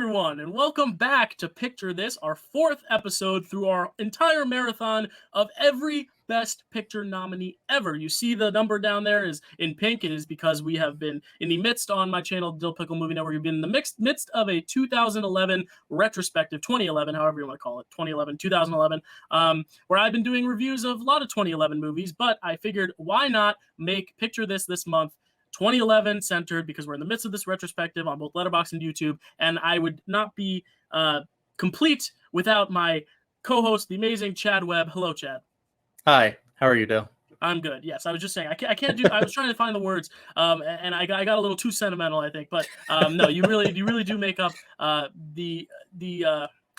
everyone, and welcome back to Picture This, our fourth episode through our entire marathon of every Best Picture nominee ever. You see the number down there is in pink. It is because we have been in the midst on my channel, Dill Pickle Movie Network. We've been in the midst of a 2011 retrospective, 2011, however you want to call it, 2011, 2011, where I've been doing reviews of a lot of 2011 movies, but I figured why not make Picture This month 2011 centered, because we're in the midst of this retrospective on both Letterboxd and YouTube, and I would not be complete without my co-host, the amazing Chad Webb. Hello, Chad. Hi, how are you, Dale? I'm good. Yes, I was just saying I can't do. I was trying to find the words, and I got a little too sentimental, I think. But no, you really do make up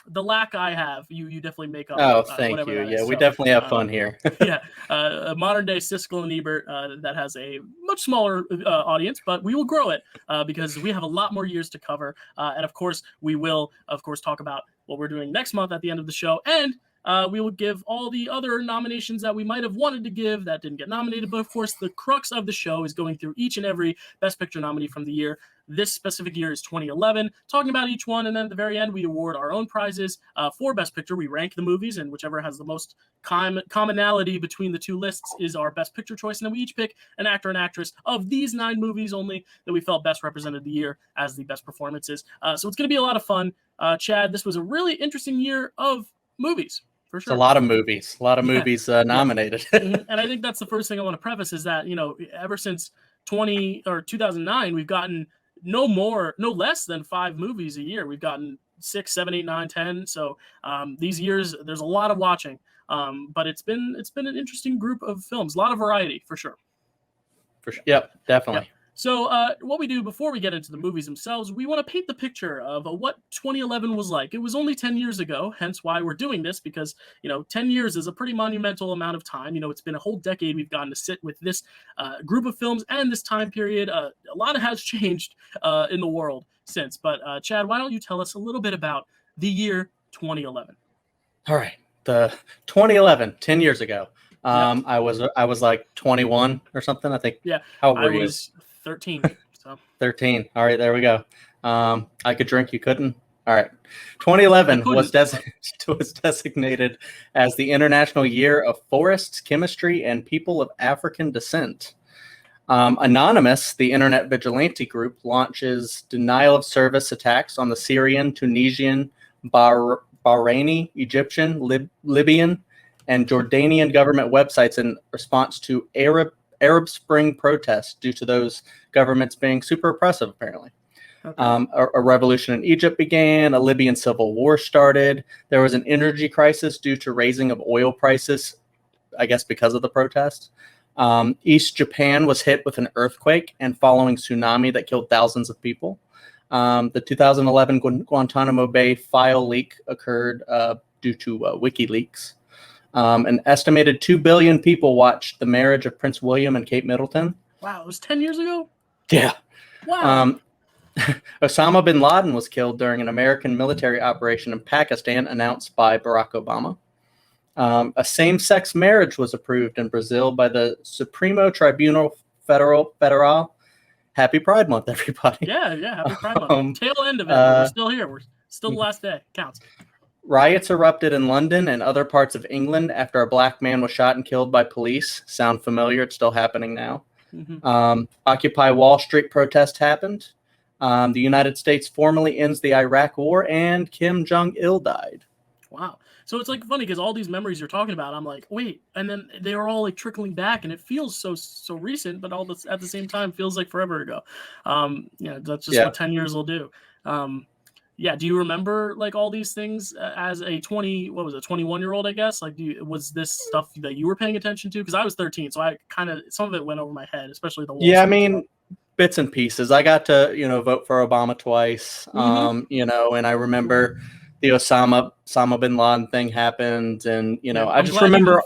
the lack I have. You definitely make up. Oh, thank you. Yeah, we definitely have fun here. Yeah, a modern day Siskel and Ebert that has a much smaller audience, but we will grow it because we have a lot more years to cover, and of course we will talk about what we're doing next month at the end of the show, and we will give all the other nominations that we might have wanted to give that didn't get nominated. But of course, the crux of the show is going through each and every Best Picture nominee from the year. This specific year is 2011, talking about each one, and then at the very end, we award our own prizes for Best Picture. We rank the movies, and whichever has the most commonality between the two lists is our Best Picture choice. And then we each pick an actor and actress of these 9 movies only that we felt best represented the year as the best performances. So it's going to be a lot of fun. Chad, this was a really interesting year of movies. For sure. It's a lot of movies nominated. And I think that's the first thing I want to preface is that, ever since 2009, we've gotten no less than 5 movies a year. We've gotten 6, 7, 8, 9, 10. So these years, there's a lot of watching. But it's been an interesting group of films, a lot of variety for sure. For sure. Yep, definitely. Yep. So what we do before we get into the movies themselves, we want to paint the picture of what 2011 was like. It was only 10 years ago, hence why we're doing this, because, 10 years is a pretty monumental amount of time. It's been a whole decade we've gotten to sit with this group of films and this time period. A lot has changed in the world since. But Chad, why don't you tell us a little bit about the year 2011? All right. The 2011, 10 years ago. I was like 21 or something, I think. Yeah. How old were you? I was 13. So 13. All right, there we go. I could drink, you couldn't. All right. 2011 was designated as the International Year of Forests, Chemistry, and People of African Descent. Anonymous, the internet vigilante group, launches denial of service attacks on the Syrian, Tunisian, Bahraini, Egyptian, Libyan, and Jordanian government websites in response to Arab Spring protests due to those governments being super oppressive, apparently. Okay. A revolution in Egypt began. A Libyan civil war started. There was an energy crisis due to raising of oil prices, I guess because of the protests. East Japan was hit with an earthquake and following tsunami that killed thousands of people. The 2011 Guantanamo Bay file leak occurred due to WikiLeaks. An estimated 2 billion people watched the marriage of Prince William and Kate Middleton. Wow, it was 10 years ago? Yeah. Wow. Osama bin Laden was killed during an American military operation in Pakistan announced by Barack Obama. A same-sex marriage was approved in Brazil by the Supremo Tribunal Federal. Happy Pride Month, everybody. Yeah, happy Pride Month. Tail end of it. We're still here. We're still the last day. Counts. Riots erupted in London and other parts of England after a black man was shot and killed by police. Sound familiar? It's still happening now. Mm-hmm. Occupy Wall Street protest happened. The United States formally ends the Iraq War, and Kim Jong-il died. Wow. So it's like funny because all these memories you're talking about, I'm like, wait, and then they are all like trickling back, and it feels so recent, but all this at the same time feels like forever ago. That's just what 10 years will do. Do you remember like all these things as a 21-year-old, I guess? Like, was this stuff that you were paying attention to? Because I was 13, so I some of it went over my head, especially the I mean, bits and pieces. I got to, vote for Obama twice, mm-hmm. And I remember the Osama bin Laden thing happened, and, I just remember...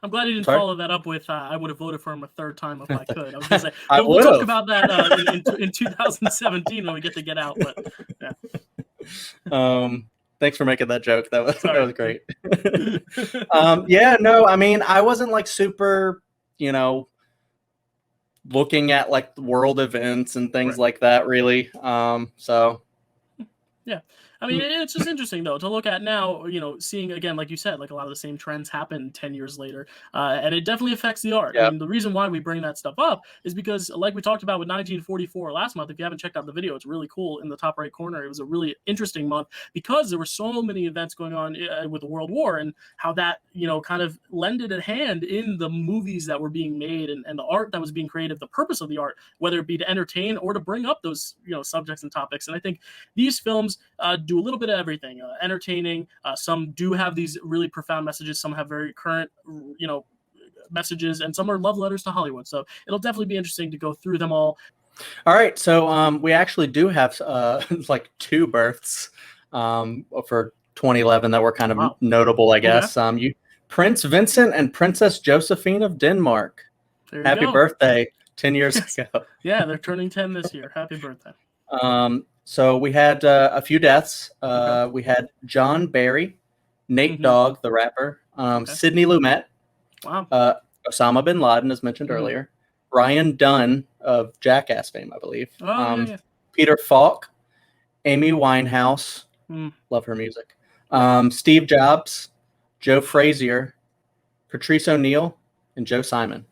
I'm glad you didn't follow that up with I would have voted for him a third time if I could. I was going to say, we'll talk about that in 2017 when we get out, but yeah. Thanks for making that joke. That was great. I mean, I wasn't like super, looking at like world events and things like that really. Yeah. I mean, it's just interesting though to look at now, seeing again, like you said, like a lot of the same trends happen 10 years later. And it definitely affects the art. I Yep. mean, the reason why we bring that stuff up is because, like we talked about with 1944 last month, if you haven't checked out the video, it's really cool in the top right corner. It was a really interesting month because there were so many events going on with the World War and how that, kind of lended a hand in the movies that were being made and the art that was being created, the purpose of the art, whether it be to entertain or to bring up those, subjects and topics. And I think these films do a little bit of everything, entertaining. Some do have these really profound messages. Some have very current, messages, and some are love letters to Hollywood. So it'll definitely be interesting to go through them all. All right, so we actually do have like 2 births for 2011 that were kind of notable, I guess. Okay. Prince Vincent and Princess Josephine of Denmark. Happy birthday 10 years ago. Yeah, they're turning 10 this year. Happy birthday. So we had a few deaths. We had John Barry, Nate Dogg, the rapper, Sidney Lumet, Osama bin Laden, as mentioned earlier, Ryan Dunn of Jackass fame, I believe, Peter Falk, Amy Winehouse, love her music, Steve Jobs, Joe Frazier, Patrice O'Neill, and Joe Simon.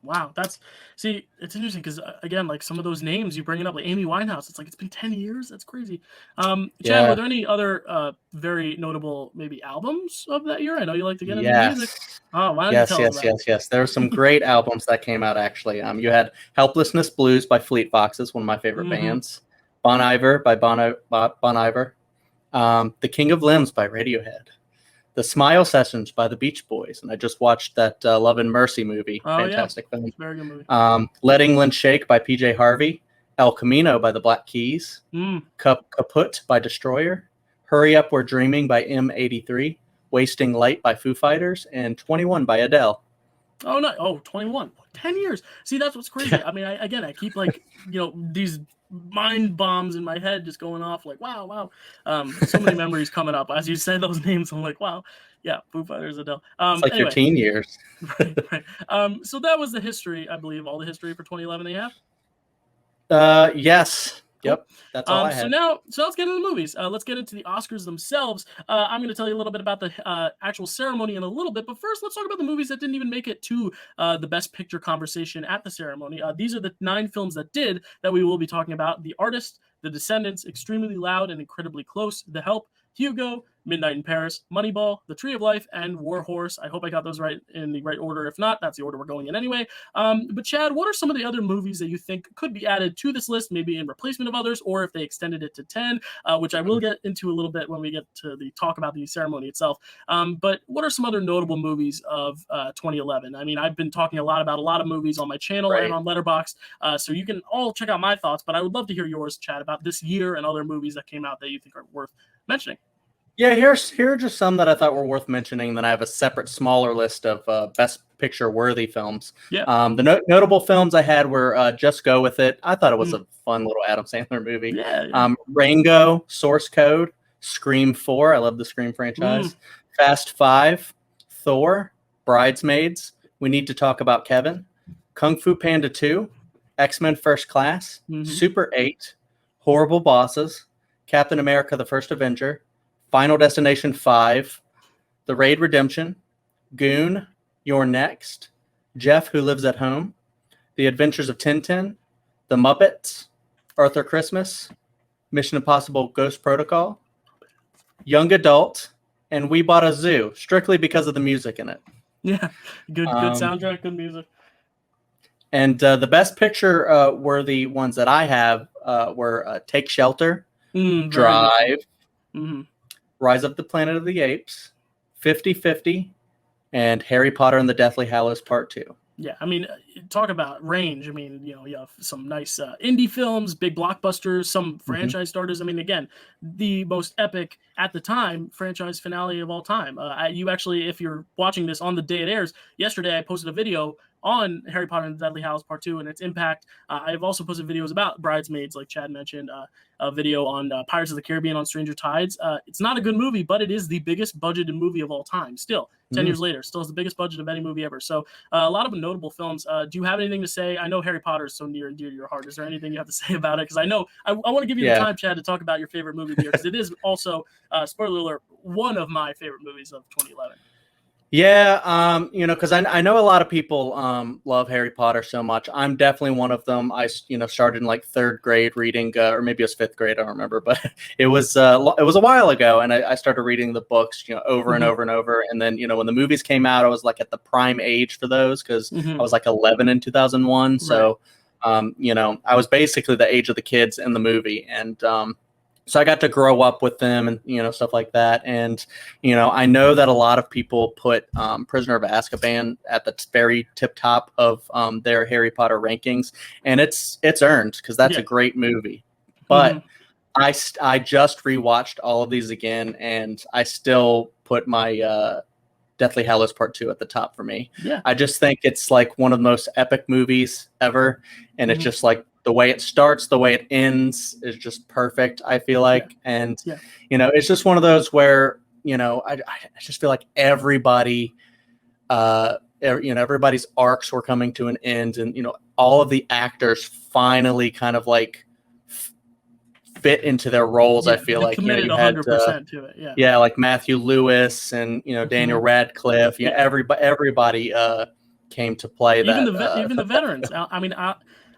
Wow, it's interesting because again, like some of those names you bring it up, like Amy Winehouse, it's like it's been 10 years. That's crazy. Chad, were there any other very notable maybe albums of that year? I know you like to get into music. Oh, why don't you tell us that? Yes. There were some great albums that came out actually. You had Helplessness Blues by Fleet Foxes, one of my favorite bands. Bon Iver by Bon Iver. The King of Limbs by Radiohead. The Smile Sessions by the Beach Boys, and I just watched that Love and Mercy movie. Fantastic film. Very good movie. Let England Shake by PJ Harvey. El Camino by the Black Keys. Kaput by Destroyer. Hurry Up We're Dreaming by M83. Wasting Light by Foo Fighters. And 21 by Adele. Oh, no. Oh, 21. 10 years. See, that's what's crazy. I mean, I keep like, these mind bombs in my head just going off like, wow. So many memories coming up. As you say those names, I'm like, wow. Yeah, Foo Fighters, Adele. It's like your teen years. Right. So that was the history, I believe, all the history for 2011 they have? Yes. Yep, that's all I had. So let's get into the movies. Let's get into the Oscars themselves. I'm going to tell you a little bit about the actual ceremony in a little bit, but first let's talk about the movies that didn't even make it to the Best Picture conversation at the ceremony. These are the 9 films that did that we will be talking about: The Artist, The Descendants, Extremely Loud and Incredibly Close, The Help, Hugo, Midnight in Paris, Moneyball, The Tree of Life, and War Horse. I hope I got those right in the right order. If not, that's the order we're going in anyway. But Chad, what are some of the other movies that you think could be added to this list, maybe in replacement of others, or if they extended it to 10, which I will get into a little bit when we get to the talk about the ceremony itself. But what are some other notable movies of 2011? I mean, I've been talking a lot about a lot of movies on my channel and on Letterboxd, so you can all check out my thoughts, but I would love to hear yours, Chad, about this year and other movies that came out that you think are worth mentioning. Yeah, here are just some that I thought were worth mentioning. Then I have a separate, smaller list of Best Picture worthy films. Yeah. The notable films I had were Just Go With It. I thought it was a fun little Adam Sandler movie. Yeah. Rango, Source Code, Scream 4. I love the Scream franchise. Fast 5, Thor, Bridesmaids. We Need to Talk About Kevin. Kung Fu Panda 2, X-Men First Class, Super 8, Horrible Bosses, Captain America: The First Avenger, Final Destination 5, The Raid Redemption, Goon, You're Next, Jeff Who Lives at Home, The Adventures of Tintin, The Muppets, Arthur Christmas, Mission Impossible: Ghost Protocol, Young Adult, and We Bought a Zoo, strictly because of the music in it. Yeah, good soundtrack, good music. And the Best Picture worthy ones that I have were Take Shelter, Drive, Rise of the Planet of the Apes, 50-50, and Harry Potter and the Deathly Hallows Part 2. Yeah, I mean, talk about range. I mean, you have some nice indie films, big blockbusters, some franchise starters. I mean, again, the most epic at the time franchise finale of all time. You actually, if you're watching this on the day it airs, yesterday I posted a video on Harry Potter and the Deathly Hallows Part 2 and its impact. I've also posted videos about Bridesmaids, like Chad mentioned, a video on Pirates of the Caribbean on Stranger Tides. It's not a good movie, but it is the biggest budgeted movie of all time. Still, 10 years later, still has the biggest budget of any movie ever. So a lot of notable films. Do you have anything to say? I know Harry Potter is so near and dear to your heart. Is there anything you have to say about it? Because I know I want to give you the time, Chad, to talk about your favorite movie of the year, because it is also, spoiler alert, one of my favorite movies of 2011. Yeah, because I know a lot of people love Harry Potter so much. I'm definitely one of them. I started in like third grade reading, or maybe it was fifth grade, I don't remember, but it was a while ago, and I started reading the books, over and over and over. And then when the movies came out, I was like at the prime age for those, because I was like 11 in 2001. Right. So, I was basically the age of the kids in the movie, and so I got to grow up with them and, stuff like that. And, I know that a lot of people put Prisoner of Azkaban at the very tip top of their Harry Potter rankings. And it's earned, because that's a great movie. But I just rewatched all of these again, and I still put my Deathly Hallows Part 2 at the top for me. Yeah. I just think it's like one of the most epic movies ever. And it's just like, the way it starts, the way it ends is just perfect, I feel like. And, it's just one of those where, I just feel like everybody, everybody's arcs were coming to an end, and, all of the actors finally kind of like fit into their roles. I feel like, committed you had 100% to it. Yeah. Like Matthew Lewis and, Daniel Radcliffe, everybody came to play even that. Even the veterans. I mean,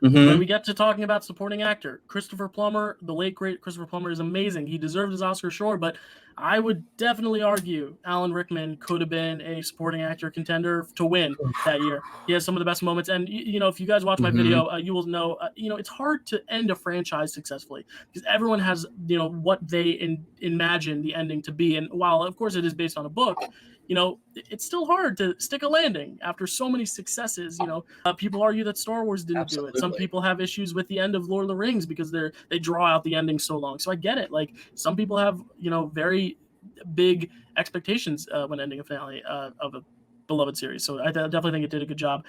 when we get to talking about supporting actor, Christopher Plummer, the late great Christopher Plummer, is amazing. He deserved his Oscar, sure, but I would definitely argue Alan Rickman could have been a supporting actor contender to win that year. He has some of the best moments, and if you guys watch my video, you will know. It's hard to end a franchise successfully, because everyone has what they imagine the ending to be, and while of course it is based on a book, it's still hard to stick a landing after so many successes. People argue that Star Wars didn't do it. Some people have issues with the end of Lord of the Rings because they draw out the ending so long. So I get it. Like, some people have, very big expectations when ending a finale of a beloved series. So I definitely think it did a good job.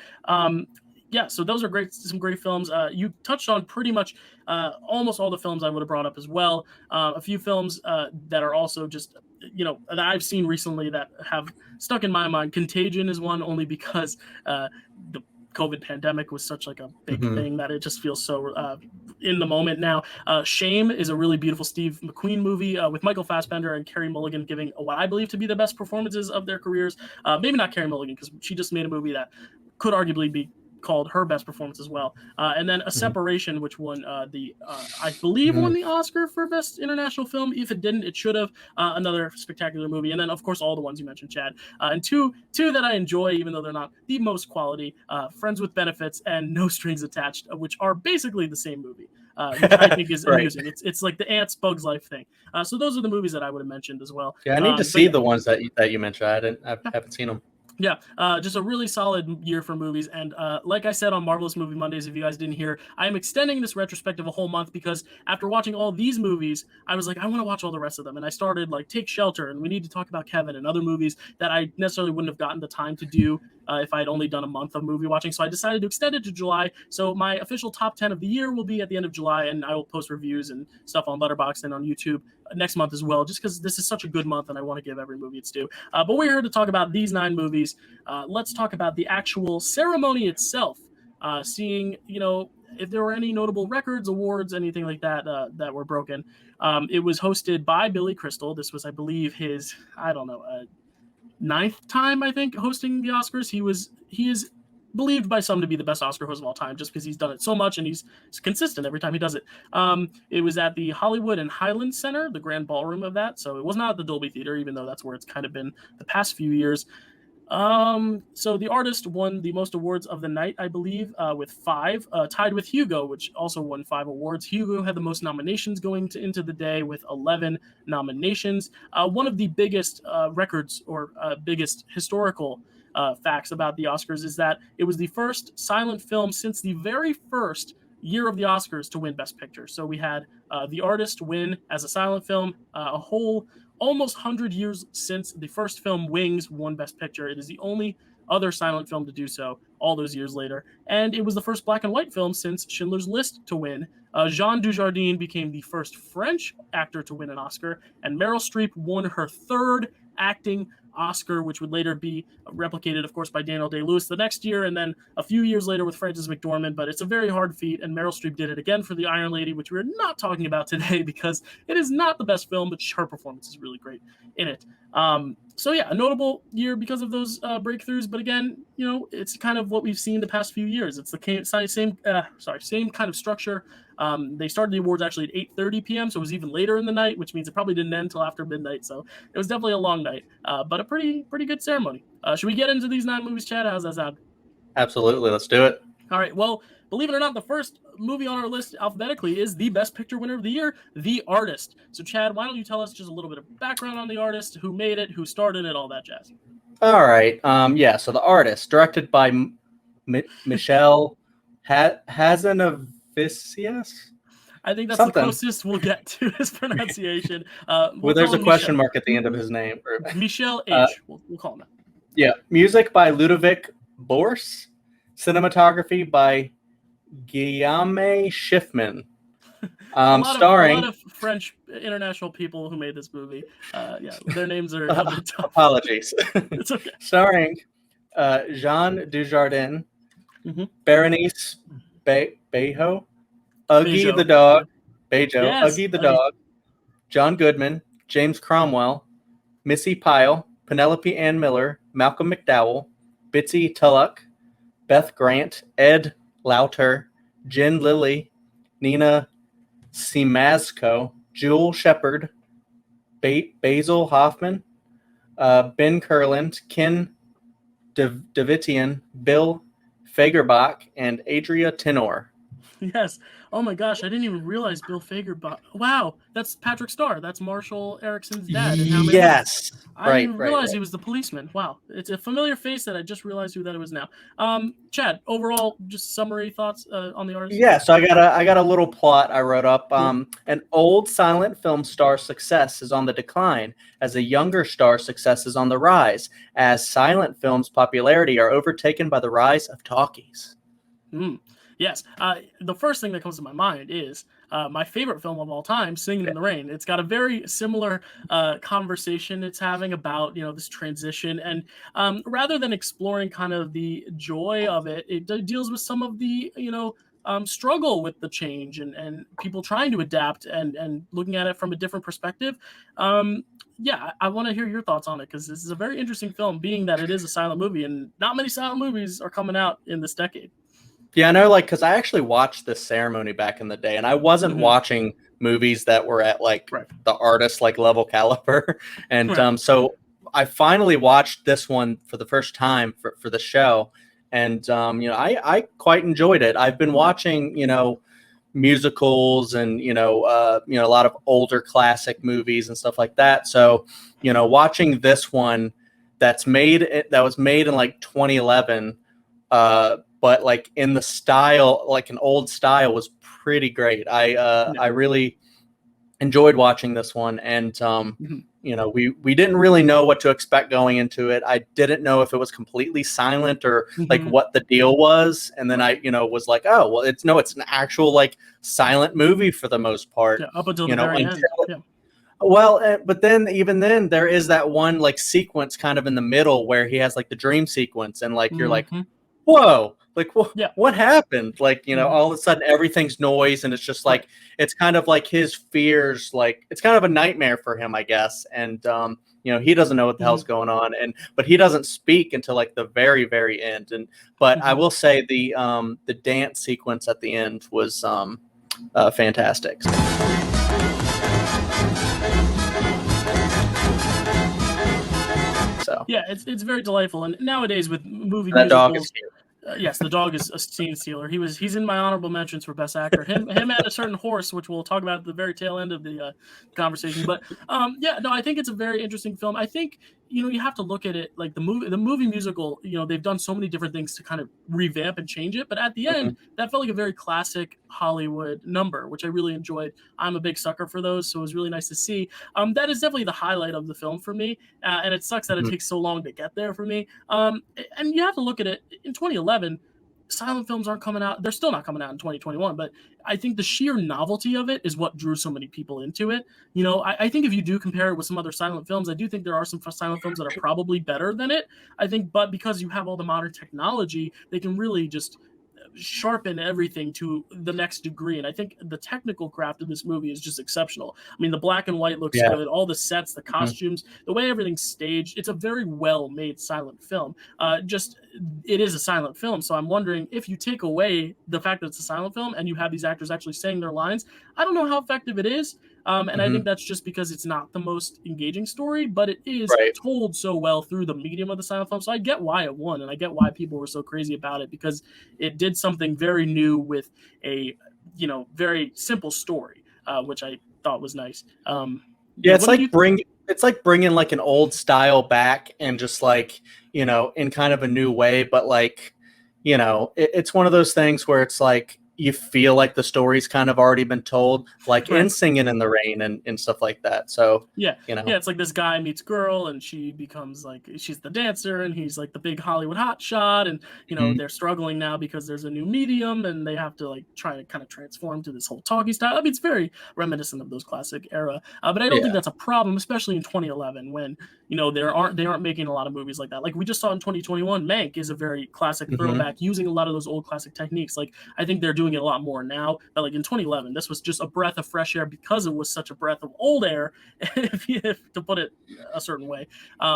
So those are some great films. You touched on pretty much almost all the films I would have brought up as well. A few films that are also just, that I've seen recently that have stuck in my mind. Contagion is one, only because the COVID pandemic was such like a big thing that it just feels so in the moment now. Shame is a really beautiful Steve McQueen movie with Michael Fassbender and Carey Mulligan giving what I believe to be the best performances of their careers. Maybe not Carey Mulligan, because she just made a movie that could arguably be called her best performance as well. And then A Separation, which won I believe won the Oscar for Best International Film. If it didn't, it should have. Another spectacular movie. And then, of course, all the ones you mentioned, Chad. And two that I enjoy, even though they're not the most quality, Friends with Benefits and No Strings Attached, which are basically the same movie. Which I think is amusing. It's like the Ants Bugs Life thing. So those are the movies that I would have mentioned as well. Yeah, I need to see the ones that you mentioned. I haven't seen them. Yeah, just a really solid year for movies. And like I said on Marvelous Movie Mondays, if you guys didn't hear, I am extending this retrospective a whole month, because after watching all these movies, I was like, I want to watch all the rest of them. And I started like Take Shelter, and We Need to Talk About Kevin, and other movies that I necessarily wouldn't have gotten the time to do if I had only done a month of movie watching. So I decided to extend it to July. So my official top 10 of the year will be at the end of July, and I will post reviews and stuff on Letterboxd and on YouTube next month as well, just because this is such a good month and I want to give every movie its due. But we're here to talk about these 9 movies. Let's talk about the actual ceremony itself, seeing, if there were any notable records, awards, anything like that that were broken. It was hosted by Billy Crystal. This was, I believe, his, 9th time, I think, hosting the Oscars. He is believed by some to be the best Oscar host of all time, just because he's done it so much and he's consistent every time he does it. It was at the Hollywood and Highland Center, the grand ballroom of that. So it was not at the Dolby Theater, even though that's where it's kind of been the past few years. So the artist won the most awards of the night, I believe, with 5, tied with Hugo, which also won 5 awards. Hugo had the most nominations going into the day with 11 nominations. One of the biggest records or biggest historical facts about the Oscars is that it was the first silent film since the very first year of the Oscars to win Best Picture. So we had The Artist win as a silent film, a whole almost 100 years since the first film Wings won Best Picture. It is the only other silent film to do so all those years later. And it was the first black and white film since Schindler's List to win. Jean Dujardin became the first French actor to win an Oscar, and Meryl Streep won her third acting Oscar, which would later be replicated, of course, by Daniel Day-Lewis the next year, and then a few years later with Frances McDormand. But it's a very hard feat, and Meryl Streep did it again for The Iron Lady, which we're not talking about today because it is not the best film, but her performance is really great in it. So yeah, a notable year because of those breakthroughs. But again, it's kind of what we've seen the past few years. It's the same kind of structure. They started the awards actually at 8:30 p.m., so it was even later in the night, which means it probably didn't end until after midnight. So it was definitely a long night, but a pretty good ceremony. Should we get into these 9 movies, Chad? How's that sound? Absolutely, let's do it. All right. Well, believe it or not, the first movie on our list alphabetically is the Best Picture winner of the year, The Artist. So, Chad, why don't you tell us just a little bit of background on The Artist, who made it, who started it, all that jazz. All right. So The Artist, directed by Michelle Hazanavicius. I think that's the closest we'll get to his pronunciation. There's a question mark at the end of his name. Michelle H. We'll call him that. Yeah. Music by Ludovic Bors. Cinematography by Guillaume Schiffman. Starring a lot of French international people who made this movie. Their names are a bit tough. Apologies. It's okay. Starring Jean Dujardin, Berenice Bejo, Uggie the dog, Uggie the dog, John Goodman, James Cromwell, Missy Pyle, Penelope Ann Miller, Malcolm McDowell, Bitsy Tulloch, Beth Grant, Ed Lauter, Jen Lilly, Nina Siemaszko, Jewel Shepard, Basil Hoffman, Ben Kurland, Ken Davitian, Bill Fagerbach, and Adria Tenor. Yes. Oh my gosh, I didn't even realize Bill Fagerbach. Wow, that's Patrick Starr. That's Marshall Erickson's dad. Yes. I didn't realize he was the policeman. Wow, it's a familiar face that I just realized who that was now. Chad, overall, just summary thoughts on The Artist. Yeah, so I got a little plot I wrote up. An old silent film star's success is on the decline, as a younger star's success is on the rise, as silent film's popularity are overtaken by the rise of talkies. Yes. The first thing that comes to my mind is my favorite film of all time, Singing in the Rain. It's got a very similar conversation it's having about, this transition. And rather than exploring kind of the joy of it, it deals with some of the, struggle with the change and people trying to adapt and looking at it from a different perspective. I want to hear your thoughts on it, because this is a very interesting film, being that it is a silent movie, and not many silent movies are coming out in this decade. Yeah, I know, because I actually watched this ceremony back in the day, and I wasn't watching movies that were at the Artist level caliber, and so I finally watched this one for the first time for the show, and I quite enjoyed it. I've been watching musicals and a lot of older classic movies and stuff like that. So watching this one that was made in 2011. But in the style, an old style, was pretty great. I really enjoyed watching this one, and we didn't really know what to expect going into it. I didn't know if it was completely silent or what the deal was, and then I was like, oh well, it's an actual silent movie for the most part. Yeah, up until the very end. Yeah. Well, but then even then there is that one sequence kind of in the middle where he has the dream sequence, and you're like, whoa. What happened? All of a sudden everything's noise, and it's just it's kind of his fears, it's kind of a nightmare for him, I guess. And he doesn't know what the hell's going on, but he doesn't speak until the very, very end. But I will say the dance sequence at the end was fantastic. So yeah, it's very delightful. And nowadays with movie that musicals, dog is cute. Yes, the dog is a scene stealer. He's in my honorable mentions for best actor. Him and a certain horse, which we'll talk about at the very tail end of the conversation. But I think it's a very interesting film. I think you have to look at it like the movie musical, they've done so many different things to kind of revamp and change it. But at the end, that felt like a very classic Hollywood number, which I really enjoyed. I'm a big sucker for those, so it was really nice to see. That is definitely the highlight of the film for me. And it sucks that it takes so long to get there for me. And you have to look at it in 2011. Silent films aren't coming out. They're still not coming out in 2021, but I think the sheer novelty of it is what drew so many people into it. I think if you do compare it with some other silent films, I do think there are some silent films that are probably better than it. I think, but because you have all the modern technology, they can really just sharpen everything to the next degree. And I think the technical craft of this movie is just exceptional. I mean, the black and white looks good, all the sets, the costumes, the way everything's staged. It's a very well made silent film. It is a silent film. So I'm wondering, if you take away the fact that it's a silent film and you have these actors actually saying their lines, I don't know how effective it is. And I think that's just because it's not the most engaging story, but it is told so well through the medium of the silent film. So I get why it won, and I get why people were so crazy about it, because it did something very new with a very simple story, which I thought was nice. It's like bringing like an old style back and just like in kind of a new way, but like it's one of those things where it's like you feel like the story's kind of already been told, like in Singing in the Rain and stuff like that. So it's like this guy meets girl and she becomes like, she's the dancer and he's like the big Hollywood hotshot, and they're struggling now because there's a new medium and they have to like try to kind of transform to this whole talkie style. I mean, it's very reminiscent of those classic era, but I don't think that's a problem, especially in 2011 when they aren't making a lot of movies like that. Like we just saw in 2021, Mank is a very classic throwback, using a lot of those old classic techniques. Like I think they're doing it a lot more now, but like in 2011, this was just a breath of fresh air because it was such a breath of old air, if to put it a certain way.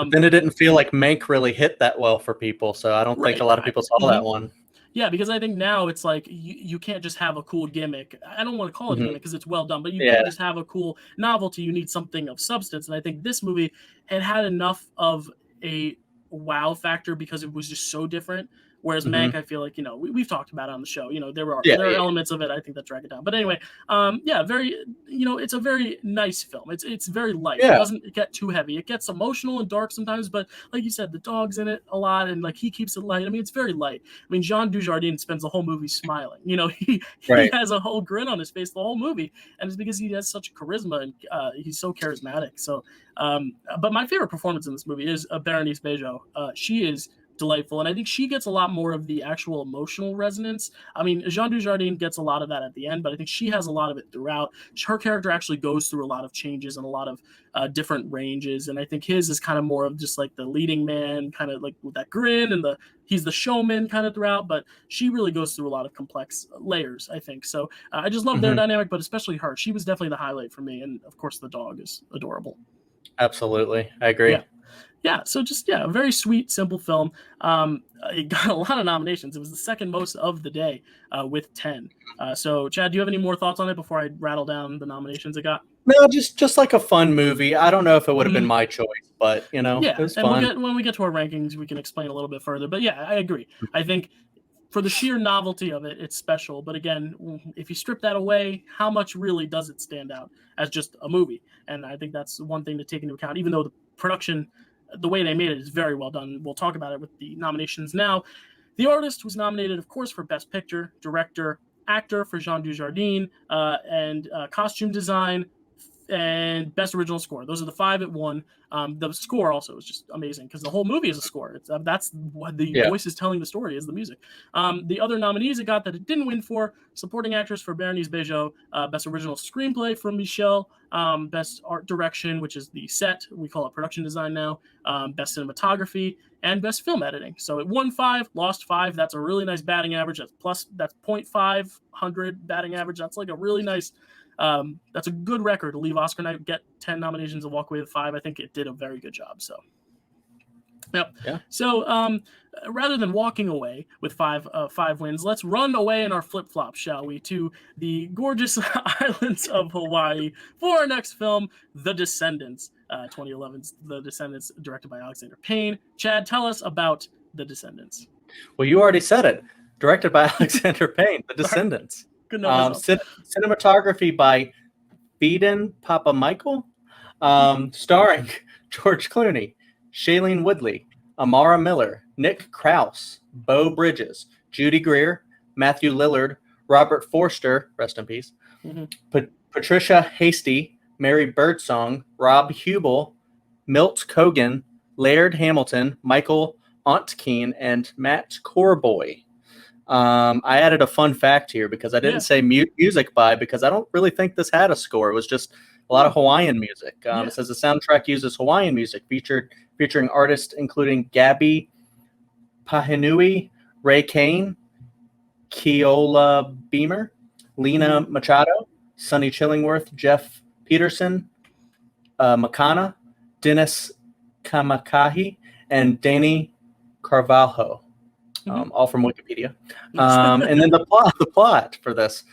Then it didn't feel like Mank really hit that well for people, so I don't think a lot of people saw that one. Yeah, because I think now it's like you can't just have a cool gimmick. I don't want to call it a gimmick because it's well done, but you can't just have a cool novelty. You need something of substance, and I think this movie had enough of a wow factor because it was just so different. Whereas Mank, I feel like, we've talked about it on the show. There are elements of it, I think, that drag it down. But anyway, very, it's a very nice film. It's very light. It doesn't get too heavy. It gets emotional and dark sometimes, but like you said, the dog's in it a lot, and like he keeps it light. I mean, it's very light. I mean, Jean Dujardin spends the whole movie smiling. He has a whole grin on his face the whole movie, and it's because he has such charisma and he's so charismatic. So, but my favorite performance in this movie is Berenice Bejo. She is delightful, and I think she gets a lot more of the actual emotional resonance. I mean, Jean Dujardin gets a lot of that at the end, but I think she has a lot of it throughout. Her character actually goes through a lot of changes and a lot of different ranges, and I think his is kind of more of just like the leading man, kind of like with that grin, and he's the showman kind of throughout, but she really goes through a lot of complex layers, I think. So I just love their dynamic, but especially her. She was definitely the highlight for me, and of course the dog is adorable. Absolutely, I agree. Yeah, so just a very sweet, simple film. It got a lot of nominations. It was the second most of the day with 10. So, Chad, do you have any more thoughts on it before I rattle down the nominations it got? No, just like a fun movie. I don't know if it would have been my choice, but it was fun. When we get to our rankings, we can explain a little bit further. But yeah, I agree. I think for the sheer novelty of it, it's special. But again, if you strip that away, how much really does it stand out as just a movie? And I think that's one thing to take into account, even though the production, the way they made it is very well done. We'll talk about it with the nominations now. The artist was nominated, of course, for Best Picture, Director, Actor for Jean Dujardin, and Costume Design, and Best Original Score. Those are the 5 it won. The score also is just amazing because the whole movie is a score. That's what the voice is telling the story, is the music. The other nominees it got that it didn't win for: Supporting Actress for Berenice Bejo, Best Original Screenplay from Michelle, Best Art Direction, which is the set, we call it production design now, Best Cinematography, and Best Film Editing. So it won 5, lost 5. That's a really nice batting average. That's 0.500 batting average. That's like a really nice. That's a good record to leave Oscar night, get 10 nominations and walk away with 5. I think it did a very good job. So, yeah. So, rather than walking away with 5 wins, let's run away in our flip flop, shall we, to the gorgeous islands of Hawaii for our next film, The Descendants, 2011's The Descendants, directed by Alexander Payne. Chad, tell us about The Descendants. Well, you already said it. Directed by Alexander Payne, The Descendants. Cinematography by Pheidon Papamichael, starring George Clooney, Shailene Woodley, Amara Miller, Nick Krause, Beau Bridges, Judy Greer, Matthew Lillard, Robert Forster, rest in peace, Patricia Hasty, Mary Birdsong, Rob Hubel, Milt Cogan, Laird Hamilton, Michael Ontkeen, and Matt Corboy. I added a fun fact here because I didn't say music by, because I don't really think this had a score. It was just a lot of Hawaiian music. It says the soundtrack uses Hawaiian music featuring artists including Gabby Pahinui, Ray Kane, Keola Beamer, Lena Machado, Sonny Chillingworth, Jeff Peterson, Makana, Dennis Kamakahi, and Danny Carvalho. All from Wikipedia. And then the plot for this.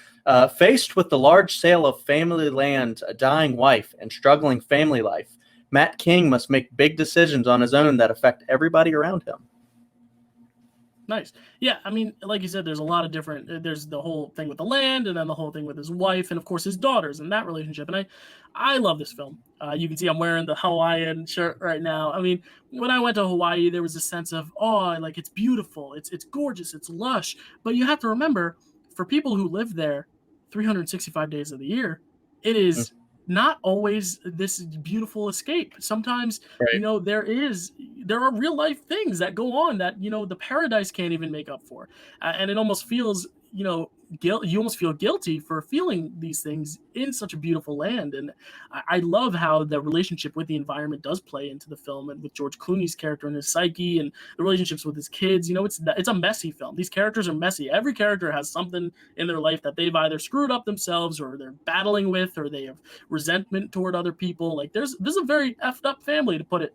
Faced with the large sale of family land, a dying wife, and struggling family life, Matt King must make big decisions on his own that affect everybody around him. Nice. Yeah, I mean, like you said, there's a lot of different, there's the whole thing with the land, and then the whole thing with his wife, and of course his daughters, and that relationship. And I love this film. You can see I'm wearing the Hawaiian shirt right now. I mean, when I went to Hawaii, there was a sense of, like, it's beautiful, it's gorgeous, it's lush. But you have to remember, for people who live there 365 days of the year, it is not always this beautiful escape. Sometimes, there are real life things that go on that, the paradise can't even make up for. And it almost feels, guilt. You almost feel guilty for feeling these things in such a beautiful land. And I love how the relationship with the environment does play into the film, and with George Clooney's character and his psyche and the relationships with his kids. It's a messy film. These characters are messy. Every character has something in their life that they've either screwed up themselves, or they're battling with, or they have resentment toward other people. Like this is a very effed up family, to put it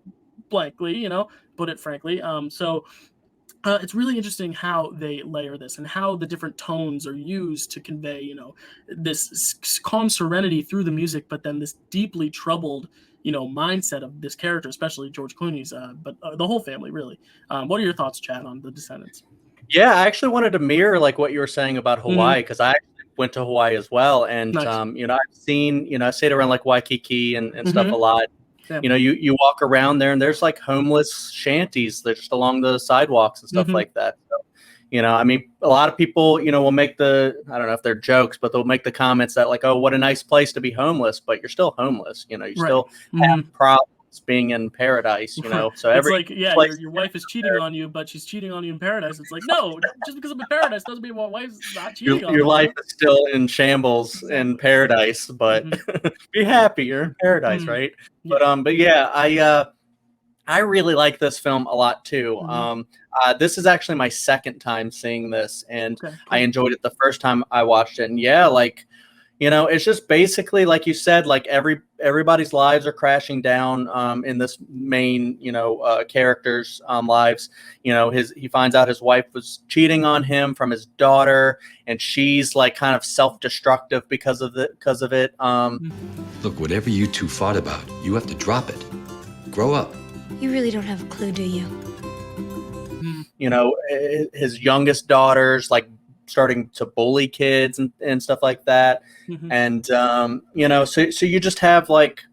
blankly, put it frankly. It's really interesting how they layer this, and how the different tones are used to convey, this calm serenity through the music, but then this deeply troubled, mindset of this character, especially George Clooney's, but the whole family, really. What are your thoughts, Chad, on The Descendants? Yeah, I actually wanted to mirror like what you were saying about Hawaii, because I actually went to Hawaii as well, and nice. I've seen, I stayed around like Waikiki and stuff a lot. Yeah. You walk around there, and there's like homeless shanties that just along the sidewalks and stuff like that. So, I mean, a lot of people, will make I don't know if they're jokes, but they'll make the comments that like, oh, what a nice place to be homeless, but you're still homeless. You still have problems being in paradise, So it's like, your wife is cheating on you, but she's cheating on you in paradise. It's like, no, just because I'm in paradise doesn't mean my wife's not cheating on me. Your life is still in shambles in paradise, but be happy, you're in paradise, right? Yeah. But yeah, I really like this film a lot too. This is actually my second time seeing this, and I enjoyed it the first time I watched it. And it's just basically, like you said, like everybody's lives are crashing down in this main, character's lives. He finds out his wife was cheating on him from his daughter, and she's like kind of self-destructive because of it. Look, whatever you two fought about, you have to drop it. Grow up. You really don't have a clue, do you? His youngest daughter's like starting to bully kids and stuff like that. And, so you just have like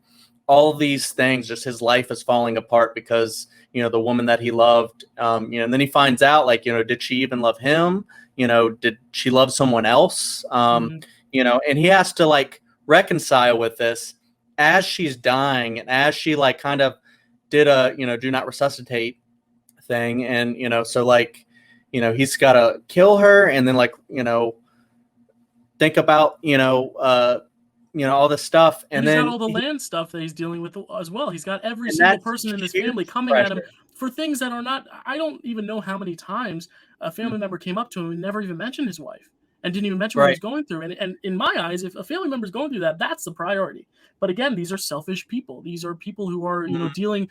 all these things, just his life is falling apart because, the woman that he loved, and then he finds out like, did she even love him? Did she love someone else? And he has to like reconcile with this as she's dying, and as she like kind of did a, do not resuscitate thing. And, so like, he's got to kill her, and then like, think about, all this stuff. And he's then got all the land stuff that he's dealing with as well. He's got every single person in his family coming at him for things that are not, I don't even know how many times a family member came up to him and never even mentioned his wife, and didn't even mention what he was going through. And in my eyes, if a family member is going through that, that's the priority. But again, these are selfish people. These are people who are, dealing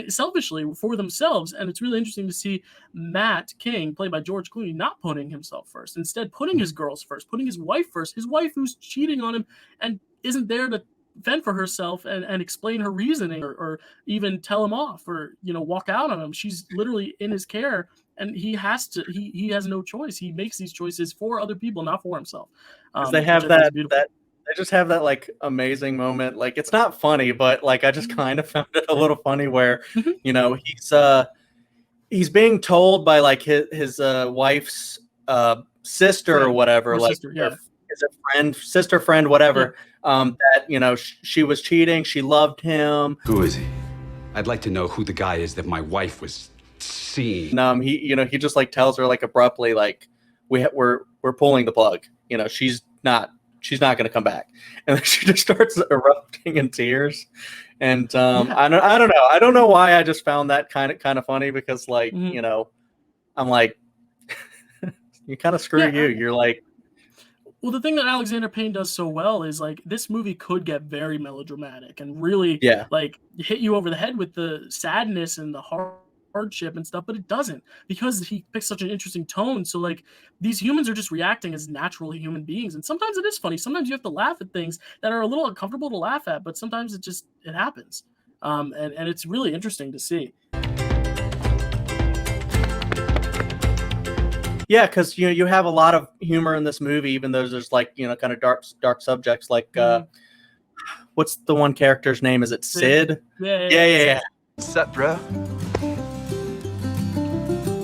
selfishly for themselves. And it's really interesting to see Matt King, played by George Clooney, not putting himself first, instead putting his girls first, putting his wife first, his wife who's cheating on him and isn't there to fend for herself and explain her reasoning, or even tell him off, or, walk out on him. She's literally in his care, and he has to, he has no choice. He makes these choices for other people, not for himself. They have that they just have that like amazing moment. Like it's not funny, but like I just kind of found it a little funny where you know he's being told by like his wife's sister or whatever, or like sister, yeah. is a friend, sister, friend, whatever. That you know she was cheating. She loved him. Who is he? I'd like to know who the guy is that my wife was seeing. He just like tells her like abruptly like we're pulling the plug. You know, she's not going to come back, and then she just starts erupting in tears. And I don't know. I don't know why I just found that kind of funny because like you know, I'm like, you kind of screw you. You're like. Well, the thing that Alexander Payne does so well is like this movie could get very melodramatic and really like hit you over the head with the sadness and the hardship and stuff, but it doesn't because he picks such an interesting tone. So like these humans are just reacting as natural human beings, and sometimes it is funny. Sometimes you have to laugh at things that are a little uncomfortable to laugh at, but sometimes it happens, and it's really interesting to see. Yeah, because you have a lot of humor in this movie, even though there's like kind of dark subjects. Like, what's the one character's name? Is it Sid? Yeah. What's up, bro?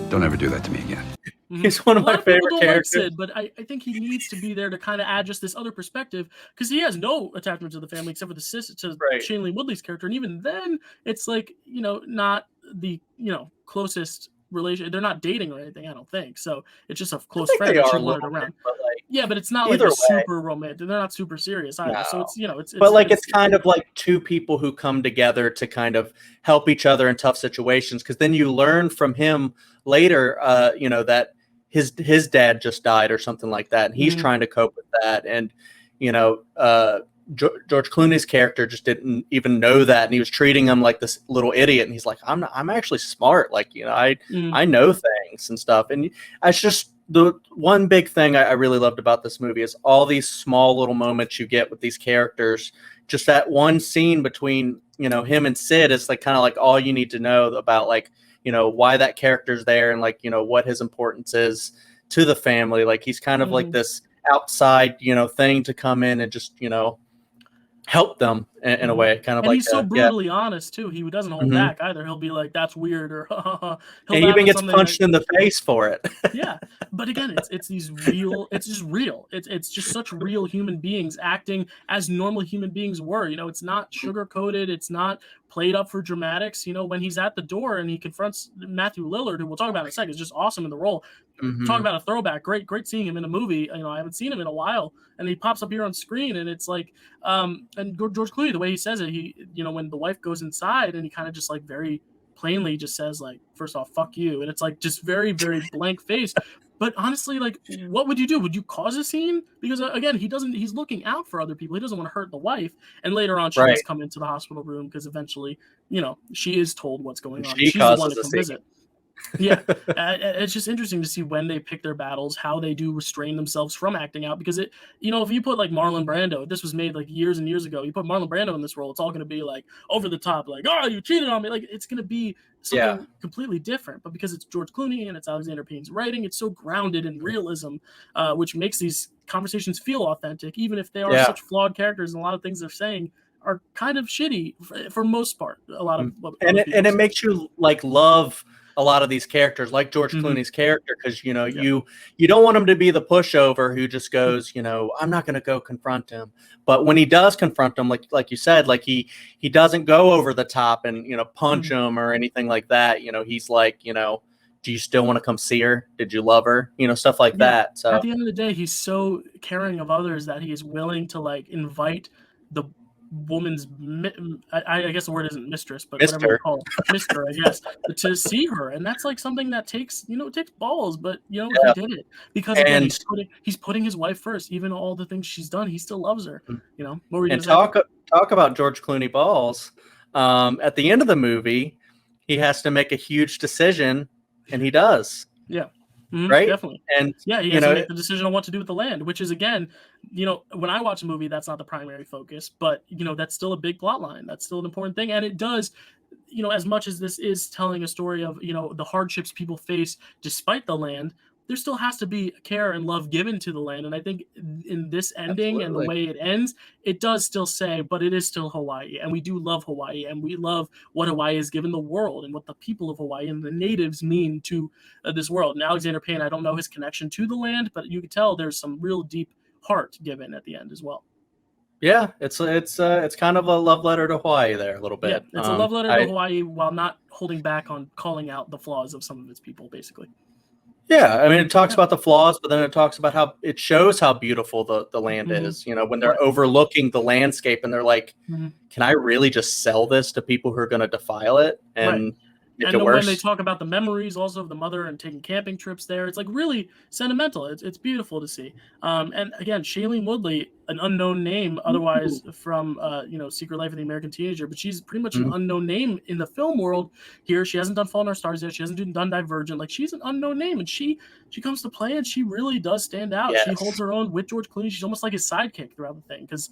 Don't ever do that to me again. He's one of my favorite characters. Like Sid, but I think he needs to be there to kind of add just this other perspective because he has no attachment to the family except for the sister, to Shailene Woodley's character, and even then, it's like not the closest relation. They're not dating or anything, I don't think. So it's just a close friend that she wanted around. But it's not like a super romantic. They're not super serious either. No. So it's but like it's kind of like two people who come together to kind of help each other in tough situations. Because then you learn from him later, that his dad just died or something like that, and he's trying to cope with that. And George Clooney's character just didn't even know that, and he was treating him like this little idiot. And he's like, I'm actually smart. Like, I know things and stuff. And it's just the one big thing I really loved about this movie is all these small little moments you get with these characters. Just that one scene between, him and Sid is like kind of like all you need to know about, like, why that character's there and like, what his importance is to the family. Like he's kind of like this outside, thing to come in and just, help them in a way, kind of. And he's so brutally honest too. He doesn't hold back either. He'll be like, "That's weird," or he even gets punched in the face for it. Yeah, but again, it's these real. It's just real. It's just such real human beings acting as normal human beings were. It's not sugar coated. It's not played up for dramatics. When he's at the door and he confronts Matthew Lillard, who we'll talk about in a second, is just awesome in the role. Talk about a throwback. Great seeing him in a movie. I haven't seen him in a while, and he pops up here on screen, and it's like, and George Clooney, the way he says it, he, when the wife goes inside, and he kind of just like very plainly just says like, first off, fuck you, and it's like just very, very blank face. But honestly, like, what would you do? Would you cause a scene? Because again, he's looking out for other people. He doesn't want to hurt the wife. And later on, she does come into the hospital room because eventually, she is told what's going on. She's the one to come visit. Yeah, it's just interesting to see when they pick their battles, how they do restrain themselves from acting out. Because if you put like Marlon Brando, this was made like years and years ago. You put Marlon Brando in this role, it's all going to be like over the top, like, oh, you cheated on me. Like it's going to be something completely different. But because it's George Clooney and it's Alexander Payne's writing, it's so grounded in realism, which makes these conversations feel authentic, even if they are such flawed characters and a lot of things they're saying are kind of shitty for most part. A lot of it makes you like love a lot of these characters, like George Clooney's character, because you don't want him to be the pushover who just goes, I'm not going to go confront him. But when he does confront him, like you said, like he doesn't go over the top and punch him or anything like that. He's like, do you still want to come see her? Did you love her? Stuff like that. So at the end of the day, he's so caring of others that he is willing to like invite the woman's, I guess the word isn't mistress, but whatever you call it, mister, I guess, to see her. And that's like something that takes, it takes balls, but he did it because again, he's putting his wife first. Even all the things she's done, he still loves her. What were you and talk about George Clooney balls. At the end of the movie, he has to make a huge decision, and he does. Yeah. Right, definitely, and he has to make the decision on what to do with the land, which is again, when I watch a movie, that's not the primary focus, but that's still a big plot line. That's still an important thing, and it does, as much as this is telling a story of the hardships people face despite the land. there still has to be care and love given to the land. And I think in this ending and the way it ends, it does still say, but it is still Hawaii. And we do love Hawaii, and we love what Hawaii has given the world and what the people of Hawaii and the natives mean to this world. And Alexander Payne, I don't know his connection to the land, but you can tell there's some real deep heart given at the end as well. Yeah, it's kind of a love letter to Hawaii there a little bit. Yeah, it's a love letter to Hawaii while not holding back on calling out the flaws of some of its people, basically. Yeah, I mean, it talks about the flaws, but then it talks about how it shows how beautiful the land is. You know, when they're overlooking the landscape and they're like, can I really just sell this to people who are going to defile it and make it worse? When they talk about the memories also of the mother and taking camping trips there, it's like really sentimental. It's beautiful to see. And again, Shailene Woodley, an unknown name otherwise from Secret Life of the American Teenager, but she's pretty much an unknown name in the film world here. She hasn't done Fault in Our Stars yet. She hasn't done Divergent. Like, she's an unknown name, and she comes to play and she really does stand out. Yes. She holds her own with George Clooney. She's almost like his sidekick throughout the thing because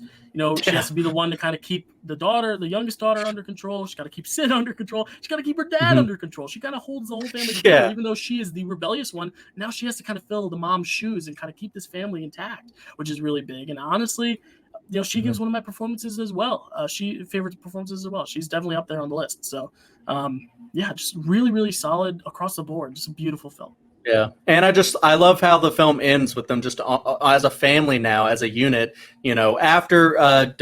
she has to be the one to kind of keep the youngest daughter under control. She's got to keep Sid under control. She's got to keep her dad under control. She kind of holds the whole family together, even though she is the rebellious one. Now she has to kind of fill the mom's shoes and kind of keep this family intact, which is really big. And honestly, she gives one of my performances as well. Favorite performances as well. She's definitely up there on the list. So, just really, really solid across the board. Just a beautiful film. Yeah, and I love how the film ends with them just as a family now, as a unit. After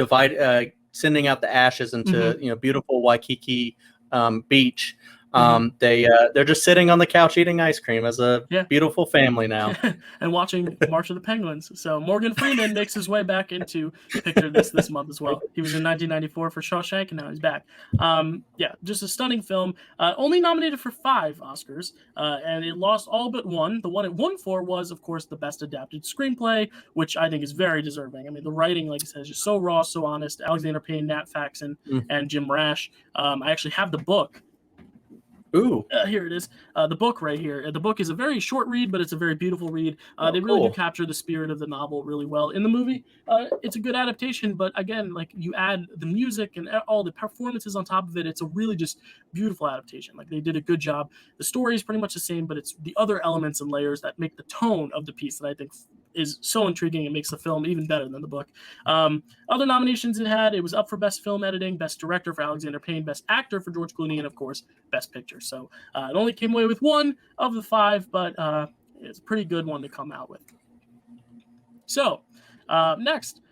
sending out the ashes into beautiful Waikiki beach. They're just sitting on the couch eating ice cream as a beautiful family now and watching March of the Penguins. So Morgan Freeman makes his way back into the picture this month as well. He was in 1994 for Shawshank, and now he's back. Just a stunning film. Only nominated for 5 Oscars, and it lost all but one. The one it won for was, of course, the Best Adapted Screenplay, which I think is very deserving. I mean, the writing, like I said, is just so raw, so honest. Alexander Payne, Nat Faxon, and Jim Rash. I actually have the book. Ooh. Here it is. The book right here. The book is a very short read, but it's a very beautiful read. They really do capture the spirit of the novel really well. In the movie, it's a good adaptation, but again, like, you add the music and all the performances on top of it, it's a really just beautiful adaptation. Like, they did a good job. The story is pretty much the same, but it's the other elements and layers that make the tone of the piece that I think is so intriguing and makes the film even better than the book. Other nominations it was up for Best Film Editing, Best Director for Alexander Payne, Best Actor for George Clooney, and of course, Best Picture. So it only came away with 1 of the 5, but it's a pretty good one to come out with. So next,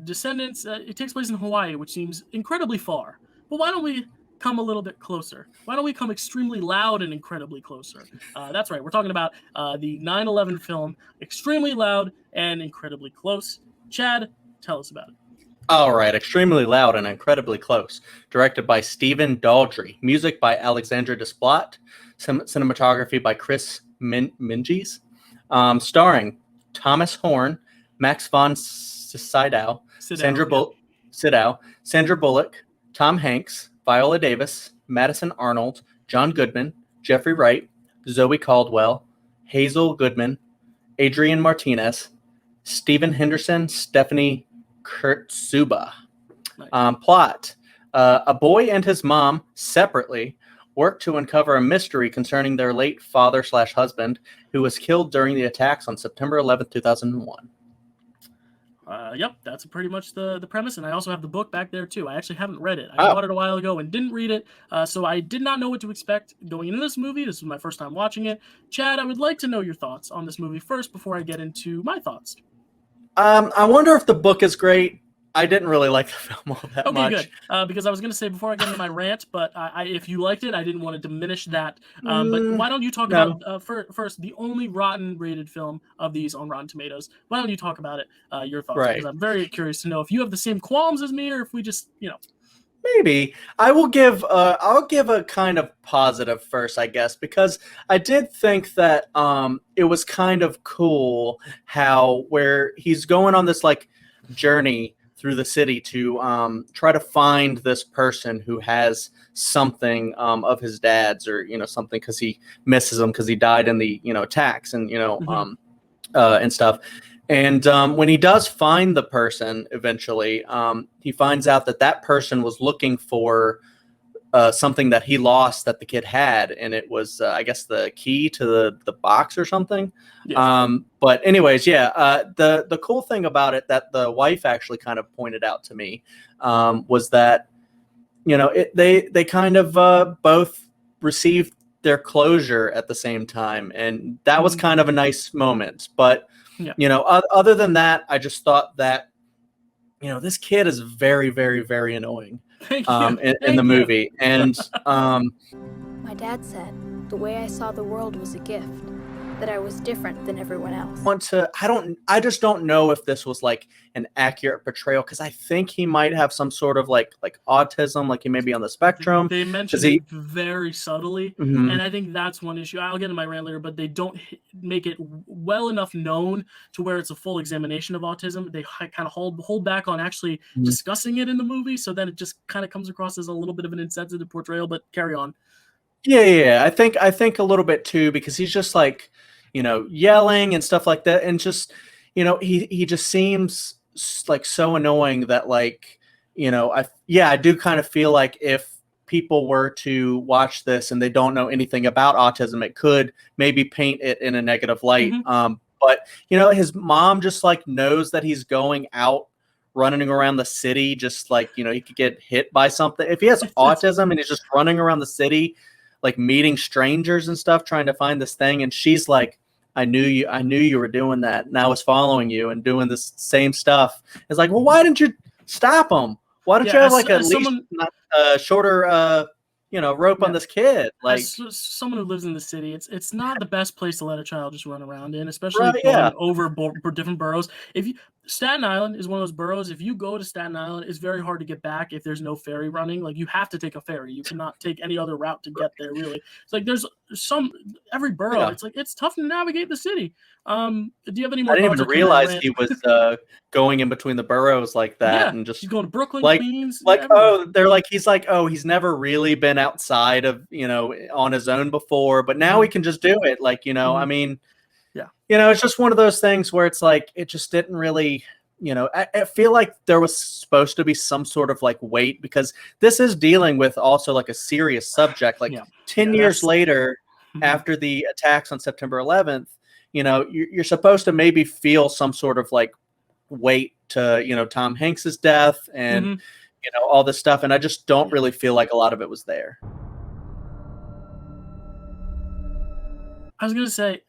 Descendants. It takes place in Hawaii, which seems incredibly far. But why don't we come a little bit closer? Why don't we come extremely loud and incredibly closer? That's right. We're talking about the 9/11 film, Extremely Loud and Incredibly Close. Chad, tell us about it. All right. Extremely Loud and Incredibly Close. Directed by Stephen Daldry. Music by Alexandra Desplat. Cinematography by Chris Minges. Starring Thomas Horn, Max von Sydow, Sandra Bullock, Tom Hanks, Viola Davis, Madison Arnold, John Goodman, Jeffrey Wright, Zoe Caldwell, Hazel Goodman, Adrian Martinez, Stephen Henderson, Stephanie Kurtzuba. Nice. Plot. A boy and his mom separately work to uncover a mystery concerning their late father/husband who was killed during the attacks on September 11th, 2001. Yep, that's pretty much the premise, and I also have the book back there too. I actually haven't read it. I bought it a while ago and didn't read it, so I did not know what to expect going into this movie. This is my first time watching it. Chad, I would like to know your thoughts on this movie first before I get into my thoughts. I wonder if the book is great. I didn't really like the film all that much. Okay, good. Because I was going to say before I get into my rant, but if you liked it, I didn't want to diminish that. But why don't you talk about first the only rotten rated film of these on Rotten Tomatoes? Why don't you talk about it? Your thoughts, because I'm very curious to know if you have the same qualms as me, or if we just Maybe I will give. I'll give a kind of positive first, I guess, because I did think that it was kind of cool where he's going on this like journey through the city to try to find this person who has something of his dad's, or something, because he misses him because he died in the attacks and and stuff. And when he does find the person eventually, he finds out that person was looking for something that he lost that the kid had, and it was I guess the key to the box or something. Yeah. But anyways, the cool thing about it that the wife actually kind of pointed out to me was that they kind of both received their closure at the same time, and that was kind of a nice moment. But other than that, I just thought that this kid is very, very, very annoying in the movie. And my dad said the way I saw the world was a gift, that I was different than everyone else. I just don't know if this was like an accurate portrayal, because I think he might have some sort of like autism, like he may be on the spectrum. They mentioned it very subtly, and I think that's one issue. I'll get in my rant later, but they don't make it well enough known to where it's a full examination of autism. They kind of hold back on actually discussing it in the movie, so then it just kind of comes across as a little bit of an insensitive portrayal. But carry on. Yeah. I think a little bit too, because he's just like, yelling and stuff like that, and just, he just seems like so annoying that, like, I do kind of feel like if people were to watch this and they don't know anything about autism, it could maybe paint it in a negative light. But his mom just like knows that he's going out running around the city, just like, he could get hit by something. If he has autism and he's just running around the city, like meeting strangers and stuff, trying to find this thing. And she's like, I knew you were doing that, and I was following you and doing this same stuff. It's like, well, why didn't you stop him? Why don't you have like shorter, rope on this kid? Like, as someone who lives in the city, it's not the best place to let a child just run around in, especially going over different boroughs. Staten Island is one of those boroughs. If you go to Staten Island, it's very hard to get back if there's no ferry running. Like, you have to take a ferry. You cannot take any other route to get there, really. It's like there's every borough. It's like it's tough to navigate the city. Do you have any more? I didn't even realize he was going in between the boroughs like that, and just he's going to Brooklyn, like, Queens. He's never really been outside of on his own before, but now he can just do it. Like, I mean. It's just one of those things where it's like, it just didn't really, I feel like there was supposed to be some sort of like weight, because this is dealing with also like a serious subject. Like 10 years later, after the attacks on September 11th, you're supposed to maybe feel some sort of like weight to, Tom Hanks's death and, all this stuff. And I just don't really feel like a lot of it was there. I was going to say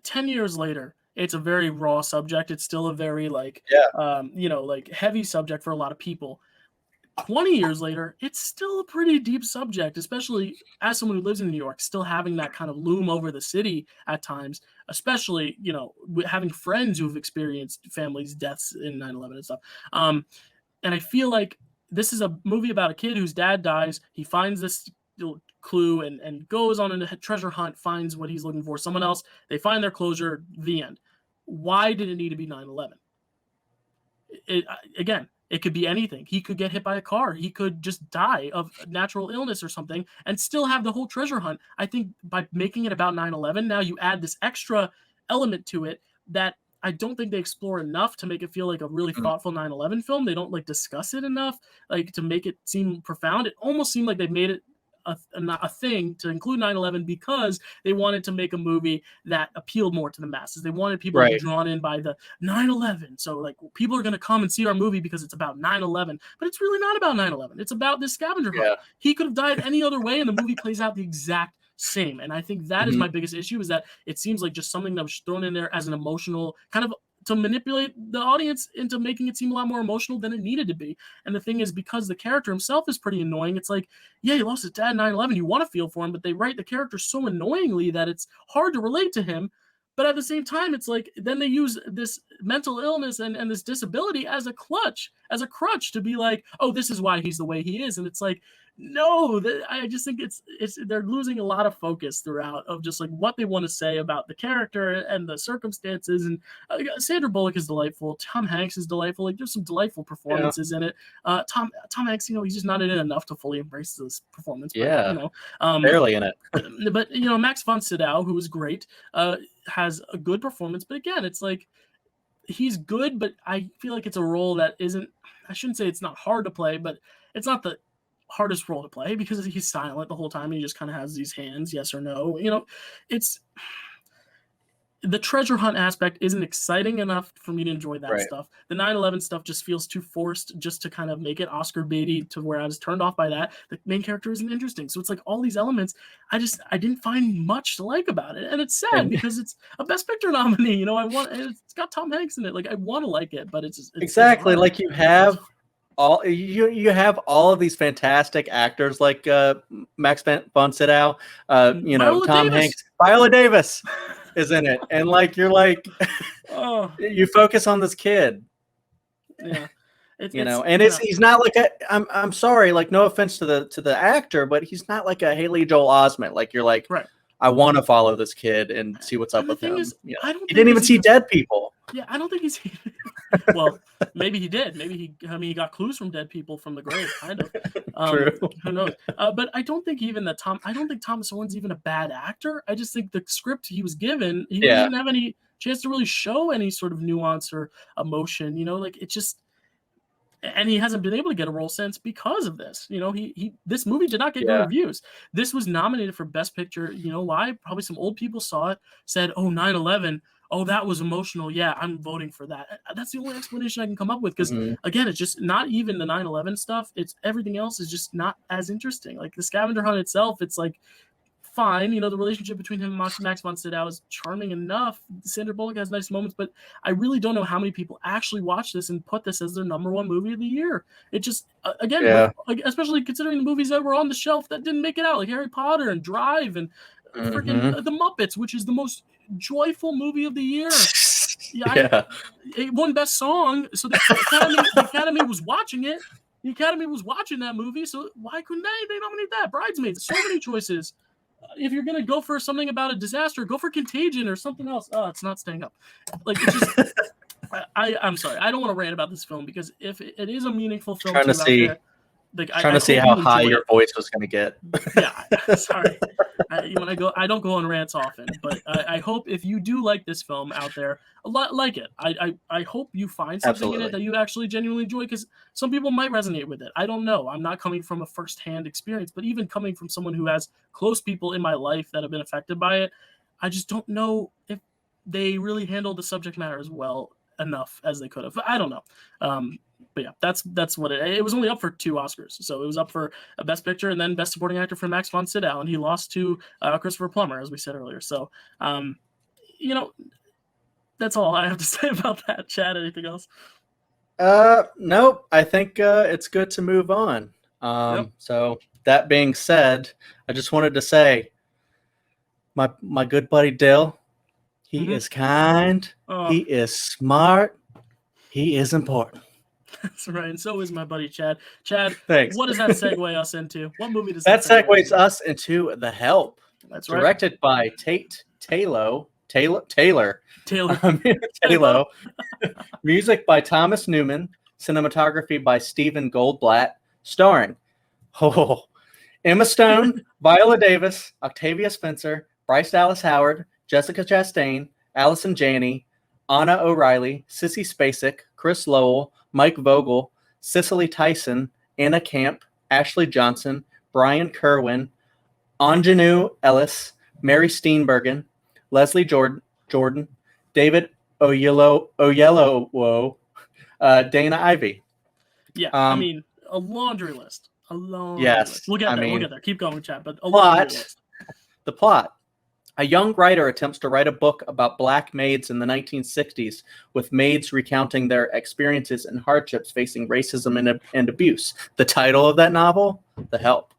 10 years later, it's a very raw subject. It's still a very like heavy subject for a lot of people. 20 years later, it's still a pretty deep subject, especially as someone who lives in New York, still having that kind of loom over the city at times, especially, having friends who've experienced families' deaths in 9/11 and stuff. And I feel like this is a movie about a kid whose dad dies. He finds this clue and goes on a treasure hunt, finds what he's looking for. Someone else, they find their closure, the end. Why did it need to be 9/11? Again, it could be anything. He could get hit by a car. He could just die of natural illness or something and still have the whole treasure hunt. I think by making it about 9/11, now you add this extra element to it that I don't think they explore enough to make it feel like a really thoughtful 9/11 film. They don't like discuss it enough, like to make it seem profound. It almost seemed like they made it a thing to include 9/11 because they wanted to make a movie that appealed more to the masses. They wanted people to be drawn in by the 9/11. So like people are going to come and see our movie because it's about 9/11, but it's really not about 9/11. It's about this scavenger hunt. He could have died any other way, and the movie plays out the exact same. And I think that is my biggest issue, is that it seems like just something that was thrown in there as an emotional kind of to manipulate the audience into making it seem a lot more emotional than it needed to be. And the thing is, because the character himself is pretty annoying, it's like, yeah, he lost his dad in 9/11. You want to feel for him, but they write the character so annoyingly that it's hard to relate to him. But at the same time, it's like, then they use this mental illness and this disability as a crutch to be like, oh, this is why he's the way he is. And it's like, no, I just think it's they're losing a lot of focus throughout of just like what they want to say about the character and the circumstances. And Sandra Bullock is delightful. Tom Hanks is delightful. Like, there's some delightful performances in it. Tom Hanks, he's just not in it enough to fully embrace this performance. But, barely in it. But Max von Sydow, who is great, has a good performance. But again, it's like, he's good, but I feel like it's a role that isn't, I shouldn't say it's not hard to play, but it's not the hardest role to play because he's silent the whole time and he just kind of has these hands, yes or no. It's the treasure hunt aspect isn't exciting enough for me to enjoy that stuff. The 9/11 stuff just feels too forced just to kind of make it Oscar baity to where I was turned off by that. The main character isn't interesting. So it's like all these elements, I didn't find much to like about it. And it's sad because it's a Best Picture nominee. It's got Tom Hanks in it. Like I want to like it, but it's exactly like you have you have all of these fantastic actors like Max von Sydow, Tom Hanks, Viola Davis is in it, and like you're like, you focus on this kid, he's not like I'm sorry, like no offense to the actor, but he's not like a Haley Joel Osment. Like you're like, I want to follow this kid and see what's up with him. He didn't even see Dead People. Yeah, I don't think he's. Well, maybe he did. Maybe he got clues from dead people from the grave, kind of. True. Who knows? But I don't think I don't think Thomas Owen's even a bad actor. I just think the script he was given, he didn't have any chance to really show any sort of nuance or emotion. Like it just. And he hasn't been able to get a role since because of this. This movie did not get good reviews. This was nominated for Best Picture. You know why? Probably some old people saw it, said, "Oh, 9/11. Oh, that was emotional. Yeah, I'm voting for that." That's the only explanation I can come up with. Because again, it's just not even the 9/11 stuff. It's everything else is just not as interesting. Like the scavenger hunt itself, it's like fine. The relationship between him and Max von Sydow is charming enough. Sandra Bullock has nice moments, but I really don't know how many people actually watch this and put this as their number one movie of the year. It just, especially considering the movies that were on the shelf that didn't make it out, like Harry Potter and Drive and freaking The Muppets, which is the most joyful movie of the year. It won Best Song, so the Academy was watching it. The Academy was watching that movie, so why couldn't they nominate that? Bridesmaids, so many choices. If you're gonna go for something about a disaster, go for Contagion or something else. Oh, it's not staying up. Like it's just, I'm sorry, I don't want to rant about this film because if it is a meaningful film, trying to see how high your voice was gonna get. Yeah, sorry. I don't go on rants often, but I hope if you do like this film out there, a lot like it. I hope you find something in it that you actually genuinely enjoy because some people might resonate with it. I don't know. I'm not coming from a firsthand experience, but even coming from someone who has close people in my life that have been affected by it, I just don't know if they really handled the subject matter as well enough as they could have. I don't know. But yeah, that's what it was only up for 2 Oscars. So it was up for a Best Picture and then Best Supporting Actor for Max von Sydow, and he lost to Christopher Plummer, as we said earlier. So, that's all I have to say about that. Chad, anything else? Nope. I think it's good to move on. So that being said, I just wanted to say, my good buddy Dill, he is kind, he is smart, he is important. That's right, and so is my buddy Chad. Chad, thanks. What does that segue us into? What movie does that segues us into The Help? That's right. Directed by Taylor. Music by Thomas Newman. Cinematography by Stephen Goldblatt. Starring Emma Stone, Viola Davis, Octavia Spencer, Bryce Dallas Howard, Jessica Chastain, Allison Janney, Anna O'Reilly, Sissy Spacek, Chris Lowell, Mike Vogel, Cicely Tyson, Anna Camp, Ashley Johnson, Brian Kerwin, Anjanou Ellis, Mary Steenburgen, Leslie Jordan, David Oyelowo, Dana Ivey. Yeah, I mean, a laundry list. List. We'll get there. Keep going, chat. But a laundry list. The plot. A young writer attempts to write a book about black maids in the 1960s, with maids recounting their experiences and hardships facing racism and abuse. The title of that novel, The Help.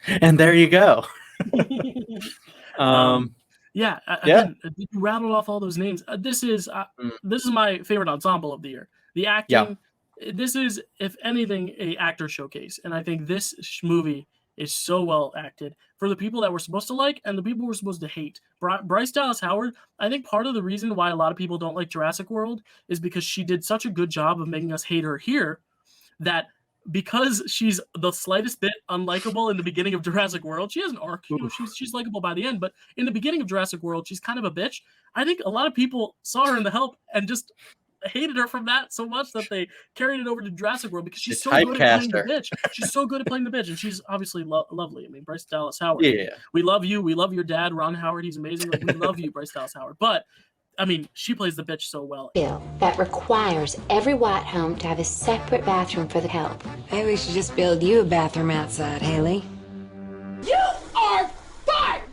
And there you go. Again, you rattled off all those names. This is my favorite ensemble of the year. The acting. Yeah. This is, if anything, a actor showcase, and I think this movie is so well acted for the people that we're supposed to like and the people we're supposed to hate. Bryce Dallas Howard, I think part of the reason why a lot of people don't like Jurassic World is because she did such a good job of making us hate her here that because she's the slightest bit unlikable in the beginning of Jurassic World, she has an arc. She's likable by the end, but in the beginning of Jurassic World, she's kind of a bitch. I think a lot of people saw her in The Help and just hated her from that so much that they carried it over to Jurassic World because she's so They good at playing typecast the her. bitch. She's so good at playing the bitch, and she's obviously lovely. I mean, Bryce Dallas Howard. Yeah. We love you. We love your dad, Ron Howard. He's amazing. Like, we love you, Bryce Dallas Howard. But I mean, she plays the bitch so well. Bill that requires every white home to have a separate bathroom for the help. Maybe we should just build you a bathroom outside, Haley. You are fired!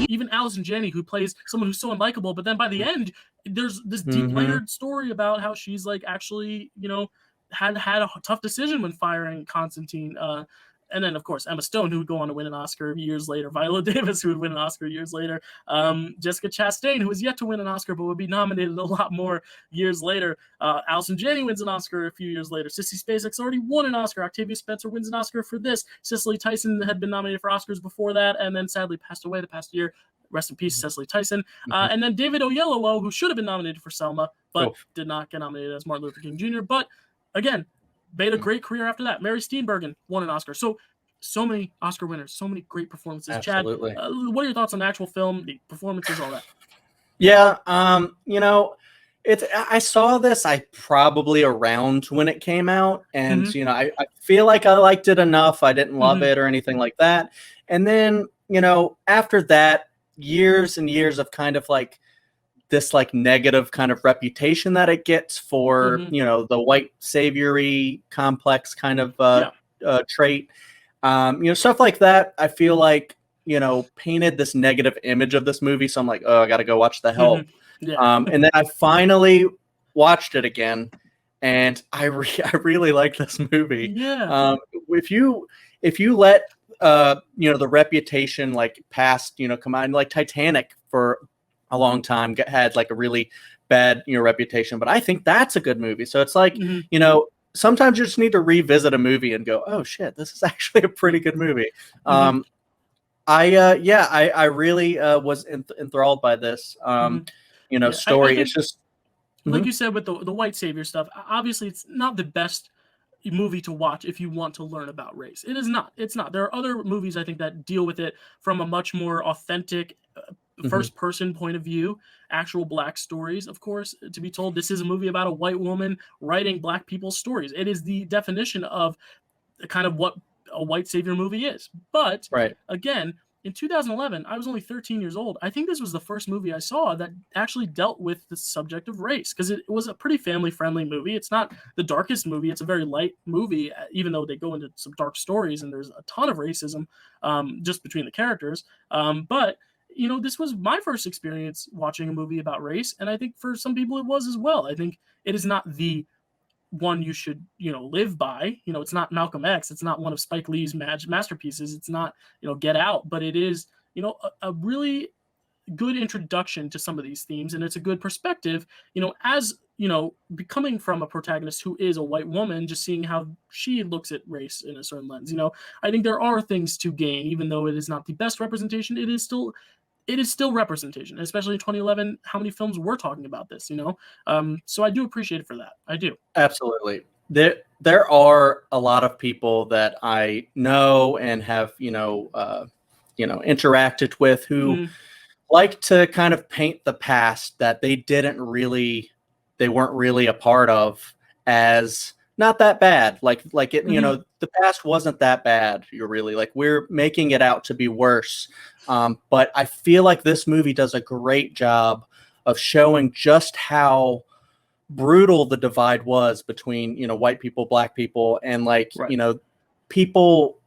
Even Allison Janney, who plays someone who's so unlikable, but then by the end, there's this deep layered story about how she's like actually, had a tough decision when firing Constantine. And then, of course, Emma Stone, who would go on to win an Oscar years later. Viola Davis, who would win an Oscar years later. Jessica Chastain, who was yet to win an Oscar, but would be nominated a lot more years later. Allison Janney wins an Oscar a few years later. Sissy Spacek's already won an Oscar. Octavia Spencer wins an Oscar for this. Cicely Tyson had been nominated for Oscars before that, and then sadly passed away the past year. Rest in peace, Cicely Tyson. And then David Oyelowo, who should have been nominated for Selma, but did not get nominated as Martin Luther King Jr. But again, made a great career after that. Mary Steenburgen won an Oscar. So many Oscar winners, so many great performances. Absolutely. Chad, what are your thoughts on the actual film, the performances, all that? Yeah, I saw this probably around when it came out, and I feel like I liked it enough. I didn't love it or anything like that. And then, after that, years and years of kind of like this like negative kind of reputation that it gets for, the white saviory complex kind of trait. Stuff like that, I feel like, painted this negative image of this movie. So I'm like, oh, I got to go watch The Help. And then I finally watched it again, and I really like this movie. Yeah. If you let, the reputation like past, come on, like Titanic for a long time had like a really bad, reputation, but I think that's a good movie. So it's like, sometimes you just need to revisit a movie and go, oh shit, this is actually a pretty good movie. I really was enthralled by this, story. It's just like you said with the white savior stuff. Obviously, it's not the best movie to watch if you want to learn about race. It is not. It's not. There are other movies I think that deal with it from a much more authentic first person point of view, actual Black stories, of course, to be told. This is a movie about a white woman writing Black people's stories. It is the definition of kind of what a white savior movie is. But again, in 2011, I was only 13 years old. I think this was the first movie I saw that actually dealt with the subject of race, because it was a pretty family-friendly movie. It's not the darkest movie. It's a very light movie, even though they go into some dark stories and there's a ton of racism just between the characters. But this was my first experience watching a movie about race, and I think for some people it was as well. I think it is not the one you should, live by. It's not Malcolm X. It's not one of Spike Lee's masterpieces. It's not, Get Out, but it is, a really good introduction to some of these themes, and it's a good perspective, as, becoming from a protagonist who is a white woman, just seeing how she looks at race in a certain lens. I think there are things to gain, even though it is not the best representation. It is still representation, especially in 2011, how many films were talking about this, So I do appreciate it for that. I do. Absolutely. There are a lot of people that I know and have, interacted with who like to kind of paint the past that they weren't really a part of as not that bad. Like it, the past wasn't that bad. You're really like, we're making it out to be worse. But I feel like this movie does a great job of showing just how brutal the divide was between, white people, Black people, and people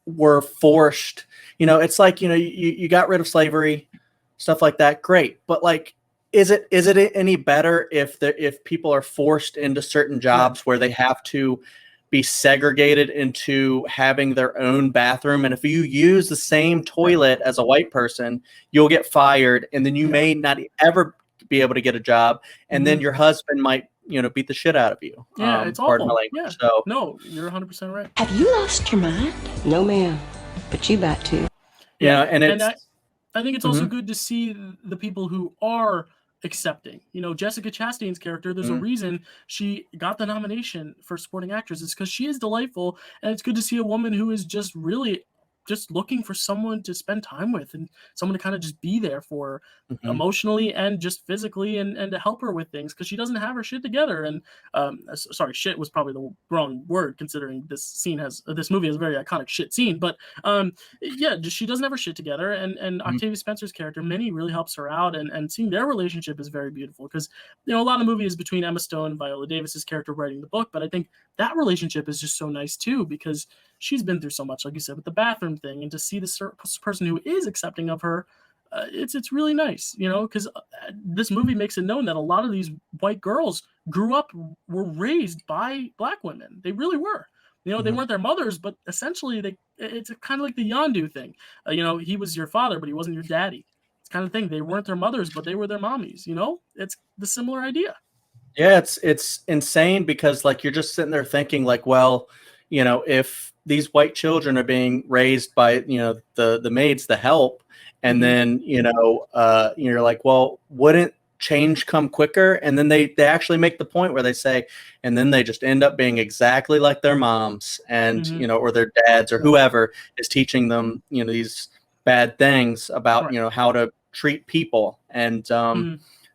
were forced, it's like, you got rid of slavery, stuff like that. Great. But like, is it any better if people are forced into certain jobs where they have to be segregated into having their own bathroom? And if you use the same toilet as a white person, you'll get fired, and then you may not ever be able to get a job, and then your husband might beat the shit out of you. Yeah, it's pardon awful. my language. Yeah. So no, you're 100% right. Have you lost your mind? No, ma'am. But you about to. Yeah, and I think it's also good to see the people who are accepting. Jessica Chastain's character, there's a reason she got the nomination for supporting actress. It's because she is delightful, and it's good to see a woman who is just really just looking for someone to spend time with and someone to kind of just be there for her emotionally and just physically and to help her with things because she doesn't have her shit together. And sorry, shit was probably the wrong word considering this movie has a very iconic shit scene. But she doesn't have her shit together. And Octavia Spencer's character, Minnie, really helps her out. And seeing their relationship is very beautiful because, a lot of movies between Emma Stone and Viola Davis's character writing the book. But I think that relationship is just so nice too because she's been through so much, like you said, with the bathroom thing, and to see this person who is accepting of her, it's really nice, because this movie makes it known that a lot of these white girls were raised by Black women. They really were. They weren't their mothers, but essentially it's kind of like the Yondu thing. He was your father, but he wasn't your daddy. It's kind of thing. They weren't their mothers, but they were their mommies. It's the similar idea. Yeah, it's insane because like you're just sitting there thinking like, well, if these white children are being raised by the maids, the help, and then you're like, well, wouldn't change come quicker? And then they actually make the point where they say, and then they just end up being exactly like their moms and or their dads or whoever is teaching them these bad things about how to treat people and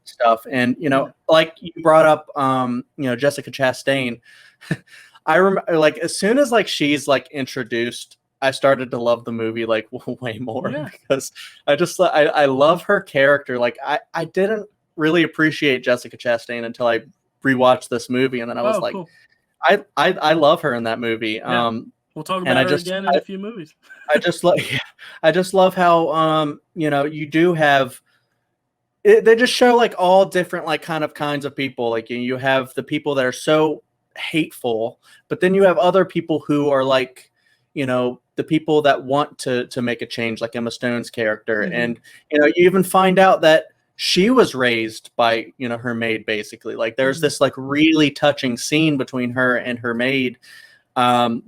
stuff. And like you brought up Jessica Chastain. I remember like as soon as like she's like introduced, I started to love the movie like way more because I love her character. Like I didn't really appreciate Jessica Chastain until I rewatched this movie, and then I was like, cool. I love her in that movie. We'll talk about her again in a few movies. I just love how you do have. They just show like all different like kinds of people. Like you have the people that are so hateful, but then you have other people who are like, the people that want to make a change, like Emma Stone's character. And you even find out that she was raised by her maid, basically. Like there's this like really touching scene between her and her maid, that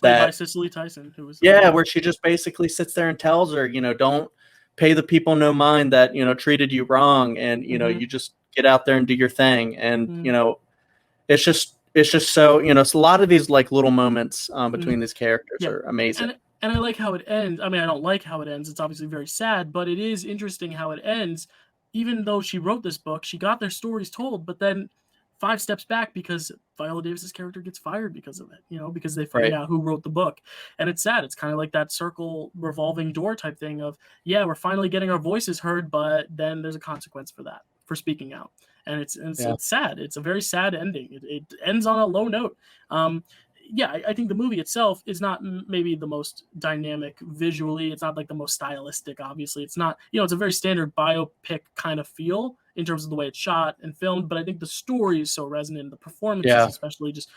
by Cicely Tyson, who was where she just basically sits there and tells her, don't pay the people no mind that treated you wrong, and you just get out there and do your thing. And it's just so it's a lot of these like little moments between these characters are amazing. And I like how it ends. I mean, I don't like how it ends. It's obviously very sad, but it is interesting how it ends. Even though she wrote this book, she got their stories told, but then 5 steps back because Viola Davis's character gets fired because of it, because they find out who wrote the book. And it's sad. It's kind of like that circle revolving door type thing of, we're finally getting our voices heard, but then there's a consequence for that, for speaking out. And it's sad. It's a very sad ending. It ends on a low note. I think the movie itself is not maybe the most dynamic visually. It's not like the most stylistic, obviously. It's not, it's a very standard biopic kind of feel in terms of the way it's shot and filmed. But I think the story is so resonant. The performances especially just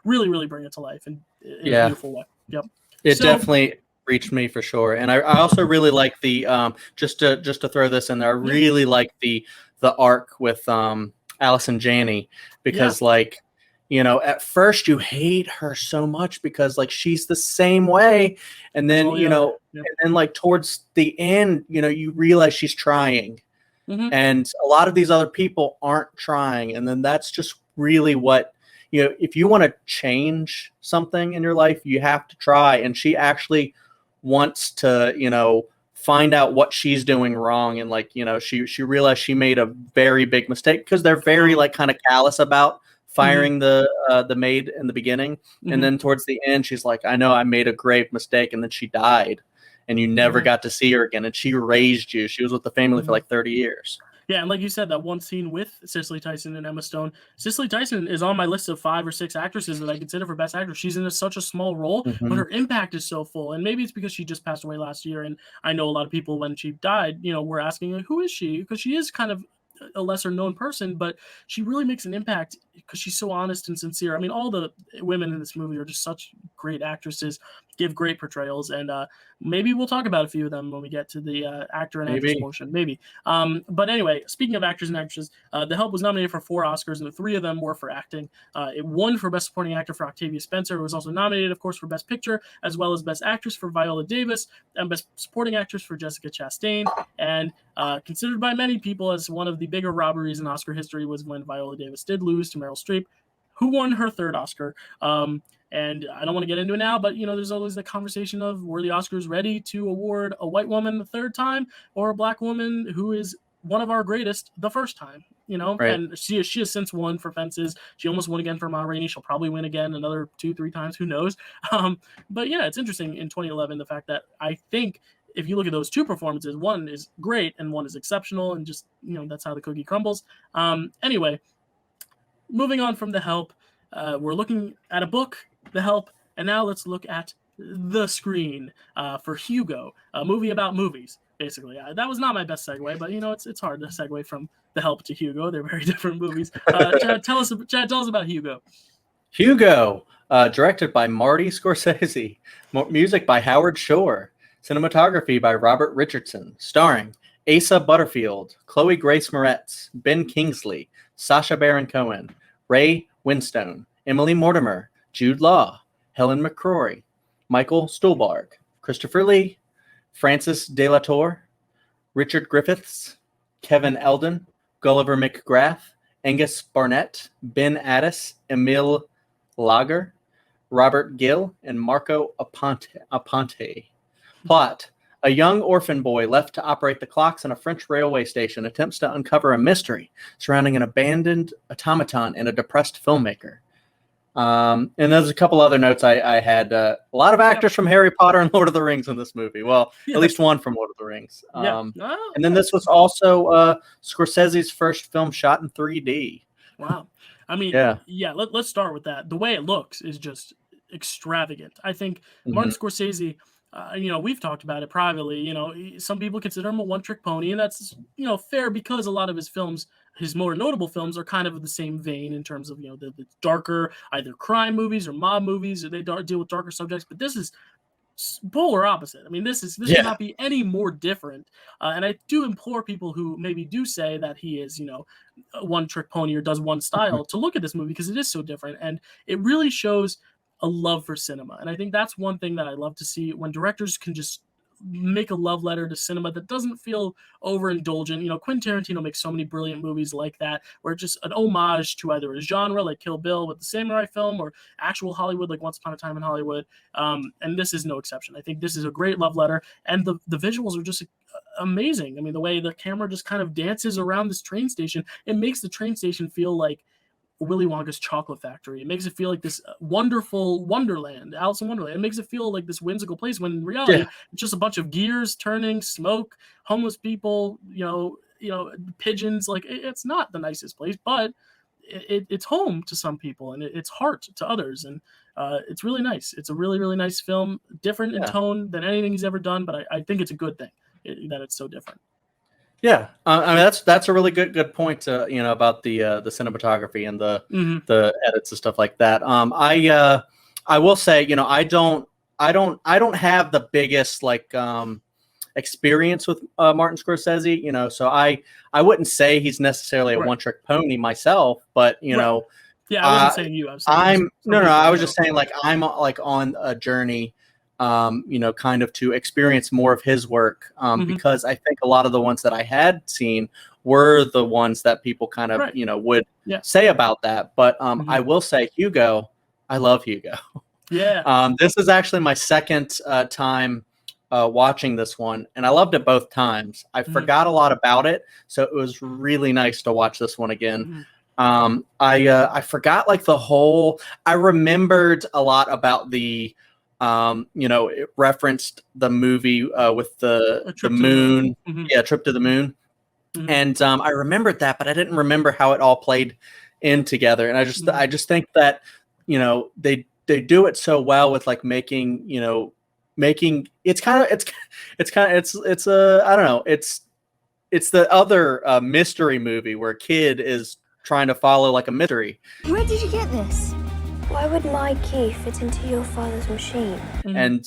really, really bring it to life in a beautiful way. Yep. It definitely reached me for sure. And I also really like the, just to throw this in there, I really like the arc with Allison Janney because at first you hate her so much because like she's the same way, and then and then like towards the end you realize she's trying, and a lot of these other people aren't trying, and then that's just really what if you want to change something in your life, you have to try. And she actually wants to find out what she's doing wrong, and like she realized she made a very big mistake because they're very like kind of callous about firing the maid in the beginning, and then towards the end she's like, I know I made a grave mistake, and then she died and you never got to see her again, and she raised you. She was with the family for like 30 years. Yeah, and like you said, that one scene with Cicely Tyson and Emma Stone. Cicely Tyson is on my list of 5 or 6 actresses that I consider for Best Actress. She's in such a small role, but her impact is so full. And maybe it's because she just passed away last year, and I know a lot of people when she died, were asking, like, who is she? Because she is kind of a lesser known person, but she really makes an impact because she's so honest and sincere. I mean, all the women in this movie are just such great actresses, give great portrayals, and maybe we'll talk about a few of them when we get to the actor and actress portion. Maybe. But anyway, speaking of actors and actresses, The Help was nominated for 4 Oscars, and the 3 of them were for acting. It won for Best Supporting Actor for Octavia Spencer. It was also nominated, of course, for Best Picture, as well as Best Actress for Viola Davis, and Best Supporting Actress for Jessica Chastain. And considered by many people as one of the bigger robberies in Oscar history was when Viola Davis did lose to Meryl Streep, who won her 3rd Oscar. And I don't want to get into it now, but there's always the conversation of, were the Oscars ready to award a white woman the third time or a black woman who is one of our greatest the first time? Right. And she has since won for Fences. She almost won again for Ma Rainey. She'll probably win again another 2-3 times. Who knows? But yeah, it's interesting in 2011, the fact that I think if you look at those two performances, one is great and one is exceptional, and just, that's how the cookie crumbles. Anyway, moving on from The Help, we're looking at a book, The Help, and now let's look at the screen for Hugo, a movie about movies. Basically, that was not my best segue, but it's hard to segue from The Help to Hugo. They're very different movies. Chad, tell us about Hugo. Hugo, directed by Marty Scorsese, music by Howard Shore, cinematography by Robert Richardson, starring Asa Butterfield, Chloe Grace Moretz, Ben Kingsley, Sacha Baron Cohen, Ray Winstone, Emily Mortimer, Jude Law, Helen McCrory, Michael Stuhlbarg, Christopher Lee, Francis De La Torre, Richard Griffiths, Kevin Eldon, Gulliver McGrath, Angus Barnett, Ben Addis, Emile Lager, Robert Gill, and Marco Aponte. Plot: a young orphan boy left to operate the clocks in a French railway station attempts to uncover a mystery surrounding an abandoned automaton and a depressed filmmaker. And there's a couple other notes I had. A lot of actors from Harry Potter and Lord of the Rings in this movie. Well, at least one from Lord of the Rings. And then this was also Scorsese's first film shot in 3D. Wow. I mean, let's start with that. The way it looks is just extravagant. I think Martin Scorsese, we've talked about it privately. Some people consider him a one-trick pony, and that's, fair, because a lot of his films, his more notable films, are kind of the same vein in terms of, the darker, either crime movies or mob movies, or they deal with darker subjects. But this is polar opposite. I mean, this cannot be any more different. And I do implore people who maybe do say that he is, a one-trick pony or does one style to look at this movie, because it is so different, and it really shows a love for cinema. And I think that's one thing that I love to see, when directors can just make a love letter to cinema that doesn't feel overindulgent. Quentin Tarantino makes so many brilliant movies like that, where it's just an homage to either a genre like Kill Bill with the samurai film, or actual Hollywood like Once Upon a Time in Hollywood. And this is no exception. I think this is a great love letter, and the visuals are just amazing. I mean, the way the camera just kind of dances around this train station, it makes the train station feel like Willy Wonka's chocolate factory. It makes it feel like this wonderful wonderland, Alice in Wonderland. It makes it feel like this whimsical place, when in reality it's just a bunch of gears turning, smoke, homeless people, pigeons. Like, it's not the nicest place, but it's home to some people, and it's heart to others, and it's really nice. It's a really, really nice film, different in tone than anything he's ever done, but I think it's a good thing that it's so different. Yeah, I mean, that's a really good point. About the cinematography and the edits and stuff like that. I will say, I don't have the biggest experience with Martin Scorsese. So I wouldn't say he's necessarily a one-trick pony myself, but Yeah, I wasn't saying you. I was saying I was just saying I'm on a journey. Kind of to experience more of his work, because I think a lot of the ones that I had seen were the ones that people kind of, would say about that. But I will say Hugo, I love Hugo. Yeah. This is actually my second time watching this one, and I loved it both times. I forgot a lot about it, so it was really nice to watch this one again. I forgot I remembered a lot about the it referenced the movie with the moon. Trip to the Moon. And I remembered that, but I didn't remember how it all played in together. And I just think that, they do it so well with making it's the other mystery movie where a kid is trying to follow a mystery. Where did you get this? Why would my key fit into your father's machine? And,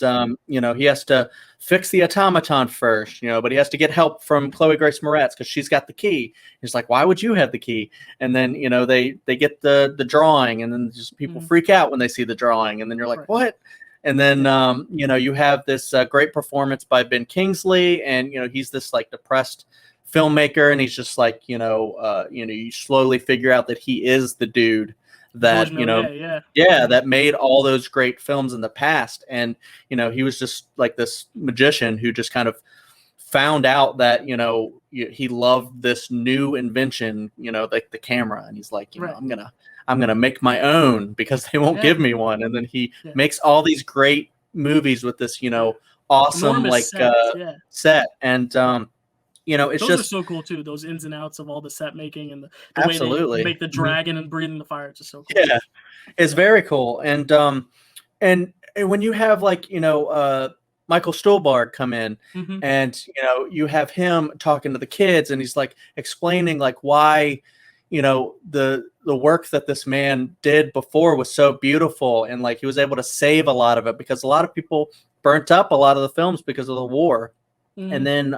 he has to fix the automaton first, but he has to get help from Chloe Grace Moretz because she's got the key. He's like, why would you have the key? And then, they get the drawing, and then just people freak out when they see the drawing. And then you're like, what? And then, you have this great performance by Ben Kingsley, and, he's this depressed filmmaker, and he's just you slowly figure out that he is the dude that, George you know, Millier, yeah. that made all those great films in the past. And, you know, he was just like this magician who just kind of found out that, you know, he loved this new invention, you know, like the camera. And he's like, you know, I'm going to make my own because they won't give me one. And then he makes all these great movies with this, you know, awesome enormous like set. And, you know, it's those just are so cool too. Those ins and outs of all the set making and the absolutely way they make the dragon and breathing the fire. It's just so cool. Yeah, it's very cool. And when you have like, you know, Michael Stuhlbarg come in and, you know, you have him talking to the kids and he's like explaining like why, you know, the work that this man did before was so beautiful. And like, he was able to save a lot of it because a lot of people burnt up a lot of the films because of the war. And then,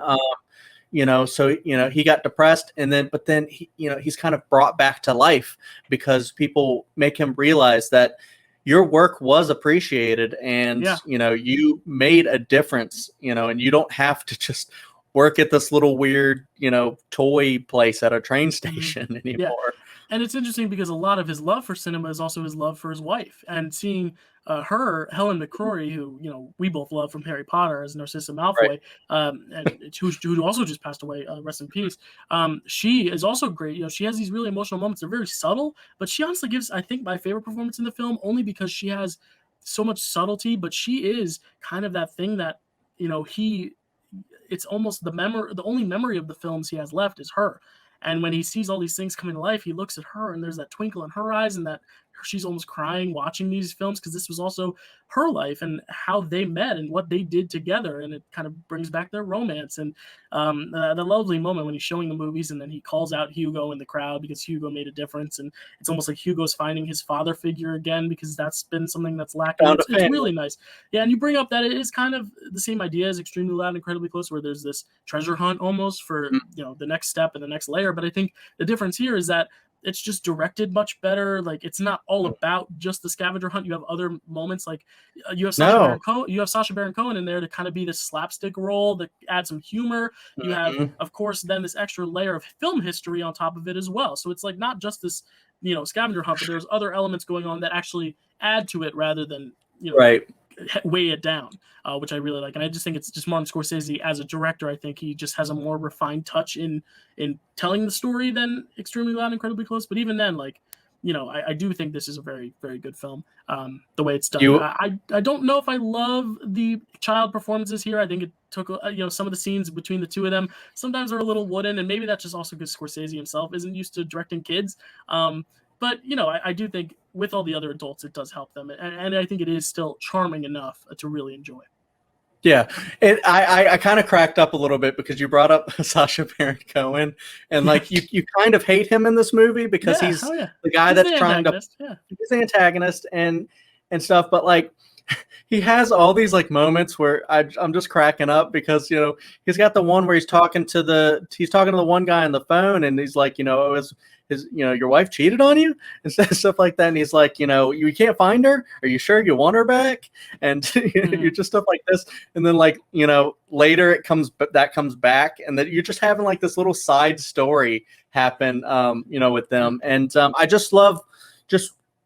you know, so, you know, he got depressed but then he, you know, he's kind of brought back to life because people make him realize that your work was appreciated and, you know, you made a difference, you know, and you don't have to just work at this little weird, you know, toy place at a train station anymore. Yeah. And it's interesting because a lot of his love for cinema is also his love for his wife, and seeing her, Helen McCrory, who, you know, we both love from Harry Potter as Narcissa Malfoy, and who also just passed away, rest in peace. She is also great. You know, she has these really emotional moments. They're very subtle, but she honestly gives, I think, my favorite performance in the film only because she has so much subtlety, but she is kind of that thing that, you know, it's almost the only memory of the films he has left is her. And when he sees all these things coming to life, he looks at her and there's that twinkle in her eyes and that she's almost crying watching these films because this was also her life and how they met and what they did together. And it kind of brings back their romance. And the lovely moment when he's showing the movies and then he calls out Hugo in the crowd because Hugo made a difference. And it's almost like Hugo's finding his father figure again because that's been something that's lacking. It's really nice. Yeah, and you bring up that it is kind of the same idea as Extremely Loud and Incredibly Close, where there's this treasure hunt almost for, you know, the next step and the next layer. But I think the difference here is that it's just directed much better. Like, it's not all about just the scavenger hunt. You have other moments, like you have Sacha Baron Cohen in there to kind of be this slapstick role that adds some humor. You have, of course, then this extra layer of film history on top of it as well. So it's like not just this, you know, scavenger hunt, but there's other elements going on that actually add to it rather than, you know, weigh it down, which I really like. And I just think it's just Martin Scorsese as a director. I think he just has a more refined touch in telling the story than Extremely Loud and Incredibly Close. But even then, like, you know, I do think this is a very, very good film. The way it's done. I don't know if I love the child performances here. I think it took, you know, some of the scenes between the two of them sometimes are a little wooden, and maybe that's just also because Scorsese himself isn't used to directing kids. But, you know, I do think with all the other adults, it does help them. And I think it is still charming enough to really enjoy. Yeah. I kind of cracked up a little bit because you brought up Sacha Baron Cohen. And, like, you kind of hate him in this movie because he's the guy that's trying to... He's the antagonist and stuff. But, like, he has all these, like, moments where I'm just cracking up because, you know, he's got the one where he's talking to the one guy on the phone and he's like, you know, you know, your wife cheated on you and stuff like that. And he's like, you know, you can't find her. Are you sure you want her back? And you're just stuff like this. And then, like, you know, later that comes back and that you're just having like this little side story happen, you know, with them. And I just love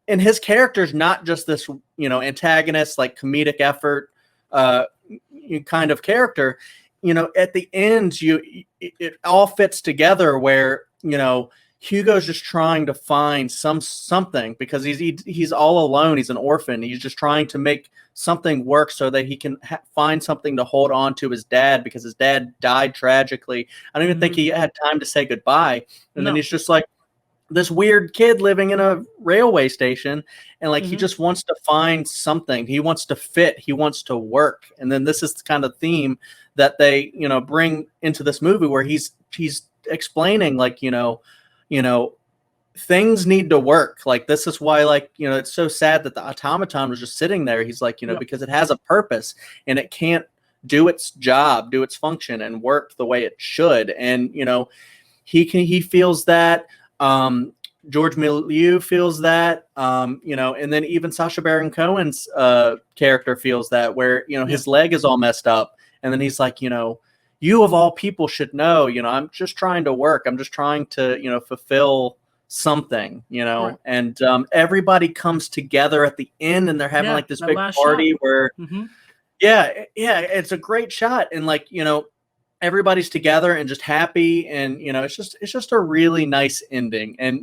and his character's not just this, you know, antagonist, like comedic effort, kind of character, you know, at the end, it all fits together where, you know, Hugo's just trying to find something because he's all alone. He's an orphan. He's just trying to make something work so that he can find something to hold on to his dad because his dad died tragically. I don't even think he had time to say goodbye. And then he's just like this weird kid living in a railway station. And like, he just wants to find something. He wants to fit. He wants to work. And then this is the kind of theme that they, you know, bring into this movie where he's explaining, like, you know, things need to work. Like, this is why, like, you know, it's so sad that the automaton was just sitting there. He's like, you know, because it has a purpose and it can't do its job, do its function and work the way it should. And, you know, he feels that, George Milieu feels that, you know, and then even Sacha Baron Cohen's character feels that, where, you know, his leg is all messed up. And then he's like, you know, you of all people should know, you know, I'm just trying to work. I'm just trying to, you know, fulfill something, Right. and everybody comes together at the end, and they're having like this that big last party shot. where, Mhm. yeah, it's a great shot, and like everybody's together and just happy, and it's just a really nice ending, and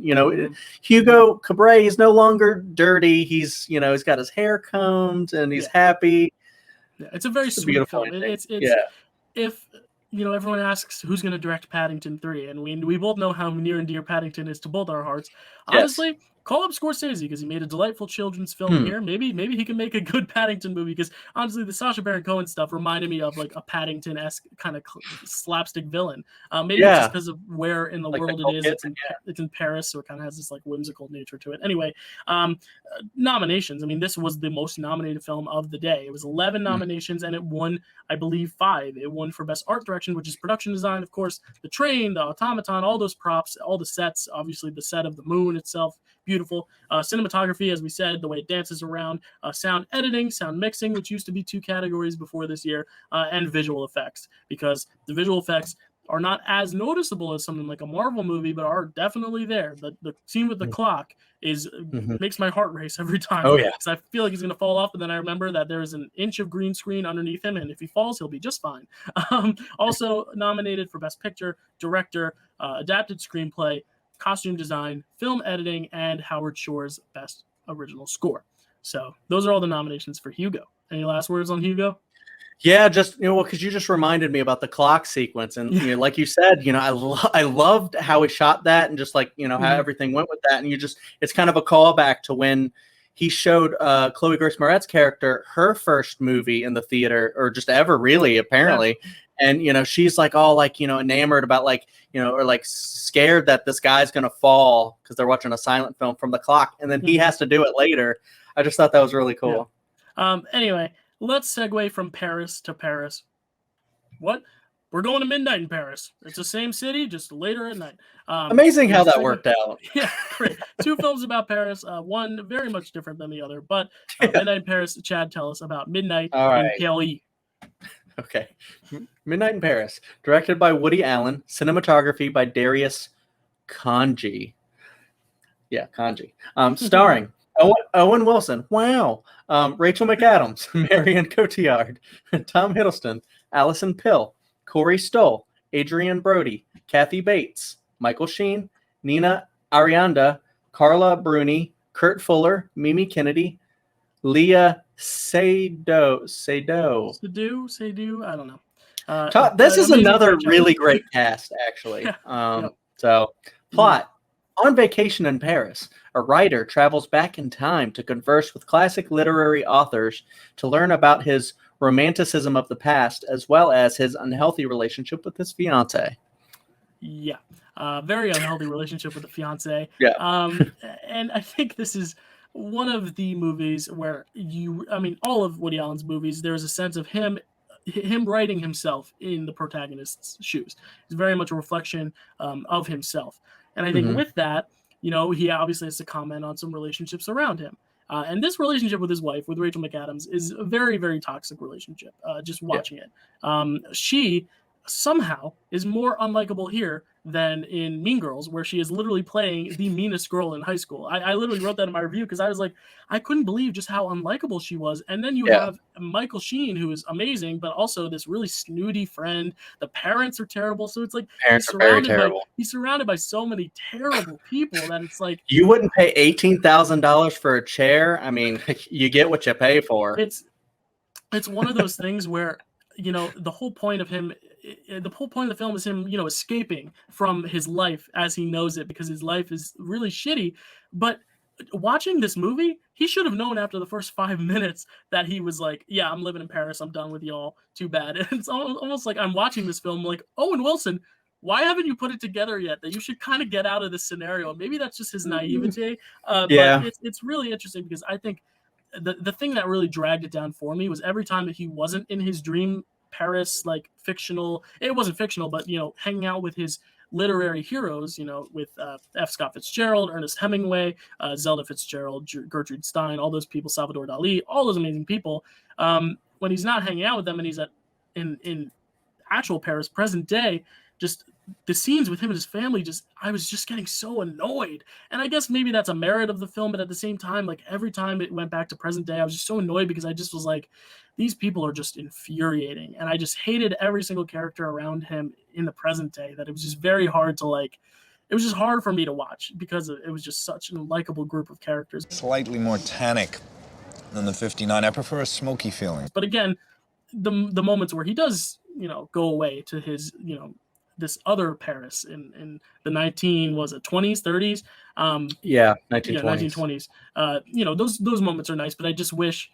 Hugo Cabret is no longer dirty. He's he's got his hair combed and he's happy. Yeah, it's a very It's a sweet beautiful film. ending. It's Yeah. if everyone asks who's going to direct Paddington 3, and we both know how near and dear Paddington is to both our hearts. Honestly, call up Scorsese because he made a delightful children's film here. Maybe he can make a good Paddington movie, because honestly, the Sacha Baron Cohen stuff reminded me of like a Paddington-esque kind of slapstick villain. Maybe it's just because of where in the Like world Nicole it is. Kidman, It's in Paris, so it kind of has this like whimsical nature to it. Anyway, nominations. I mean, this was the most nominated film of the day. It was 11 nominations, and it won, I believe, 5. It won for Best Art Direction, which is production design, of course, the train, the automaton, all those props, all the sets, obviously the set of the moon itself, beautiful. Cinematography, as we said, the way it dances around, sound editing, sound mixing, which used to be 2 categories before this year, and visual effects, because the visual effects are not as noticeable as something like a Marvel movie, but are definitely there. The scene with the clock makes my heart race every time. Oh, yeah. Because I feel like he's going to fall off, but then I remember that there's an inch of green screen underneath him, and if he falls, he'll be just fine. Also nominated for Best Picture, Director, Adapted Screenplay, Costume Design, Film Editing, and Howard Shore's Best Original Score. So those are all the nominations for Hugo. Any last words on Hugo? Yeah, just because you just reminded me about the clock sequence, and like you said, I loved how he shot that, and just like how everything went with that, and it's kind of a callback to when he showed Chloe Grace Moretz's character her first movie in the theater, or just ever really, apparently. And she's like all like enamored about like or like scared that this guy's gonna fall because they're watching a silent film from the clock, and then he has to do it later. I just thought that was really cool. Anyway, let's segue from Paris to Paris. What? We're going to midnight in Paris. It's the same city, just later at night. Amazing how that worked out. Yeah, great. 2 films about Paris, one very much different than the other. But Midnight in Paris, Chad, tell us about Midnight in Paris. Okay. Midnight in Paris, directed by Woody Allen, cinematography by Darius Kanji. Yeah, Kanji. Starring Owen Wilson. Wow. Rachel McAdams, Marion Cotillard, Tom Hiddleston, Allison Pill, Corey Stoll, Adrian Brody, Kathy Bates, Michael Sheen, Nina Arianda, Carla Bruni, Kurt Fuller, Mimi Kennedy, Leah Seydoux. I don't know. This is another really great cast, actually. So, plot. On vacation in Paris, a writer travels back in time to converse with classic literary authors to learn about his romanticism of the past, as well as his unhealthy relationship with his fiancée. Yeah. Very unhealthy relationship with the fiancée. Yeah. And I think this is one of the movies where all of Woody Allen's movies, there's a sense of him writing himself in the protagonist's shoes. It's very much a reflection of himself. And I think with that, he obviously has to comment on some relationships around him. And this relationship with his wife, with Rachel McAdams, is a very, very toxic relationship, just watching it. She somehow is more unlikable here than in Mean Girls, where she is literally playing the meanest girl in high school. I literally wrote that in my review because I was like, I couldn't believe just how unlikable she was. And then you have Michael Sheen, who is amazing, but also this really snooty friend. The parents are terrible. So it's like parents are very terrible. He's surrounded by so many terrible people that it's like, you wouldn't pay $18,000 for a chair. I mean, you get what you pay for. It's one of those things where the whole point of the film is him, escaping from his life as he knows it, because his life is really shitty. But watching this movie, he should have known after the first 5 minutes that he was like, yeah, I'm living in Paris. I'm done with y'all. Too bad. And it's almost like I'm watching this film like, Owen Wilson, why haven't you put it together yet? That you should kind of get out of this scenario. Maybe that's just his naivete. But it's really interesting, because I think the thing that really dragged it down for me was every time that he wasn't in his dream Paris, like fictional, it wasn't fictional, but hanging out with his literary heroes, with F. Scott Fitzgerald, Ernest Hemingway, Zelda Fitzgerald, Gertrude Stein, all those people, Salvador Dali, all those amazing people. When he's not hanging out with them and he's in actual Paris, present day, just the scenes with him and his family, I was just getting so annoyed. And I guess maybe that's a merit of the film, but at the same time, like every time it went back to present day, I was just so annoyed because I just was like, these people are just infuriating. And I just hated every single character around him in the present day, that it was just very hard to like, it was just hard for me to watch because it was just such an unlikable group of characters. Slightly more tannic than the 59. I prefer a smoky feeling. But again, the moments where he does, go away to his, this other Paris in the 20s, 30s. 1920s. 1920s. Those moments are nice, but I just wish,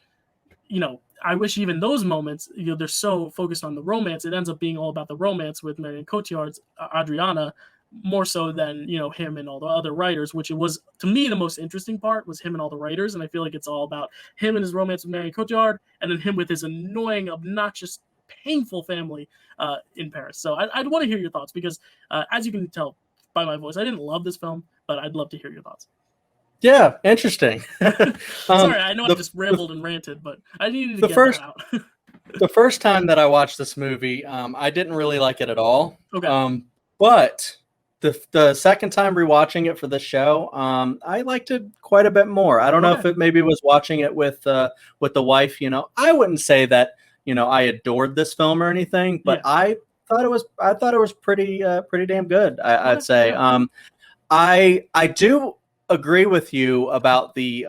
I wish even those moments, they're so focused on the romance. It ends up being all about the romance with Marion Cotillard's Adriana, more so than him and all the other writers, which it was, to me, the most interesting part was him and all the writers. And I feel like it's all about him and his romance with Marion Cotillard, and then him with his annoying, obnoxious, painful family in Paris. So I'd want to hear your thoughts because as you can tell by my voice, I didn't love this film, but I'd love to hear your thoughts. Yeah, interesting. Sorry, I know I just rambled and ranted, but I needed to get that out. The first time that I watched this movie, I didn't really like it at all. Okay. But the second time rewatching it for the show, I liked it quite a bit more. I don't know if it maybe was watching it with the wife. I wouldn't say that I adored this film or anything, but I thought it was pretty damn good. I'd say. I do agree with you about the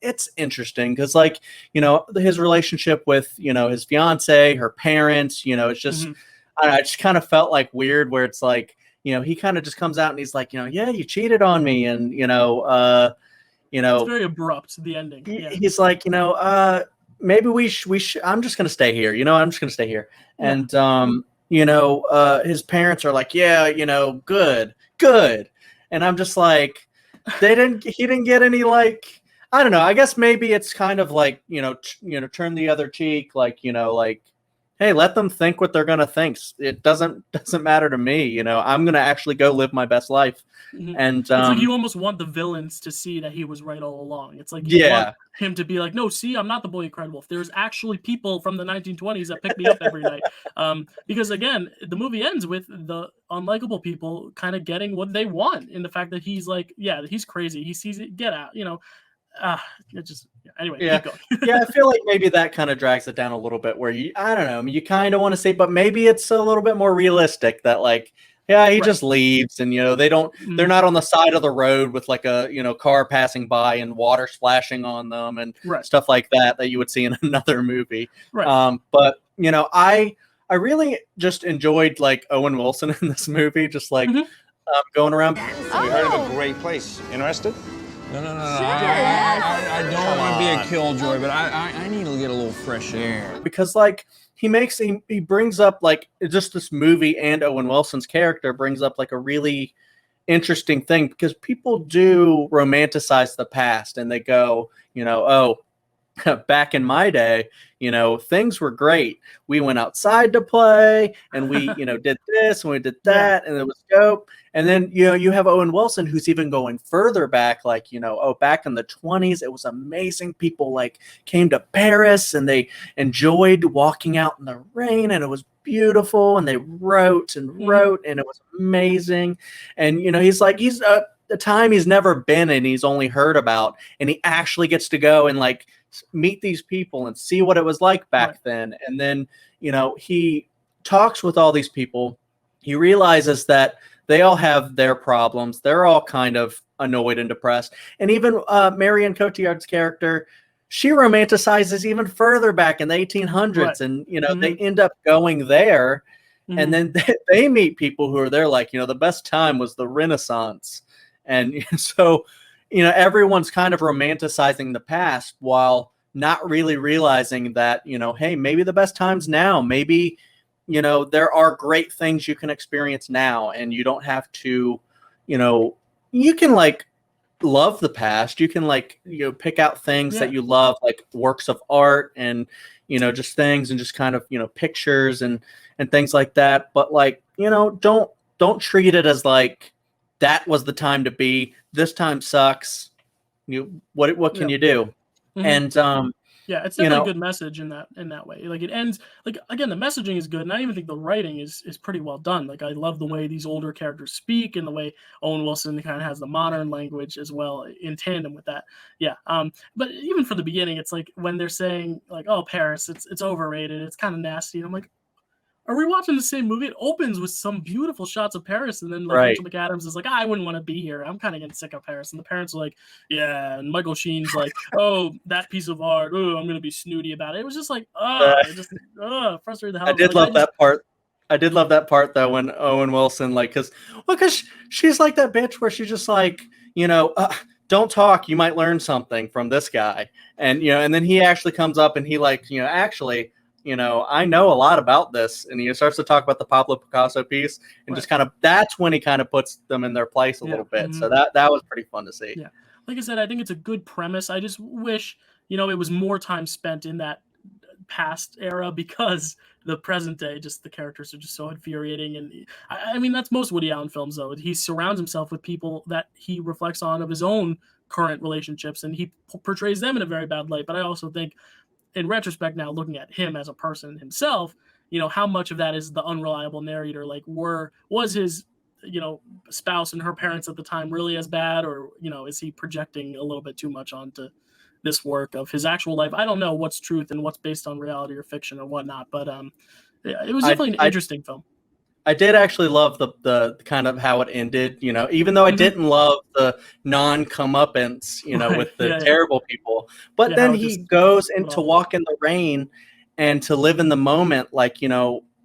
it's interesting because his relationship with his fiance, her parents, it's just I just kind of felt like weird where it's like he kind of just comes out and he's like yeah, you cheated on me, and it's very abrupt, the ending. He's like maybe we should I'm just gonna stay here, I'm just gonna stay here. And his parents are like, yeah, good, and I'm just like, he didn't get any, like, I don't know, I guess maybe it's kind of like turn the other cheek, like hey, let them think what they're gonna think. It doesn't matter to me. I'm gonna actually go live my best life. And it's like you almost want the villains to see that he was right all along. It's like you want him to be like, no, see, I'm not the boy who cried wolf. There's actually people from the 1920s that pick me up every night. Because again, the movie ends with the unlikable people kind of getting what they want in the fact that he's like, yeah, he's crazy. He sees it, get out. Anyway, keep going. Yeah, I feel like maybe that kind of drags it down a little bit where I don't know, you kind of want to say, but maybe it's a little bit more realistic that like, yeah, he just leaves and they're not on the side of the road with like a car passing by and water splashing on them and stuff like that you would see in another movie. Right. But I really just enjoyed like Owen Wilson in this movie, just like going around. We heard of a great place. Interested? No. I don't want to be a killjoy, but I need to get a little fresh air. Because like he brings up like just this movie, and Owen Wilson's character brings up like a really interesting thing because people do romanticize the past and they go, oh, back in my day, things were great. We went outside to play and we, did this and we did that and it was dope. And then, you have Owen Wilson who's even going further back, like, back in the 20s, it was amazing. People like came to Paris and they enjoyed walking out in the rain and it was beautiful. And they wrote and it was amazing. And, he's like, he's the time he's never been and he's only heard about, and he actually gets to go and like meet these people and see what it was like back then. And then, he talks with all these people. He realizes that they all have their problems. They're all kind of annoyed and depressed. And even Marion Cotillard's character, she romanticizes even further back in the 1800s. And, they end up going there. And then they meet people who are there like, the best time was the Renaissance. And so, everyone's kind of romanticizing the past while not really realizing that, hey, maybe the best time's now. Maybe, there are great things you can experience now, and you don't have to, you can like love the past. You can like, pick out things that you love, like works of art and, just things and just kind of, pictures and things like that. But like, don't treat it as like, that was the time to be, this time sucks. What can you do? And, Yeah, it's definitely a good message in that way. Like it ends like again, the messaging is good, and I even think the writing is pretty well done. Like I love the way these older characters speak and the way Owen Wilson kind of has the modern language as well in tandem with that. Yeah. But even for the beginning, it's like when they're saying like, "Oh, Paris, it's overrated. It's kind of nasty." And I'm like, are we watching the same movie? It opens with some beautiful shots of Paris, and then like Rachel McAdams is like, I wouldn't want to be here. I'm kind of getting sick of Paris. And the parents are like, yeah. And Michael Sheen's like, oh, that piece of art. Oh, I'm gonna be snooty about it. It was just like, frustrated the hell. I did love that part. I did love that part though when Owen Wilson because she's like that bitch where she's just like, don't talk. You might learn something from this guy, and and then he actually comes up and he actually. I know a lot about this, and he starts to talk about the Pablo Picasso piece, and just that's when he kind of puts them in their place a little bit. So that was pretty fun to see. Yeah, like I said, I think it's a good premise. I just wish it was more time spent in that past era because the present day, just the characters are just so infuriating. And I mean that's most Woody Allen films though. He surrounds himself with people that he reflects on of his own current relationships, and he portrays them in a very bad light. But I also think, in retrospect now, looking at him as a person himself, how much of that is the unreliable narrator? Like, was his, spouse and her parents at the time really as bad, or is he projecting a little bit too much onto this work of his actual life? I don't know what's truth and what's based on reality or fiction or whatnot, but it was definitely an interesting film. I did actually love the kind of how it ended, even though I didn't love the non-comeuppance, with the terrible people. But then he goes into walk in the rain and to live in the moment like,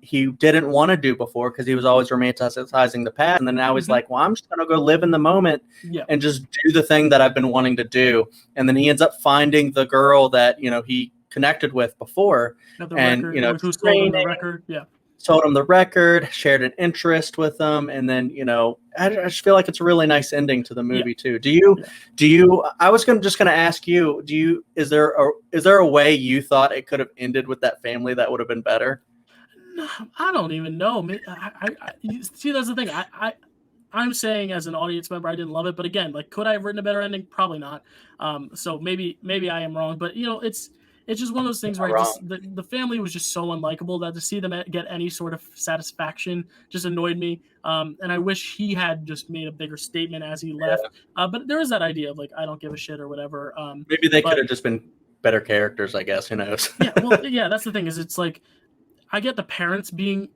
he didn't want to do before because he was always romanticizing the past. And then now he's like, well, I'm just going to go live in the moment and just do the thing that I've been wanting to do. And then he ends up finding the girl that, he connected with before. And, who sold him the record. Yeah. Told him the record, shared an interest with them, and then I just feel like it's a really nice ending to the movie too. Do you? I was just gonna ask you. Is there a way you thought it could have ended with that family that would have been better? No, I don't even know. See, that's the thing. I'm saying as an audience member, I didn't love it, but again, like, could I have written a better ending? Probably not. So maybe I am wrong, but it's just one of those things where the family was just so unlikable that to see them get any sort of satisfaction just annoyed me. And I wish he had just made a bigger statement as he left. But there is that idea of like, I don't give a shit or whatever. Maybe they could have just been better characters, I guess. Who knows? That's the thing is it's like, I get the parents being,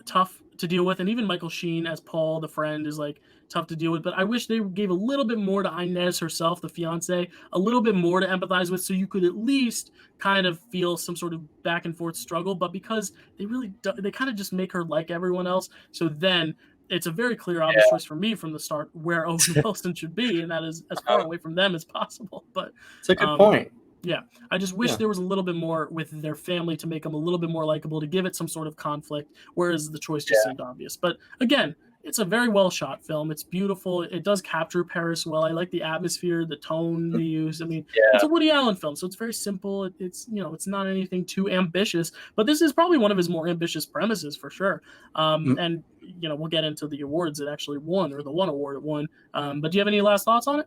tough to deal with. And even Michael Sheen as Paul, the friend, is like tough to deal with. But I wish they gave a little bit more to Inez herself, the fiance, a little bit more to empathize with, so you could at least kind of feel some sort of back and forth struggle. But because they kind of just make her like everyone else, so then it's a very clear, obvious choice for me from the start where Owen Wilson should be, and that is as far away from them as possible. But it's a good point. Yeah, I just wish there was a little bit more with their family to make them a little bit more likable, to give it some sort of conflict, whereas the choice just seemed obvious. But again, it's a very well shot film. It's beautiful. It does capture Paris well. I like the atmosphere, the tone they use. I mean, it's a Woody Allen film, so it's very simple. It's it's not anything too ambitious, but this is probably one of his more ambitious premises for sure. And we'll get into the awards it actually won, or the one award it won. But do you have any last thoughts on it?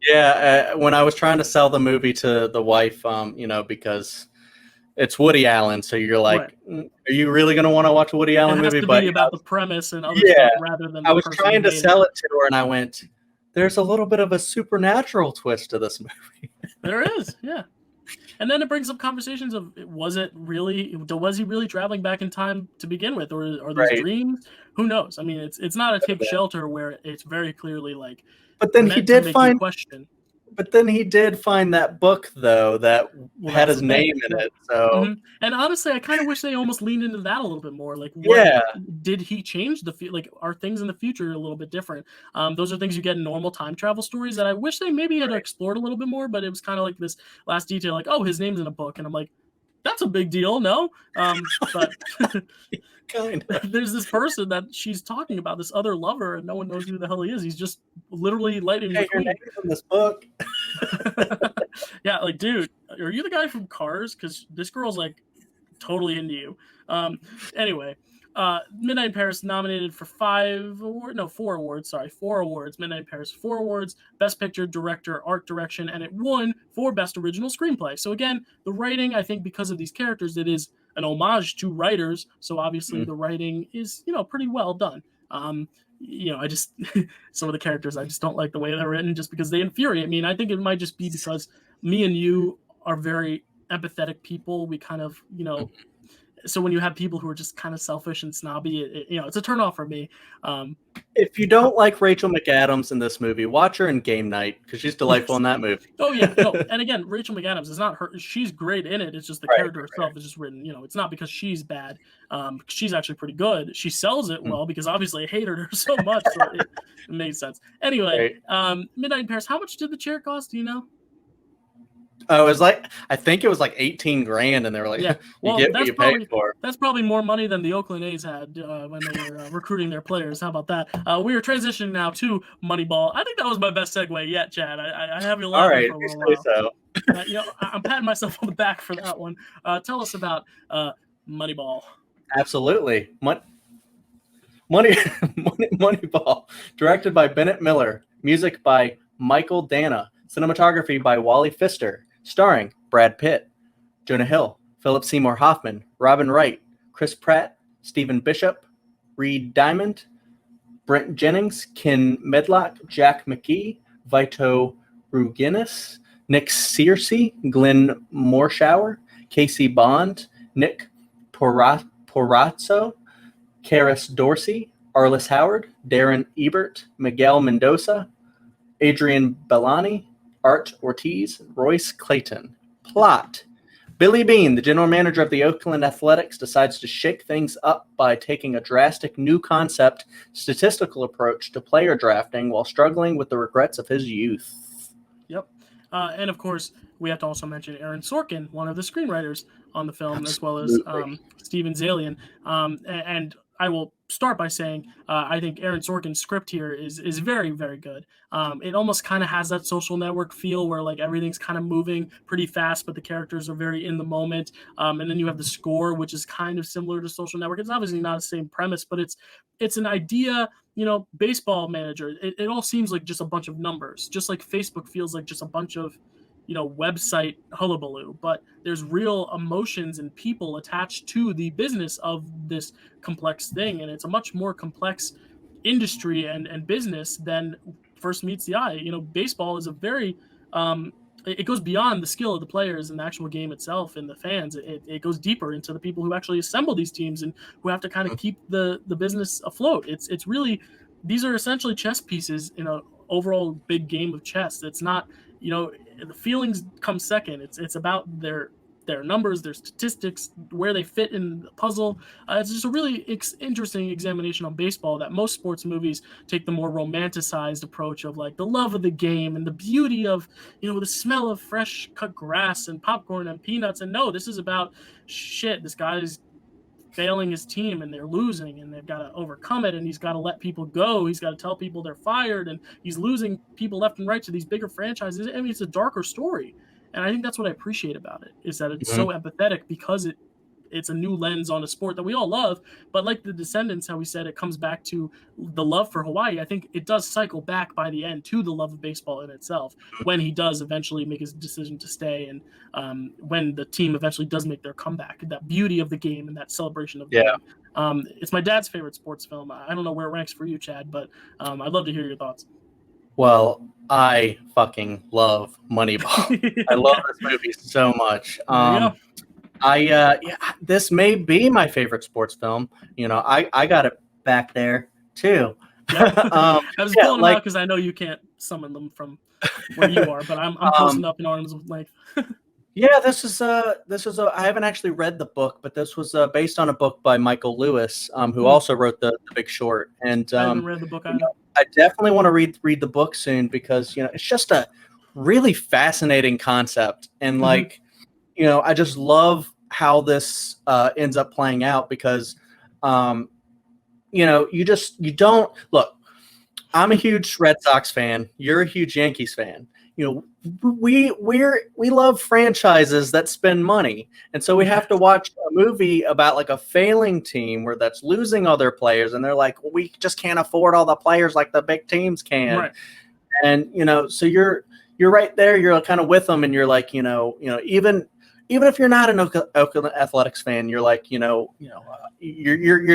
Yeah, when I was trying to sell the movie to the wife, because it's Woody Allen, so you're like, are you really going to want to watch a Woody Allen movie? But about the premise and other stuff rather than. I was trying to sell it to her, and I went, "There's a little bit of a supernatural twist to this movie." There is, yeah. And then it brings up conversations of, was he really traveling back in time to begin with, or are those dreams? Who knows? I mean, it's not a tape shelter where it's very clearly like. But then he did find that book though that had his name in it. So, and honestly, I kind of wish they almost leaned into that a little bit more. Like, did he change are things in the future a little bit different? Those are things you get in normal time travel stories that I wish they maybe had explored a little bit more. But it was kind of like this last detail, like, oh, his name's in a book, and I'm like, that's a big deal, no? But. Kind of. There's this person that she's talking about, this other lover, and no one knows who the hell he is. He's just literally lighting the queen. In this book. Yeah, like, dude, are you the guy from Cars? Because this girl's like totally into you. Anyway, Midnight in Paris nominated for 4 awards. Sorry, 4 awards. Midnight in Paris, 4 awards: Best Picture, Director, Art Direction, and it won for Best Original Screenplay. So again, the writing, I think, because of these characters, it is an homage to writers. So obviously, the writing is pretty well done. I just some of the characters I just don't like the way they're written, just because they infuriate me. And I think it might just be because me and you are very empathetic people. We kind of So when you have people who are just kind of selfish and snobby, it's a turnoff for me. If you don't like Rachel McAdams in this movie, watch her in Game Night, because she's delightful in that movie. Oh yeah, no. And again, Rachel McAdams is not her. She's great in it. It's just the character herself is just written. It's not because she's bad. She's actually pretty good. She sells it well because obviously I hated her so much. So it made sense. Anyway, Midnight in Paris. How much did the chair cost? Do you know? Oh, it was I think it was like 18 grand, and they were like, yeah. Well, you get what you pay for. That's probably more money than the Oakland A's had when they were recruiting their players. How about that? We are transitioning now to Moneyball. I think that was my best segue yet, Chad. I have you laughing for a little while. So. I'm patting myself on the back for that one. Tell us about Moneyball. Absolutely. Moneyball, directed by Bennett Miller, music by Michael Dana, cinematography by Wally Pfister, starring Brad Pitt, Jonah Hill, Philip Seymour Hoffman, Robin Wright, Chris Pratt, Stephen Bishop, Reed Diamond, Brent Jennings, Ken Medlock, Jack McKee, Vito Ruginis, Nick Searcy, Glenn Morshower, Casey Bond, Nick Porazzo, Karis Dorsey, Arliss Howard, Darren Ebert, Miguel Mendoza, Adrian Bellani, Art Ortiz, Royce Clayton. Plot: Billy Bean, the general manager of the Oakland Athletics, decides to shake things up by taking a drastic new concept, statistical approach to player drafting while struggling with the regrets of his youth. Yep. And of course, we have to also mention Aaron Sorkin, one of the screenwriters on the film, as well as Steven Zalian. And I will start by saying I think Aaron Sorkin's script here is very, very good. It almost kind of has that Social Network feel where everything's kind of moving pretty fast, but the characters are very in the moment. And then you have the score, which is kind of similar to Social Network. It's obviously not the same premise, but it's an idea. Baseball manager. It all seems like just a bunch of numbers, just like Facebook feels like just a bunch of website hullabaloo, but there's real emotions and people attached to the business of this complex thing. And it's a much more complex industry and business than first meets the eye. Baseball is a very, it goes beyond the skill of the players and the actual game itself and the fans. It goes deeper into the people who actually assemble these teams and who have to kind of keep the business afloat. It's really, these are essentially chess pieces in an overall big game of chess. It's not, the feelings come second. It's about their numbers, their statistics, where they fit in the puzzle. It's just a really interesting examination on baseball that most sports movies take the more romanticized approach of the love of the game and the beauty of, the smell of fresh cut grass and popcorn and peanuts. And no, this is about shit. This guy is failing his team and they're losing and they've got to overcome it, and he's got to let people go. He's got to tell people they're fired, and he's losing people left and right to these bigger franchises. I mean, it's a darker story. And I think that's what I appreciate about it, is that it's so empathetic because it's a new lens on a sport that we all love. But like the Descendants, how we said it comes back to the love for Hawaii, I think it does cycle back by the end to the love of baseball in itself when he does eventually make his decision to stay, and when the team eventually does make their comeback, that beauty of the game and that celebration of the game. It's my dad's favorite sports film. I don't know where it ranks for you, Chad, but I'd love to hear your thoughts. Well, I fucking love Moneyball. I love this movie so much. This may be my favorite sports film. I got it back there too. I was pulling them out because I know you can't summon them from where you are, but I'm posting up in arms of length. Yeah, this is I haven't actually read the book, but this was based on a book by Michael Lewis, who also wrote the Big Short. And I haven't read the book either. I definitely want to read the book soon, because it's just a really fascinating concept, and I just love how this ends up playing out, because you don't look. I'm a huge Red Sox fan. You're a huge Yankees fan. You know, we love franchises that spend money, and so we have to watch a movie about like a failing team where that's losing all their players, and they're like, well, we just can't afford all the players like the big teams can. Right. And so you're right there. You're kind of with them, and you're like, even if you're not an Oakland Athletics fan, you're like, you're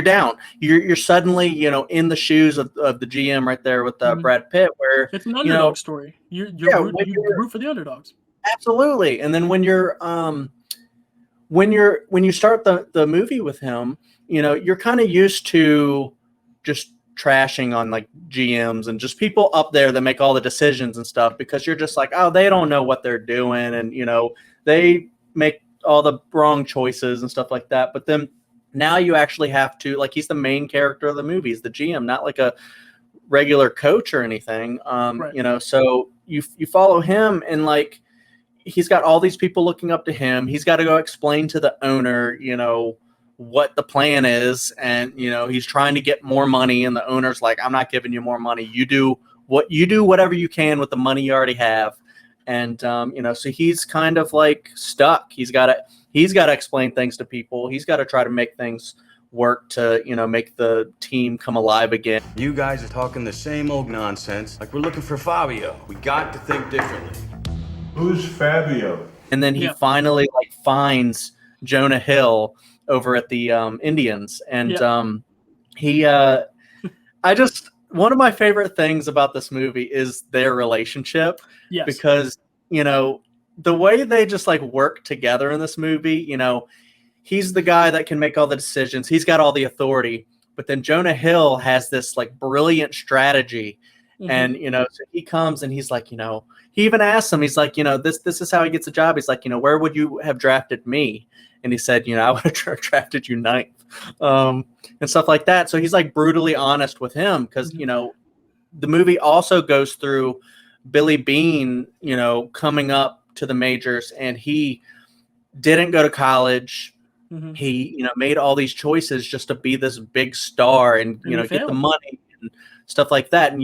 down. You're suddenly, in the shoes of the GM right there with Brad Pitt, where it's an underdog story. You root for the underdogs. Absolutely. And then when you start the movie with him, you're kind of used to just trashing on like GMs and just people up there that make all the decisions and stuff, because you're just like, oh, they don't know what they're doing, and they make all the wrong choices and stuff like that. But then now you actually have to, like, he's the main character of the movie. He's the GM, not like a regular coach or anything. Right. So you follow him, and like he's got all these people looking up to him. He's got to go explain to the owner, what the plan is, and he's trying to get more money, and the owner's like, I'm not giving you more money. You do whatever you can with the money you already have. And so he's kind of like stuck. He's got to explain things to people. He's got to try to make things work to make the team come alive again. You guys are talking the same old nonsense like we're looking for Fabio. We got to think differently. Who's Fabio? And then he finally finds Jonah Hill over at the Indians, and one of my favorite things about this movie is their relationship. Yes. Because the way they just like work together in this movie, he's the guy that can make all the decisions. He's got all the authority, but then Jonah Hill has this like brilliant strategy. Mm-hmm. And so he comes and he's like, he even asks him, he's like, this is how he gets a job. He's like, where would you have drafted me? And he said, I would have drafted you ninth, and stuff like that. So he's like brutally honest with him, because the movie also goes through Billy Beane, coming up to the majors, and he didn't go to college. Mm-hmm. He made all these choices just to be this big star and get the money and stuff like that. And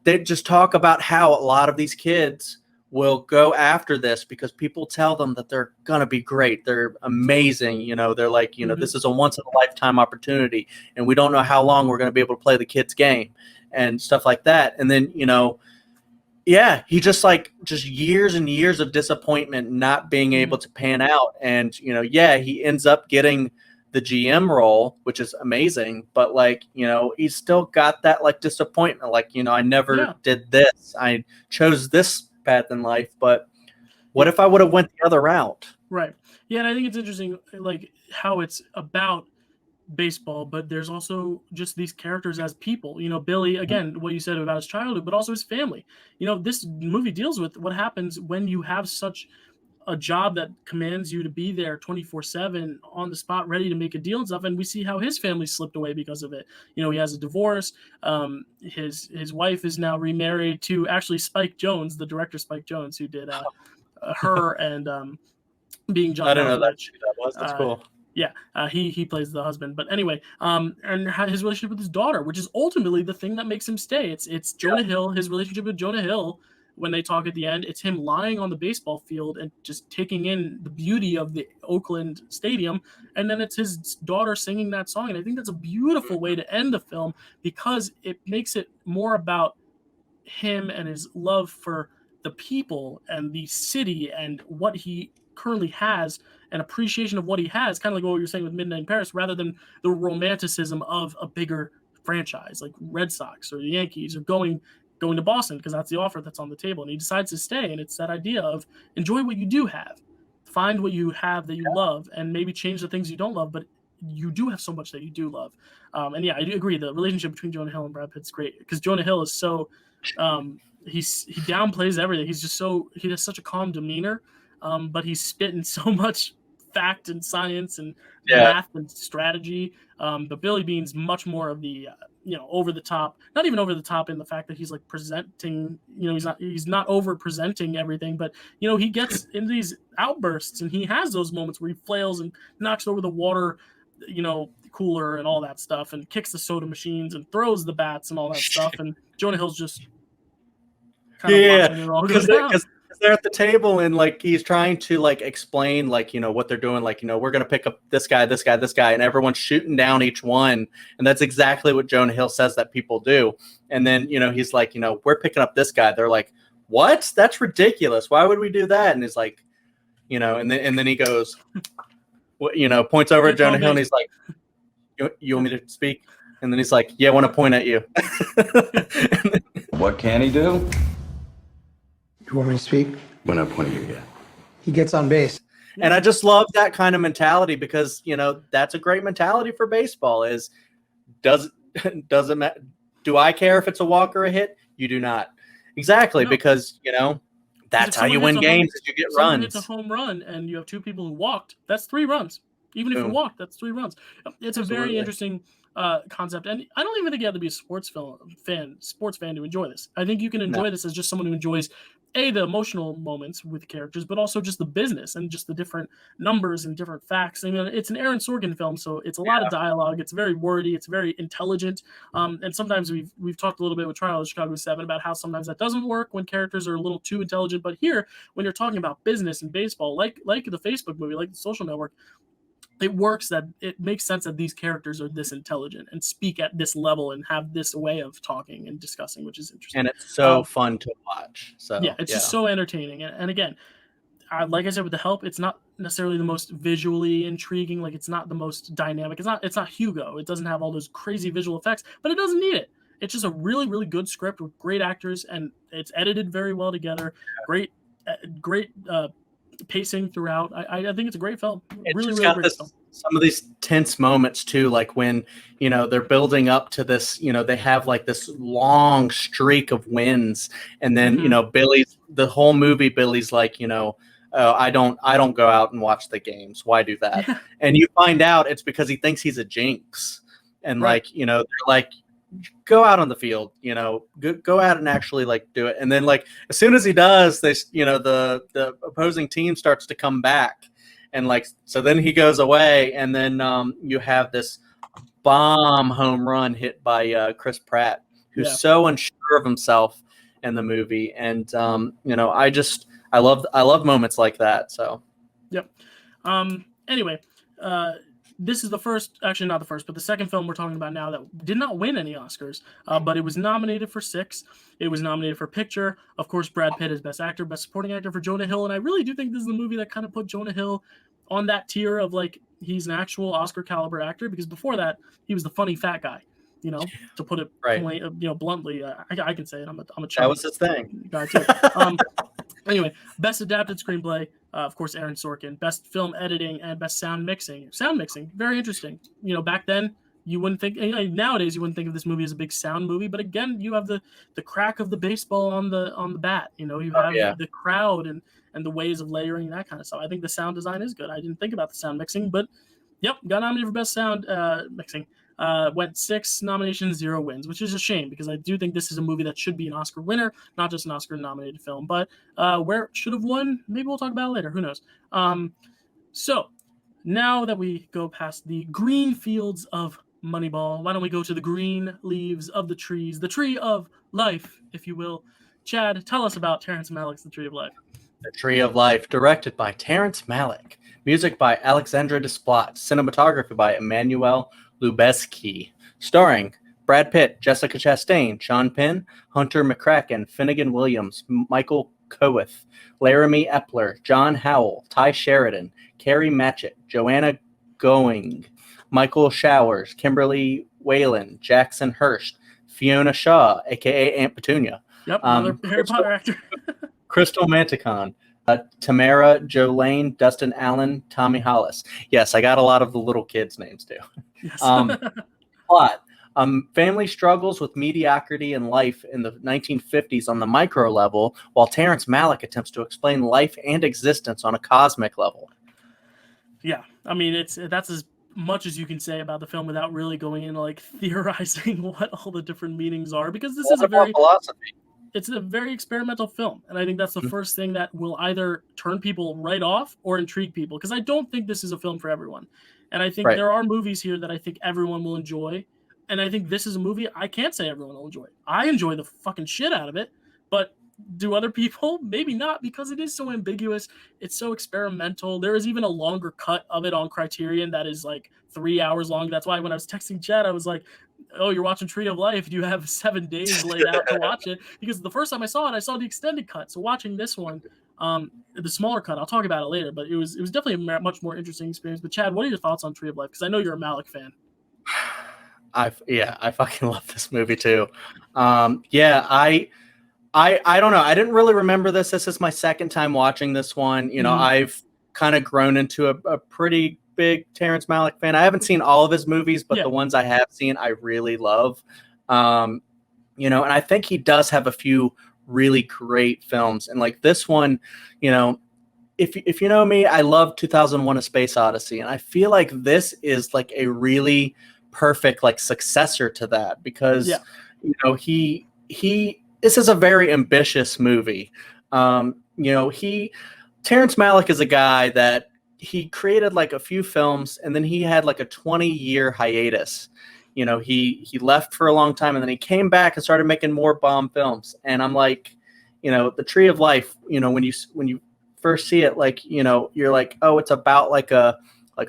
they just talk about how a lot of these kids will go after this because people tell them that they're going to be great. They're amazing. They're like, Mm-hmm. this is a once in a lifetime opportunity, and we don't know how long we're going to be able to play the kids' game and stuff like that. And then, he just years and years of disappointment, not being able to pan out. And, he ends up getting the GM role, which is amazing, but he's still got that like disappointment. Like, I never did this. I chose this path in life, but what if I would have went the other route? Right. Yeah. And I think it's interesting, like how it's about baseball, but there's also just these characters as people. Billy, again, what you said about his childhood, but also his family. This movie deals with what happens when you have such a job that commands you to be there 24/7 on the spot, ready to make a deal and stuff. And we see how his family slipped away because of it. He has a divorce. His wife is now remarried to actually Spike Jonze, the director Spike Jonze, who did Her and Being John. I don't know that was. That's cool. Yeah, he plays the husband. But anyway, and his relationship with his daughter, which is ultimately the thing that makes him stay. It's Jonah Hill, his relationship with Jonah Hill. When they talk at the end, it's him lying on the baseball field and just taking in the beauty of the Oakland Stadium. And then it's his daughter singing that song. And I think that's a beautiful way to end the film, because it makes it more about him and his love for the people and the city and what he currently has, and appreciation of what he has, kind of like what you were saying with Midnight in Paris, rather than the romanticism of a bigger franchise like Red Sox or the Yankees, or going to Boston because that's the offer that's on the table. And he decides to stay. And it's that idea of enjoy what you do have, find what you have that you love, and maybe change the things you don't love, but you do have so much that you do love. And I do agree. The relationship between Jonah Hill and Brad Pitt's great, because Jonah Hill is so, he downplays everything. He has such a calm demeanor, but he's spitting so much fact and science and math and strategy. But Billy Beane's much more of the, over the top, not even over the top in the fact that he's like presenting, he's not over presenting everything, but, he gets into these outbursts, and he has those moments where he flails and knocks over the water cooler and all that stuff, and kicks the soda machines and throws the bats and all that stuff. And Jonah Hill's just kind of watching it all go down. Because they're at the table and like he's trying to like explain like what they're doing, like we're gonna pick up this guy, and everyone's shooting down each one, and that's exactly what Jonah Hill says that people do. And then he's like, we're picking up this guy. They're like, what? That's ridiculous. Why would we do that? And he's like, and then he goes, points over at Jonah Hill and he's like, you want me to speak? And then he's like, yeah, I want to point at you. What can he do? You want me to speak? When I point at you, yeah. He gets on base. And I just love that kind of mentality because, that's a great mentality for baseball is doesn't matter. Do I care if it's a walk or a hit? You do not. Exactly. No. Because, that's how you win games is you get runs. It's a home run and you have two people who walked. That's 3 runs. Even if you walk, that's 3 runs. It's a very interesting concept. And I don't even think you have to be a sports fan to enjoy this. I think you can enjoy this as just someone who enjoys the emotional moments with characters, but also just the business and just the different numbers and different facts. I mean, it's an Aaron Sorkin film, so it's a lot of dialogue. It's very wordy. It's very intelligent. And sometimes we've talked a little bit with Trial of Chicago 7 about how sometimes that doesn't work when characters are a little too intelligent. But here, when you're talking about business and baseball, like the Facebook movie, like The Social Network, it works that it makes sense that these characters are this intelligent and speak at this level and have this way of talking and discussing, which is interesting. And it's so fun to watch. So it's just so entertaining. And again, like I said, with the help, it's not necessarily the most visually intriguing. Like it's not the most dynamic. It's not Hugo. It doesn't have all those crazy visual effects, but it doesn't need it. It's just a really, really good script with great actors, and it's edited very well together. Great pacing throughout. I think it's a great film. Really great film. Some of these tense moments too, like when they're building up to this. They have like this long streak of wins, and then the whole movie. Billy's like, I don't go out and watch the games. Why do that? Yeah. And you find out it's because he thinks he's a jinx, and they're like, go out on the field, go out and actually like do it. And then like as soon as he does, they the opposing team starts to come back, and like so then he goes away, and then you have this bomb home run hit by Chris Pratt, who's so unsure of himself in the movie, and I love moments like that. So anyway, this is not the first, but the second film we're talking about now that did not win any Oscars, but it was nominated for 6. It was nominated for Picture. Of course, Brad Pitt is Best Actor, Best Supporting Actor for Jonah Hill, and I really do think this is the movie that kind of put Jonah Hill on that tier of like he's an actual Oscar caliber actor, because before that he was the funny fat guy. To put it bluntly, I can say it. I'm a that was his thing. Guy too. Anyway, Best Adapted Screenplay, of course, Aaron Sorkin. Best Film Editing and Best Sound Mixing. Sound Mixing, very interesting. Back then you wouldn't think. Nowadays you wouldn't think of this movie as a big sound movie, but again, you have the crack of the baseball on the bat. You have the crowd and the ways of layering, that kind of stuff. I think the sound design is good. I didn't think about the sound mixing, but got nominated for Best Sound Mixing. Went 6 nominations, 0 wins, which is a shame because I do think this is a movie that should be an Oscar winner, not just an Oscar nominated film. But where it should have won, maybe we'll talk about it later. Who knows? So now that we go past the green fields of Moneyball, why don't we go to the green leaves of the trees, the tree of life, if you will. Chad, tell us about Terrence Malick's The Tree of Life. The Tree of Life, directed by Terrence Malick, music by Alexandre Desplat, cinematography by Emmanuel Lubezki, starring Brad Pitt, Jessica Chastain, Sean Penn, Hunter McCracken, Finnegan Williams, Michael Coeth, Laramie Epler, John Howell, Ty Sheridan, Carrie Matchett, Joanna Going, Michael Showers, Kimberly Whalen, Jackson Hurst, Fiona Shaw, aka Aunt Petunia. Yep, another Harry Potter actor. Crystal Manticon, Tamara Jolane, Dustin Allen, Tommy Hollis. Yes, I got a lot of the little kids' names too. Yes. Plot. Family struggles with mediocrity in life in the 1950s on the micro level, while Terrence Malick attempts to explain life and existence on a cosmic level. Yeah, I mean, that's as much as you can say about the film without really going into like theorizing what all the different meanings are, because this is a very philosophy. it's a very experimental film, and I think that's the first thing that will either turn people right off or intrigue people, because I don't think this is a film for everyone. And I think there are movies here that I think everyone will enjoy, and I think this is a movie I can't say everyone will enjoy. I enjoy the fucking shit out of it, but do other people? Maybe not, because it is so ambiguous. It's so experimental. There is even a longer cut of it on Criterion that is like 3 hours long. That's why when I was texting Chad, I was like, oh, you're watching Tree of Life. You have 7 days laid out to watch it. Because the first time I saw it, I saw the extended cut. So watching this one, the smaller cut, I'll talk about it later, but it was definitely a much more interesting experience. But Chad, what are your thoughts on Tree of Life? Because I know you're a Malick fan. I fucking love this movie too. I don't know. I didn't really remember this. This is my second time watching this one. You know, I've kind of grown into a pretty big Terrence Malick fan. I haven't seen all of his movies, but the ones I have seen, I really love. You know, and I think he does have a few really great films. And like this one, you know, if you know me, I love 2001: A Space Odyssey, and I feel like this is like a really perfect like successor to that, because you know, this is a very ambitious movie. You know, Terrence Malick is a guy that he created like a few films, and then he had like a 20-year hiatus. You know, he left for a long time, and then he came back and started making more bomb films. And I'm like, you know, The Tree of Life, you know, when you first see it, like, you know, you're like, oh, it's about like a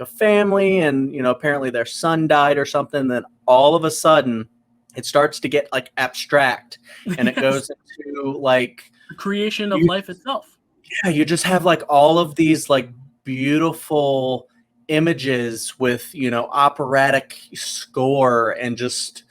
family, and, you know, apparently their son died or something. Then all of a sudden it starts to get like abstract, and it goes into like the creation of life itself. Yeah, you just have like all of these like beautiful images with, you know, operatic score, and just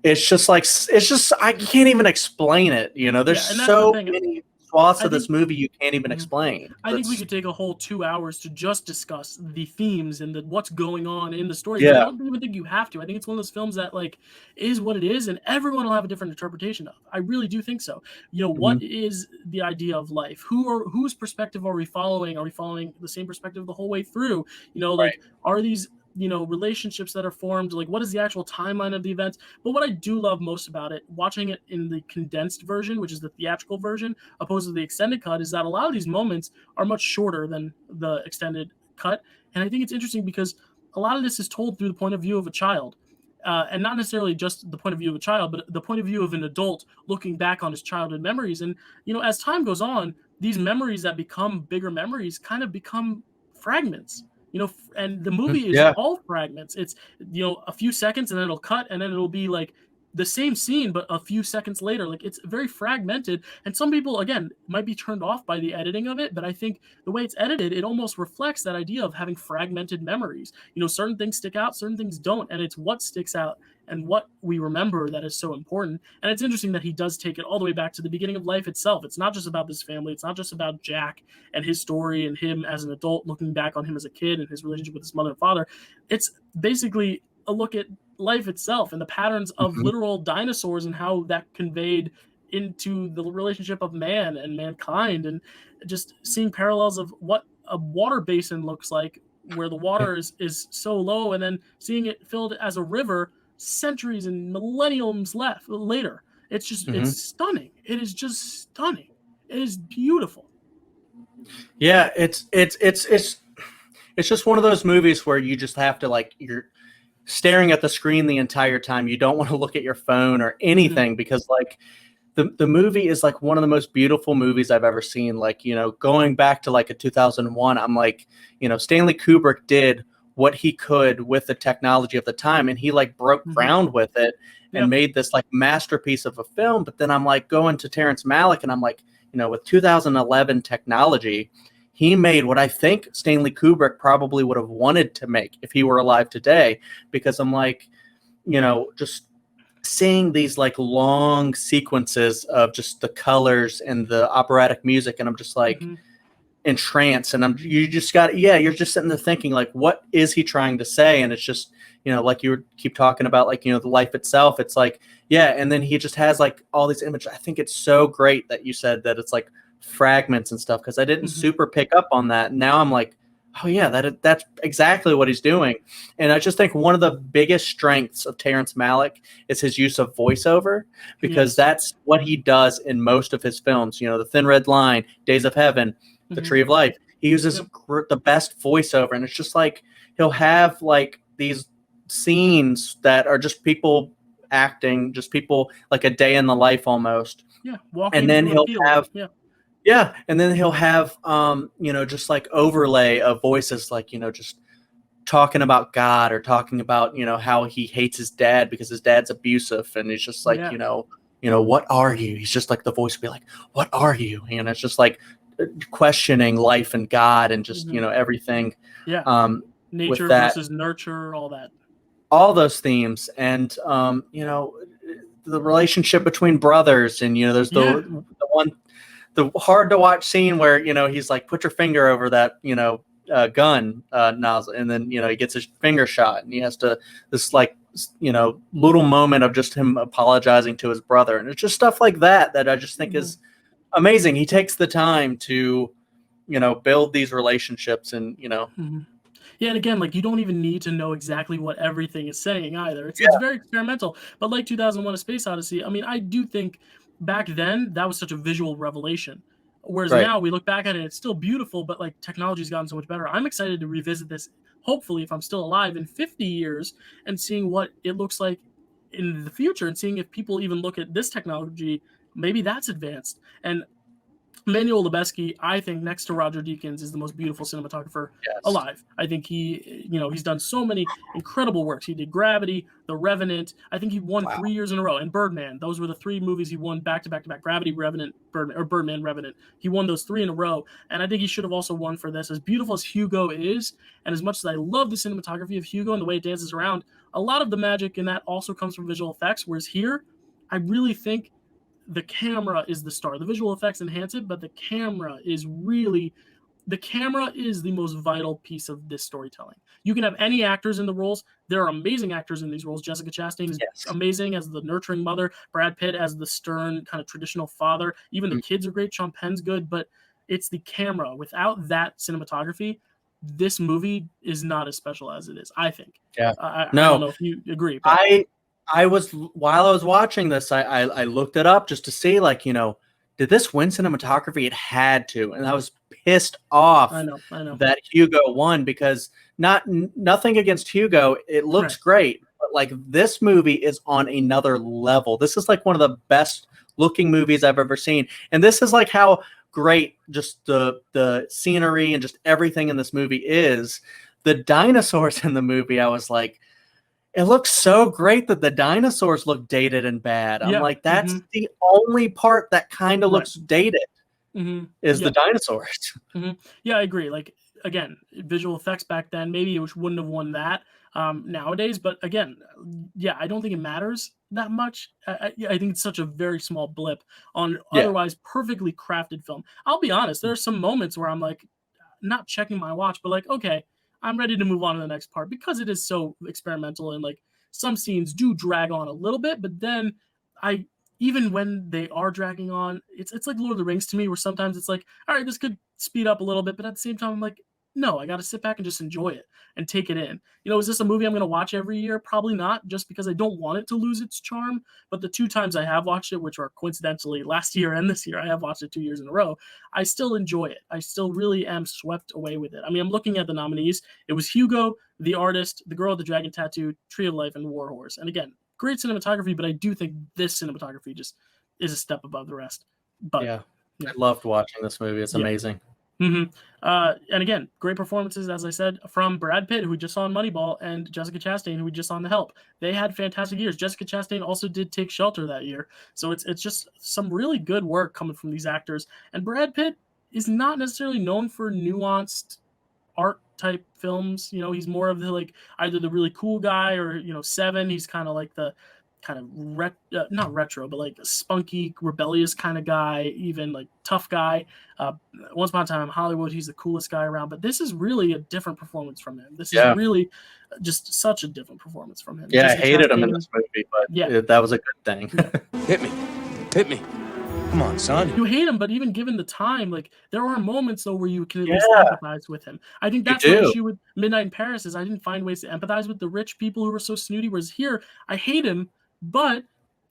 I can't even explain it. You know, there's so many swaths of this movie you can't even explain. I think we could take a whole 2 hours to just discuss the themes and what's going on in the story. Yeah. I don't even think you have to. I think it's one of those films that like is what it is, and everyone will have a different interpretation of. I really do think so. You know, what is the idea of life? Whose perspective are we following? Are we following the same perspective the whole way through? You know, like are these, you know, relationships that are formed, like what is the actual timeline of the events? But what I do love most about it, watching it in the condensed version, which is the theatrical version, opposed to the extended cut, is that a lot of these moments are much shorter than the extended cut. And I think it's interesting because a lot of this is told through the point of view of a child. And not necessarily just the point of view of a child, but the point of view of an adult looking back on his childhood memories. And, you know, as time goes on, these memories that become bigger memories kind of become fragments. You know, and the movie is all fragments. It's, you know, a few seconds, and then it'll cut, and then it'll be like the same scene, but a few seconds later. Like, it's very fragmented. And some people, again, might be turned off by the editing of it, but I think the way it's edited, it almost reflects that idea of having fragmented memories. You know, certain things stick out, certain things don't, and it's what sticks out and what we remember that is so important. And it's interesting that he does take it all the way back to the beginning of life itself. It's not just about this family. It's not just about Jack and his story and him as an adult looking back on him as a kid and his relationship with his mother and father. It's basically a look at life itself and the patterns of literal dinosaurs and how that conveyed into the relationship of man and mankind, and just seeing parallels of what a water basin looks like, where the water is so low, and then seeing it filled as a river centuries and millenniums later. It's just it's stunning. It is just stunning. It is beautiful. Yeah, it's just one of those movies where you just have to, like, you're staring at the screen the entire time. You don't want to look at your phone or anything, because like the movie is like one of the most beautiful movies I've ever seen. Like, you know, going back to like a 2001, I'm like, you know, Stanley Kubrick did what he could with the technology of the time, and he like broke ground with it and made this like masterpiece of a film. But then I'm like going to Terrence Malick, and I'm like, you know, with 2011 technology, he made what I think Stanley Kubrick probably would have wanted to make if he were alive today. Because I'm like, you know, just seeing these like long sequences of just the colors and the operatic music, and I'm just like entranced, and you're just sitting there thinking, like, what is he trying to say? And it's just, you know, like you keep talking about, like, you know, the life itself. It's like, and then he just has like all these images. I think it's so great that you said that it's like fragments and stuff, because I didn't super pick up on that. Now I'm like, oh yeah, that's exactly what he's doing. And I just think one of the biggest strengths of Terrence Malick is his use of voiceover, because that's what he does in most of his films. You know, The Thin Red Line, Days of Heaven, The Tree of Life. He uses the best voiceover, and it's just like he'll have like these scenes that are just people acting, just people like a day in the life almost. Yeah, walking and then through he'll a field. have Yeah. and then he'll have just like overlay of voices, like just talking about God, or talking about how he hates his dad because his dad's abusive, and he's just like what are you? He's just like, the voice will be like, what are you? And it's just like questioning life and God and just everything. Nature that, versus nurture, all those themes, and the relationship between brothers, and there's the hard to watch scene where he's like, put your finger over that gun nozzle, and then he gets his finger shot, and he has to little moment of just him apologizing to his brother, and it's just stuff like that I just think is amazing. He takes the time to build these relationships, and Yeah, and again, like, you don't even need to know exactly what everything is saying either. It's very experimental. But like 2001: A Space Odyssey, I mean, I do think back then that was such a visual revelation. Whereas now we look back at it, it's still beautiful, but like technology's gotten so much better. I'm excited to revisit this, hopefully, if I'm still alive in 50 years, and seeing what it looks like in the future, and seeing if people even look at this technology, maybe that's advanced. And Emmanuel Lubezki, I think, next to Roger Deakins, is the most beautiful cinematographer alive. I think he's done so many incredible works. He did Gravity, The Revenant. I think he won 3 years in a row. And Birdman. Those were the 3 movies he won back to back to back. Gravity, Revenant, Birdman, or Birdman, Revenant. He won those 3 in a row. And I think he should have also won for this. As beautiful as Hugo is, and as much as I love the cinematography of Hugo and the way it dances around, a lot of the magic in that also comes from visual effects. Whereas here, I really think the camera is the star. The visual effects enhance it, but the camera is the most vital piece of this storytelling. You can have any actors in the roles. There are amazing actors in these roles. Jessica Chastain is amazing as the nurturing mother. Brad Pitt as the stern, kind of traditional father. Even the kids are great. Sean Penn's good, but it's the camera. Without that cinematography, this movie is not as special as it is, I think. Yeah. I don't know if you agree. But While I was watching this, I looked it up just to see, like, did this win cinematography? It had to, and I was pissed off I know. that Hugo won, because nothing against Hugo, it looks great, but like, this movie is on another level. This is like one of the best looking movies I've ever seen, and this is like how great just the scenery and just everything in this movie is. The dinosaurs in the movie, I was like, it looks so great that the dinosaurs look dated and bad. I'm like, that's the only part that kind of looks dated is the dinosaurs. Yeah, I agree. Like, again, visual effects back then, maybe it wouldn't have won that nowadays. But again, I don't think it matters that much. I think it's such a very small blip on otherwise perfectly crafted film. I'll be honest, there are some moments where I'm like, not checking my watch, but like, okay, I'm ready to move on to the next part, because it is so experimental, and like, some scenes do drag on a little bit, but then even when they are dragging on, it's like Lord of the Rings to me, where sometimes it's like, all right, this could speed up a little bit, but at the same time, I'm like, no, I got to sit back and just enjoy it and take it in. Is this a movie I'm going to watch every year? Probably not, just because I don't want it to lose its charm. But the 2 times I have watched it, which are coincidentally last year and this year, I have watched it 2 years in a row, I still enjoy it. I still really am swept away with it. I mean, I'm looking at the nominees. It was Hugo, The Artist, The Girl with the Dragon Tattoo, Tree of Life, and War Horse. And again, great cinematography, but I do think this cinematography just is a step above the rest. But I loved watching this movie. It's amazing. And again, great performances, as I said, from Brad Pitt, who we just saw in Moneyball, and Jessica Chastain, who we just saw in The Help. They had fantastic years. Jessica Chastain also did Take Shelter that year. So it's just some really good work coming from these actors. And Brad Pitt is not necessarily known for nuanced art type films. He's more of the, like, either the really cool guy, or Seven. He's kind of like the kind of not retro, but like a spunky, rebellious kind of guy, even like tough guy. Once Upon a Time in Hollywood, he's the coolest guy around. But this is really a different performance from him. This is really just such a different performance from him. Yeah, Jessica I hated him in this movie, but that was a good thing. Hit me. Come on, son. You hate him, but even given the time, like there are moments though where you can at least empathize with him. I think that's my issue with Midnight in Paris is I didn't find ways to empathize with the rich people who were so snooty. Whereas here, I hate him, but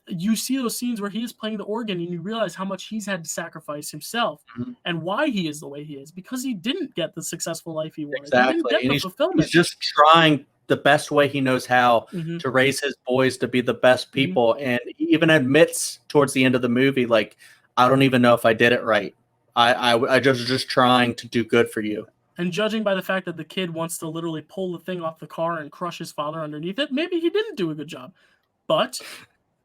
you see those scenes where he is playing the organ and you realize how much he's had to sacrifice himself and why he is the way he is, because he didn't get the successful life he wanted. Exactly. He didn't get the fulfillment. He's just trying the best way he knows how to raise his boys to be the best people. And he even admits towards the end of the movie, like, I don't even know if I did it right. I just trying to do good for you. And judging by the fact that the kid wants to literally pull the thing off the car and crush his father underneath it, maybe he didn't do a good job. But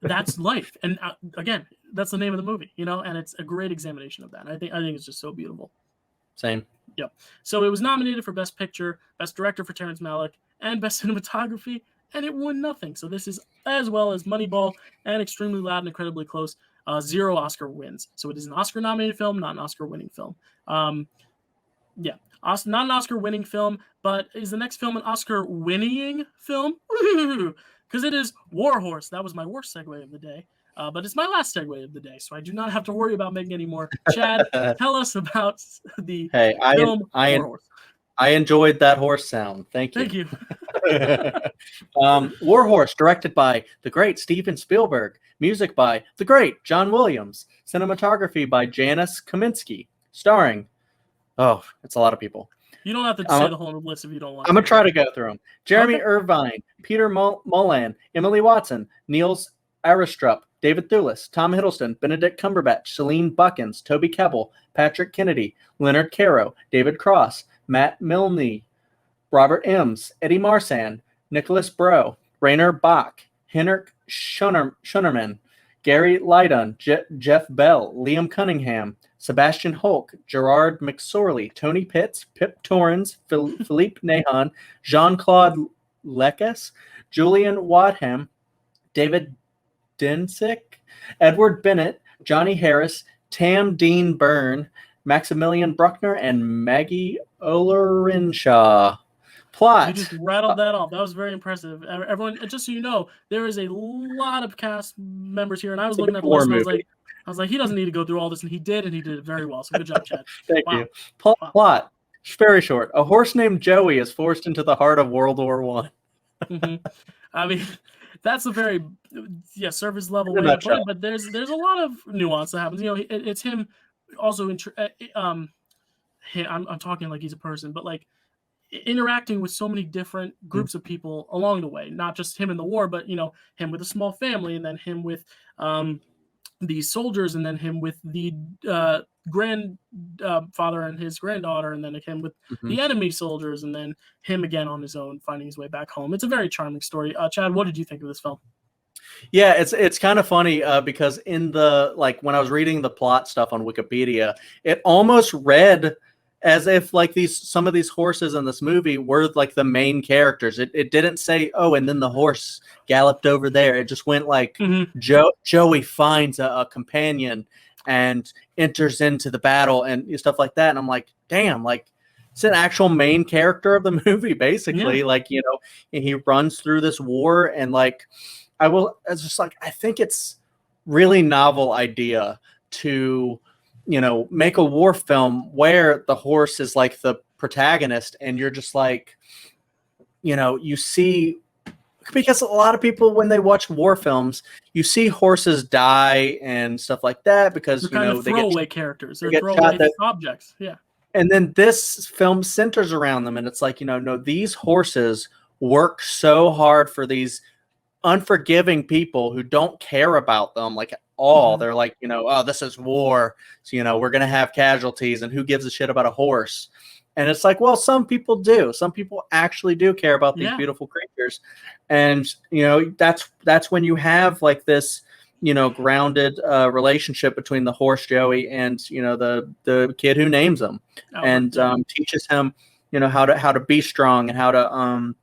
that's life. And again, that's the name of the movie, you know, and it's a great examination of that. I think it's just so beautiful. Same. Yep. So it was nominated for Best Picture, Best Director for Terrence Malick, and Best Cinematography, and it won nothing. So this is as well as Moneyball and Extremely Loud and Incredibly Close. 0 Oscar wins. So it is an Oscar-nominated film, not an Oscar-winning film. Not an Oscar-winning film, but is the next film an Oscar-winning film? Because it is War Horse. That was my worst segue of the day. But it's my last segue of the day, so I do not have to worry about making any more. Chad, tell us about the film War Horse. I enjoyed that horse sound. Thank you. Thank you. War Horse, directed by the great Steven Spielberg. Music by the great John Williams. Cinematography by Janusz Kaminski. Starring, it's a lot of people. You don't have to say the whole list if you don't want. I'm going to try to go through them. Jeremy Irvine, Peter Mullan, Emily Watson, Niels Aristrup, David Thewlis, Tom Hiddleston, Benedict Cumberbatch, Celine Buckins, Toby Kebbell, Patrick Kennedy, Leonard Caro, David Cross, Matt Milne, Robert Ems, Eddie Marsan, Nicholas Bro, Rainer Bach, Henrik Schoenerman, Gary Lydon, Jeff Bell, Liam Cunningham, Sebastian Hulk, Gerard McSorley, Tony Pitts, Pip Torrens, Philippe Nahon, Jean-Claude Lecas, Julian Wadham, David Densick, Edward Bennett, Johnny Harris, Tam Dean Byrne, Maximilian Bruckner, and Maggie Olerinshaw. Plot. You just rattled that off. That was very impressive. Everyone, just so you know, there is a lot of cast members here, and I was looking at the list, and I was like, he doesn't need to go through all this, and he did it very well. So good job, Chad. Thank you. Plot. Very short. A horse named Joey is forced into the heart of World War I. I mean, that's a very surface level way to play, but there's a lot of nuance that happens. You know, it's him also. I'm talking like he's a person, but like interacting with so many different groups of people along the way, not just him in the war, but, you know, him with a small family, and then him with the soldiers, and then him with the grandfather and his granddaughter, and then him with the enemy soldiers, and then him again on his own finding his way back home. It's a very charming story. Chad, what did you think of this film? Yeah, it's kind of funny because in the when I was reading the plot stuff on Wikipedia, it almost read as if some of these horses in this movie were like the main characters. It didn't say, and then the horse galloped over there. It just went like Joey finds a companion and enters into the battle and stuff like that. And I'm like, damn, it's an actual main character of the movie, basically. Yeah. And he runs through this war, and I think it's really novel idea to make a war film where the horse is like the protagonist, and you're just you see, because a lot of people, when they watch war films, you see horses die and stuff like that because they're kind of throwaway characters. They're throwaway objects. Yeah. And then this film centers around them, and it's no, these horses work so hard for these unforgiving people who don't care about them at all. They're this is war, so we're gonna have casualties, and who gives a shit about a horse? And it's well, some people do. Some people actually do care about these beautiful creatures, and that's when you have this grounded relationship between the horse Joey and the kid who names him and teaches him how to be strong and how to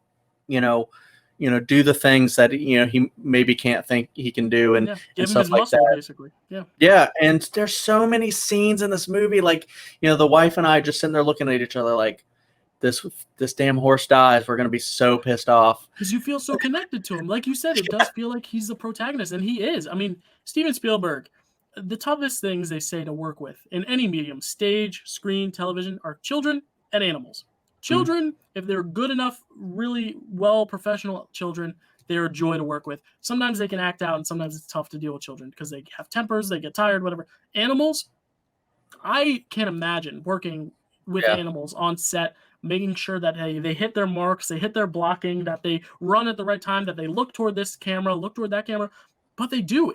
do the things that he maybe can't think he can do, and stuff like that. Basically, yeah. And there's so many scenes in this movie, the wife and I just sitting there looking at each other this damn horse dies, we're gonna be so pissed off because you feel so connected to him. Like you said, it does feel like he's the protagonist, and he is. I mean, Steven Spielberg, the toughest things they say to work with in any medium, stage, screen, television, are children and animals. Children, if they're good enough, really well professional children, they're a joy to work with. Sometimes they can act out, and sometimes it's tough to deal with children because they have tempers, they get tired, whatever. Animals, I can't imagine working with animals on set, making sure that they hit their marks, they hit their blocking, that they run at the right time, that they look toward this camera, look toward that camera. But they do.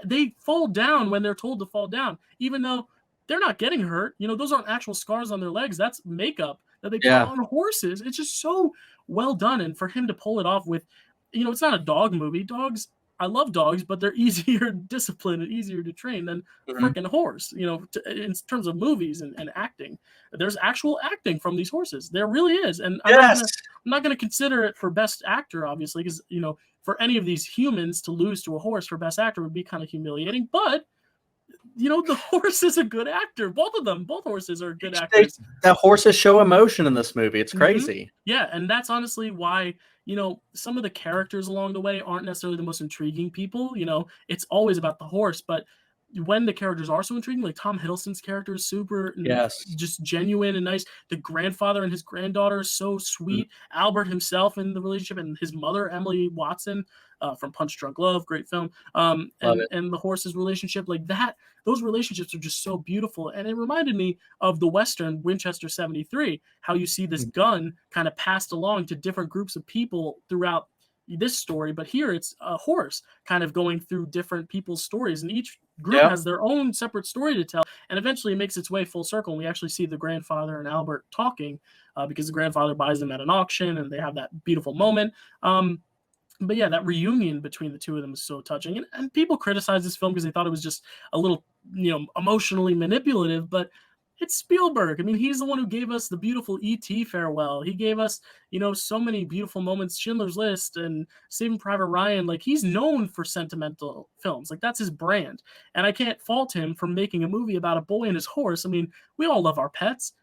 They fall down when they're told to fall down, even though they're not getting hurt. You know, those aren't actual scars on their legs. That's makeup that they put on horses. It's just so well done. And for him to pull it off with, you know, it's not a dog movie. Dogs, I love dogs, but they're easier to discipline and easier to train than a freaking horse, you know, in terms of movies and acting. There's actual acting from these horses. There really is. And I'm not going to consider it for best actor, obviously, because, you know, for any of these humans to lose to a horse for best actor would be kind of humiliating. But, you know, the horse is a good actor. Both of them, both horses are good actors. The horses show emotion in this movie. It's crazy. Yeah, and that's honestly why, you know, some of the characters along the way aren't necessarily the most intriguing people. You know, it's always about the horse, but when the characters are so intriguing, like Tom Hiddleston's character is super, just genuine and nice. The grandfather and his granddaughter is so sweet. Albert himself in the relationship, and his mother, Emily Watson, from Punch Drunk Love, great film. And the horse's relationship, like that, those relationships are just so beautiful. And it reminded me of the Western Winchester 73, how you see this gun kind of passed along to different groups of people throughout this story, but here it's a horse kind of going through different people's stories, and each group has their own separate story to tell, and eventually it makes its way full circle, and we actually see the grandfather and Albert talking because the grandfather buys them at an auction, and they have that beautiful moment. But yeah, that reunion between the two of them is so touching, and people criticize this film because they thought it was just a little, you know, emotionally manipulative, but it's Spielberg. I mean, he's the one who gave us the beautiful E.T. farewell. He gave us, you know, so many beautiful moments, Schindler's List and Saving Private Ryan. Like, he's known for sentimental films. Like, that's his brand. And I can't fault him for making a movie about a boy and his horse. I mean, we all love our pets.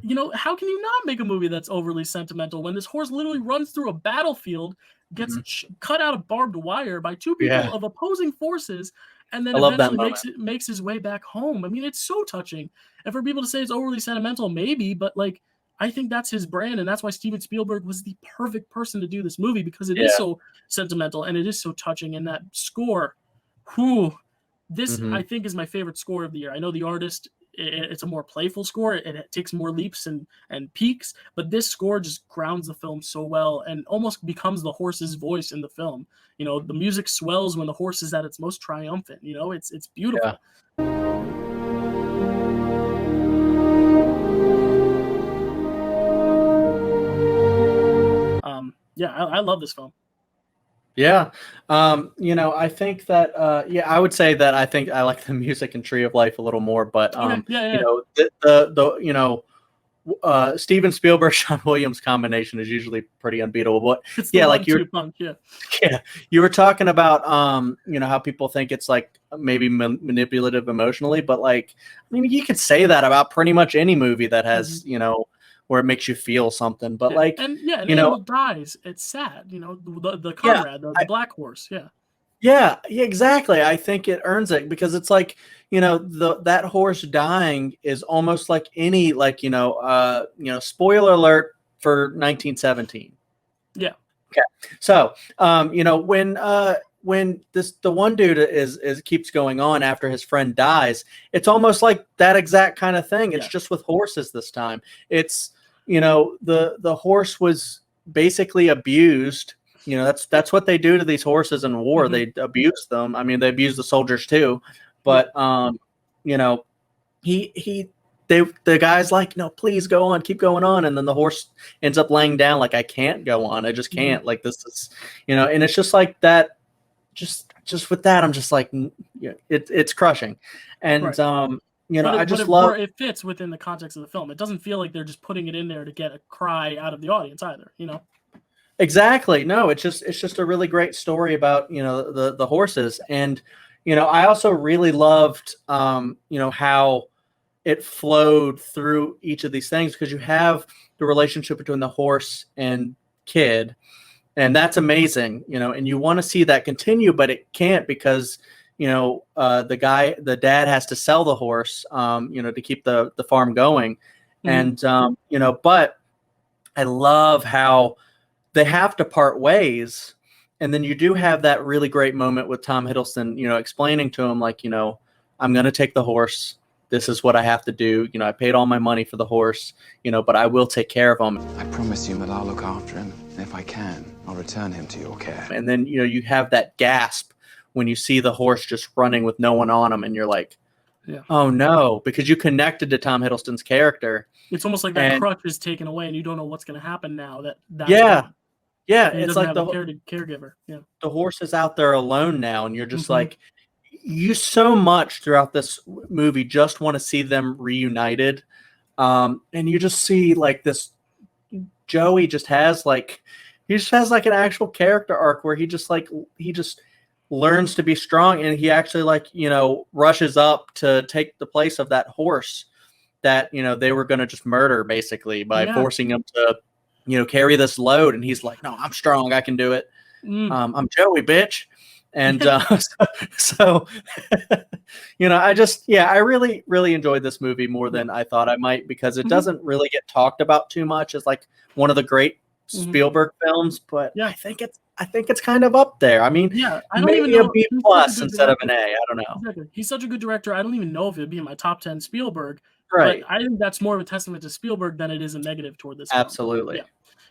You know, how can you not make a movie that's overly sentimental when this horse literally runs through a battlefield, gets cut out of barbed wire by two people of opposing forces, and then eventually makes his way back home? I mean, it's so touching. And for people to say it's overly sentimental, maybe, but like, I think that's his brand, and that's why Steven Spielberg was the perfect person to do this movie, because it is so sentimental and it is so touching. And that score, I think is my favorite score of the year. I know The Artist, it's a more playful score. It takes more leaps and peaks, but this score just grounds the film so well and almost becomes the horse's voice in the film. You know, the music swells when the horse is at its most triumphant. You know, it's beautiful. I love this film. Yeah. You know, I think that, I would say that I think I like the music in Tree of Life a little more, but, you know, Steven Spielberg, Sean Williams combination is usually pretty unbeatable, but like you were talking about, you know, how people think it's like maybe manipulative emotionally, but like, I mean, you could say that about pretty much any movie that has, you know, where it makes you feel something, but like, and you know, dies. It's sad, you know, the Conrad, the black horse. Yeah, exactly. I think it earns it because it's like, you know, that horse dying is almost like any, like, you know, spoiler alert for 1917. Yeah. Okay. So, you know, when the one dude is keeps going on after his friend dies, it's almost like that exact kind of thing. It's just with horses this time. It's, you know, the horse was basically abused. You know, that's what they do to these horses in war. They abuse them. I mean, they abuse the soldiers too. But you know, the guy's like, no, please go on, keep going on, and then the horse ends up laying down like, I can't go on. I just can't. Like, this is, you know, and it's just like that. Just with that, I'm just like, it's crushing, and you know, I just love it fits within the context of the film. It doesn't feel like they're just putting it in there to get a cry out of the audience either. You know. Exactly. No, it's just a really great story about, you know, the horses. And, you know, I also really loved, you know, how it flowed through each of these things, because you have the relationship between the horse and kid, and that's amazing, you know, and you want to see that continue, but it can't, because, the dad has to sell the horse, to keep the farm going. Mhm. And, but I love how they have to part ways. And then you do have that really great moment with Tom Hiddleston, explaining to him, like, I'm going to take the horse. This is what I have to do. I paid all my money for the horse, but I will take care of him. I promise you that I'll look after him. And if I can, I'll return him to your care. And then, you have that gasp when you see the horse just running with no one on him. And you're like, yeah. Oh, no, because you connected to Tom Hiddleston's character. It's almost like that crutch is taken away and you don't know what's going to happen now. That's yeah. gone. Yeah. And he it's doesn't like have a caregiver. Yeah. The horse is out there alone now. And you're just like, you so much throughout this movie just want to see them reunited. And you just see like this Joey just has like an actual character arc where he just learns to be strong, and he actually rushes up to take the place of that horse that they were going to just murder basically by forcing him to carry this load. And he's like, no, I'm strong, I can do it. I'm Joey, bitch. And so I really, really enjoyed this movie more than I thought I might, because it doesn't really get talked about too much as like one of the great Spielberg films, but I think it's kind of up there. I mean, I don't maybe even know. a B+ instead of an A. I don't know. Exactly. He's such a good director. I don't even know if it'd be in my top 10 Spielberg. Right. But I think that's more of a testament to Spielberg than it is a negative toward this. Absolutely.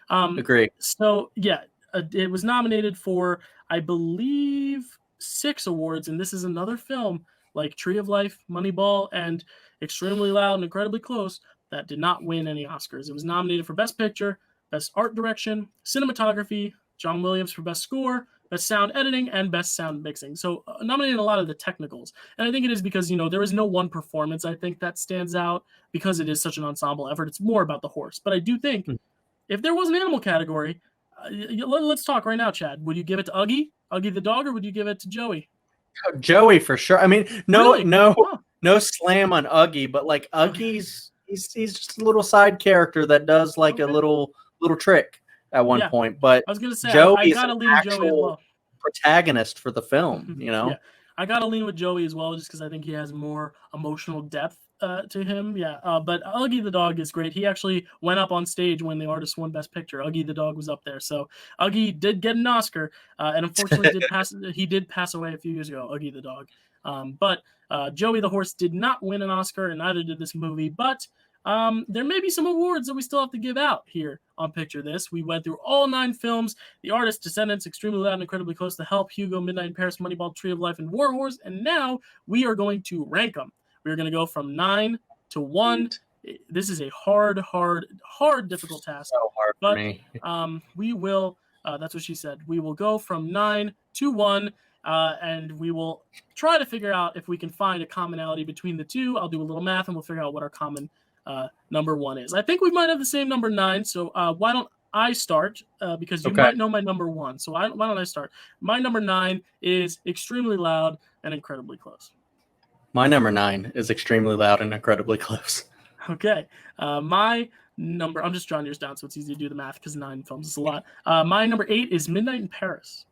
Film. Yeah. Agree. So it was nominated for, I believe, 6 awards, and this is another film like Tree of Life, Moneyball, and Extremely Loud and Incredibly Close that did not win any Oscars. It was nominated for Best Picture, Best Art Direction, Cinematography, John Williams for Best Score, Best Sound Editing, and Best Sound Mixing. So nominated a lot of the technicals. And I think it is because, there is no one performance, I think, that stands out because it is such an ensemble effort. It's more about the horse. But I do think if there was an animal category, let's talk right now, Chad. Would you give it to Uggy the dog, or would you give it to Joey? Joey, for sure. I mean, Really? no slam on Uggy, but like Uggy's he's just a little side character that does like a little trick at one point. But I was gonna say, Joey's I gotta an lean with Joey as well. Protagonist for the film, Yeah, I gotta lean with Joey as well, just because I think he has more emotional depth to him. But Uggy the dog is great. He actually went up on stage when the artist won Best Picture. Uggy the dog was up there, so Uggy did get an Oscar, and unfortunately he did pass away a few years ago. Uggy the dog, but Joey the horse did not win an Oscar, and neither did this movie. But there may be some awards that we still have to give out here on Picture This. We went through all 9 films: The Artist, Descendants, Extremely Loud and Incredibly Close, The Help, Hugo, Midnight in Paris, Moneyball, Tree of Life, and War Horse. And now we are going to rank them. We're going to go from 9 to 1. This is a hard, difficult task. So hard for me. We will, that's what she said. We will go from 9 to 1, and we will try to figure out if we can find a commonality between the two. I'll do a little math, and we'll figure out what our common number 1 is. I think we might have the same number 9, so why don't I start, because you might know my number 1. So why don't I start? My number 9 is Extremely Loud and Incredibly Close. My number 9 is Extremely Loud and Incredibly Close. Okay. My number, I'm just jotting yours down so it's easy to do the math because 9 films is a lot. My number 8 is Midnight in Paris.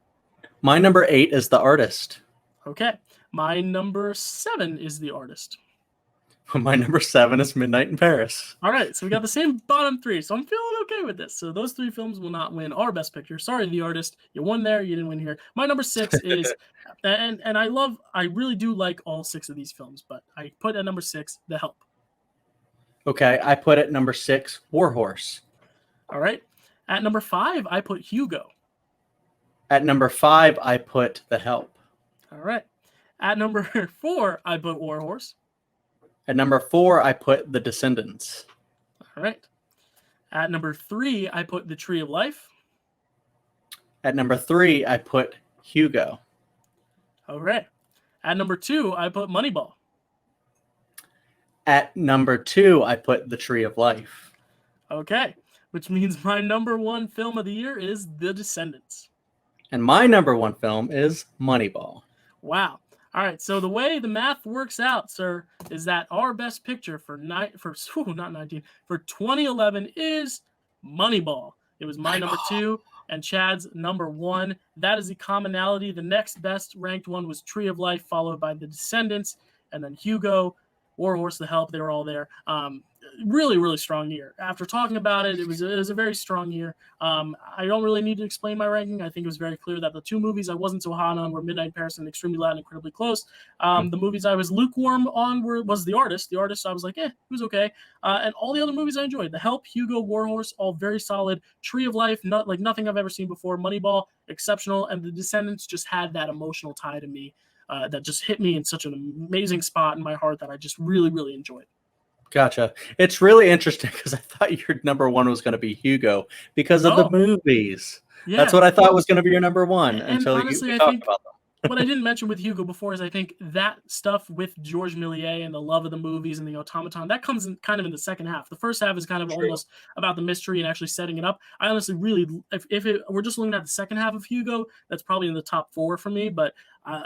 My number 8 is The Artist. Okay. My number 7 is The Artist. My number 7 is Midnight in Paris. All right, so we got the same bottom 3, so I'm feeling okay with this. So those 3 films will not win our Best Picture. Sorry, The Artist. You won there, you didn't win here. My number 6 is, and I really do like all 6 of these films, but I put at number 6, The Help. Okay, I put at number 6, War Horse. All right. At number 5, I put Hugo. At number 5, I put The Help. All right. At number 4, I put War Horse. At number 4, I put The Descendants. All right. At number 3, I put The Tree of Life. At number 3, I put Hugo. All right. At number 2, I put Moneyball. At number 2, I put The Tree of Life. Okay. Which means my number 1 film of the year is The Descendants. And my number 1 film is Moneyball. Wow. All right, so the way the math works out, sir, is that our Best Picture for 2011 is Moneyball. It was my number 2. and Chad's number 1. That is the commonality. The next best ranked one was Tree of Life, followed by The Descendants, and then Hugo, Warhorse, The Help. They were all there. Really, really strong year. After talking about it, it was a very strong year. I don't really need to explain my ranking. I think it was very clear that the 2 movies I wasn't so hot on were Midnight in Paris and Extremely Loud and Incredibly Close. The movies I was lukewarm on was The Artist. The Artist, I was like, it was okay. And all the other movies I enjoyed. The Help, Hugo, Warhorse, all very solid. Tree of Life, like nothing I've ever seen before. Moneyball, exceptional. And The Descendants just had that emotional tie to me that just hit me in such an amazing spot in my heart that I just really, really enjoyed. Gotcha. It's really interesting because I thought your number 1 was going to be Hugo because of the movies. Yeah. That's what I thought was going to be your number 1 until honestly, we talked about them. What I didn't mention with Hugo before is I think that stuff with George Méliès and the love of the movies and the automaton, that comes in kind of in the second half. The first half is kind of almost about the mystery and actually setting it up. I honestly really, we're just looking at the second half of Hugo, that's probably in the top 4 for me. But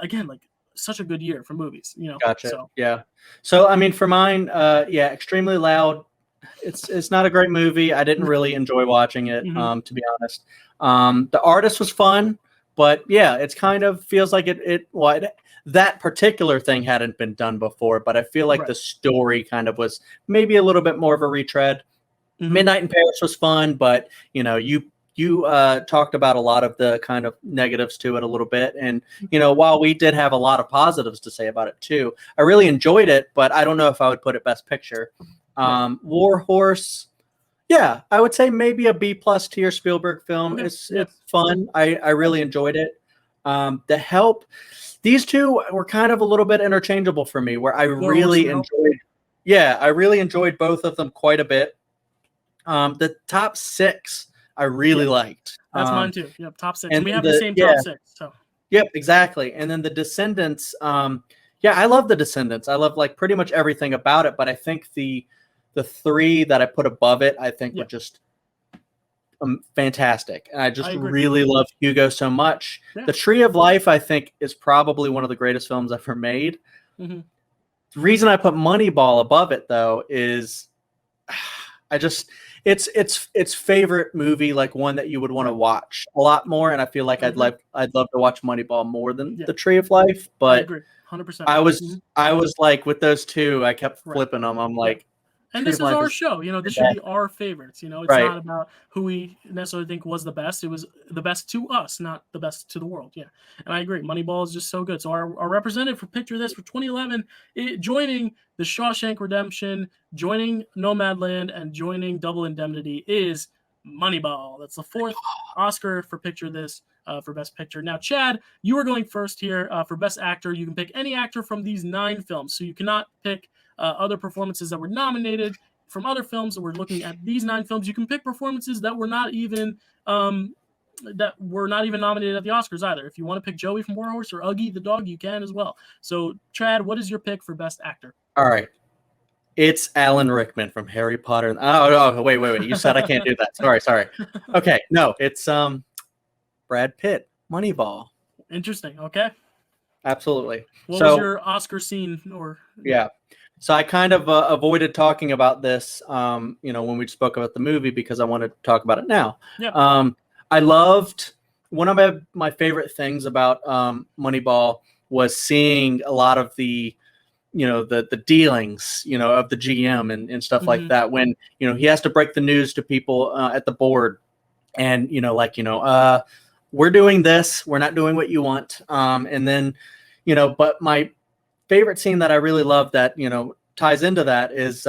again, like, such a good year for movies, Gotcha. So. Yeah. So I mean, for mine, Extremely Loud. It's not a great movie. I didn't really enjoy watching it, to be honest. The Artist was fun, but yeah, it's kind of feels like that particular thing hadn't been done before. But I feel like the story kind of was maybe a little bit more of a retread. Midnight in Paris was fun, but you talked about a lot of the kind of negatives to it a little bit. And, while we did have a lot of positives to say about it too, I really enjoyed it, but I don't know if I would put it best picture. Warhorse. Yeah, I would say maybe a B+ tier Spielberg film. It's fun. I really enjoyed it. The Help. These 2 were kind of a little bit interchangeable for me where I really enjoyed both of them quite a bit. The top 6 I really liked. That's mine too. Yep, top 6. And we have the same top 6. So. Yep, exactly. And then The Descendants. I love The Descendants. I love like pretty much everything about it. But I think the 3 that I put above it, I think were just fantastic. And I just really love Hugo so much. Yeah. The Tree of Life, I think, is probably one of the greatest films ever made. The reason I put Moneyball above it, though, is it's favorite movie, like one that you would want to watch a lot more, and I feel like I'd love to watch Moneyball more than The Tree of Life. But I agree, 100%. I was like with those 2, I kept flipping them. I'm like, and this is our show, this should be our favorites. It's not about who we necessarily think was the best. It was the best to us, not the best to the world. Yeah, and I agree. Moneyball is just so good. So our representative for Picture This for 2011, joining The Shawshank Redemption, joining Nomadland, and joining Double Indemnity is Moneyball. That's the 4th Oscar for Picture This for Best Picture. Now, Chad, you are going first here for Best Actor. You can pick any actor from these 9 films, so you cannot pick other performances that were nominated from other films. That we're looking at these 9 films. You can pick performances that were not even nominated at the Oscars either. If you want to pick Joey from Warhorse or Uggy the dog, you can as well. So, Chad, what is your pick for Best Actor? All right. It's Alan Rickman from Harry Potter. Oh, wait. You said I can't do that. Sorry. Okay, no, it's Brad Pitt, Moneyball. Interesting. Okay. Absolutely. What was your Oscar scene? Yeah. So I kind of avoided talking about this, when we spoke about the movie because I wanted to talk about it now. Yeah. I loved one of my favorite things about Moneyball was seeing a lot of the dealings, of the GM and stuff like that when, he has to break the news to people at the board and, we're doing this, we're not doing what you want. And then, but my favorite scene that I really love that, ties into that is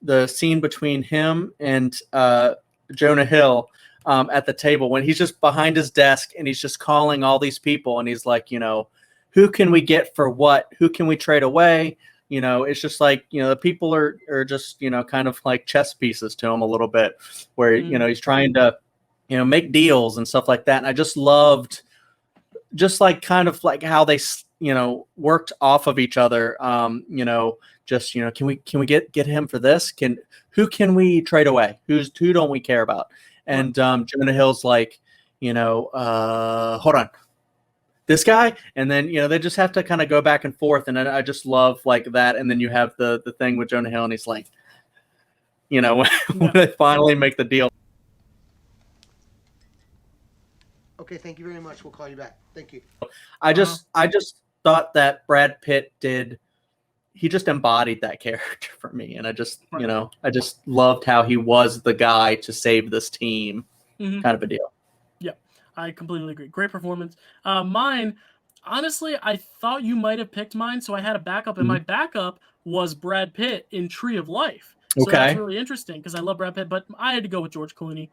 the scene between him and Jonah Hill at the table when he's just behind his desk and he's just calling all these people and he's like, who can we get for what? Who can we trade away? It's just like, the people are just, kind of like chess pieces to him a little bit where, he's trying to, make deals and stuff like that. And I just loved just like kind of like how they, worked off of each other. Just, can we get him for this? Who can we trade away? Who don't we care about? And Jonah Hill's like, hold on. This guy, and then they just have to kind of go back and forth, and I just love like that. And then you have the thing with Jonah Hill, and he's like, when they finally make the deal. Okay, thank you very much. We'll call you back. Thank you. I just thought that Brad Pitt he just embodied that character for me. And I just, I just loved how he was the guy to save this team kind of a deal. Yeah, I completely agree. Great performance. Mine, honestly, I thought you might have picked mine, so I had a backup, and my backup was Brad Pitt in Tree of Life. So that's really interesting because I love Brad Pitt, but I had to go with George Clooney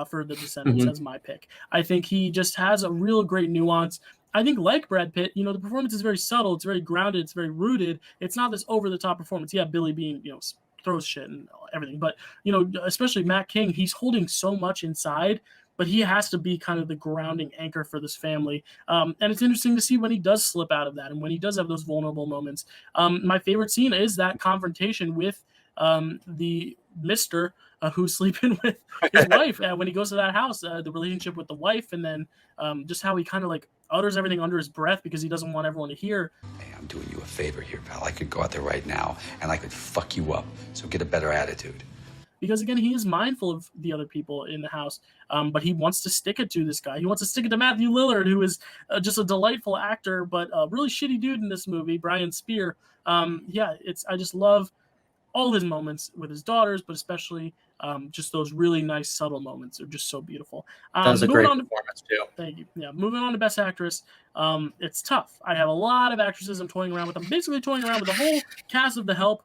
for The Descendants as my pick. I think he just has a real great nuance. I think, like Brad Pitt, the performance is very subtle. It's very grounded. It's very rooted. It's not this over-the-top performance. Yeah, Billy Bean, throws shit and everything. But, especially Matt King, he's holding so much inside, but he has to be kind of the grounding anchor for this family. And it's interesting to see when he does slip out of that and when he does have those vulnerable moments. My favorite scene is that confrontation with the Mr. Who's sleeping with his wife when he goes to that house, the relationship with the wife, and then just how he kind of utters everything under his breath because he doesn't want everyone to hear. Hey, I'm doing you a favor here, pal. I could go out there right now and I could fuck you up. So get a better attitude. Because again, he is mindful of the other people in the house, but he wants to stick it to this guy. He wants to stick it to Matthew Lillard, who is just a delightful actor, but a really shitty dude in this movie, Brian Spear. I just love all his moments with his daughters, but especially just those really nice, subtle moments are just so beautiful. That was a great performance, too. Thank you. Yeah, moving on to Best Actress. It's tough. I have a lot of actresses I'm toying around with. I'm basically toying around with the whole cast of The Help.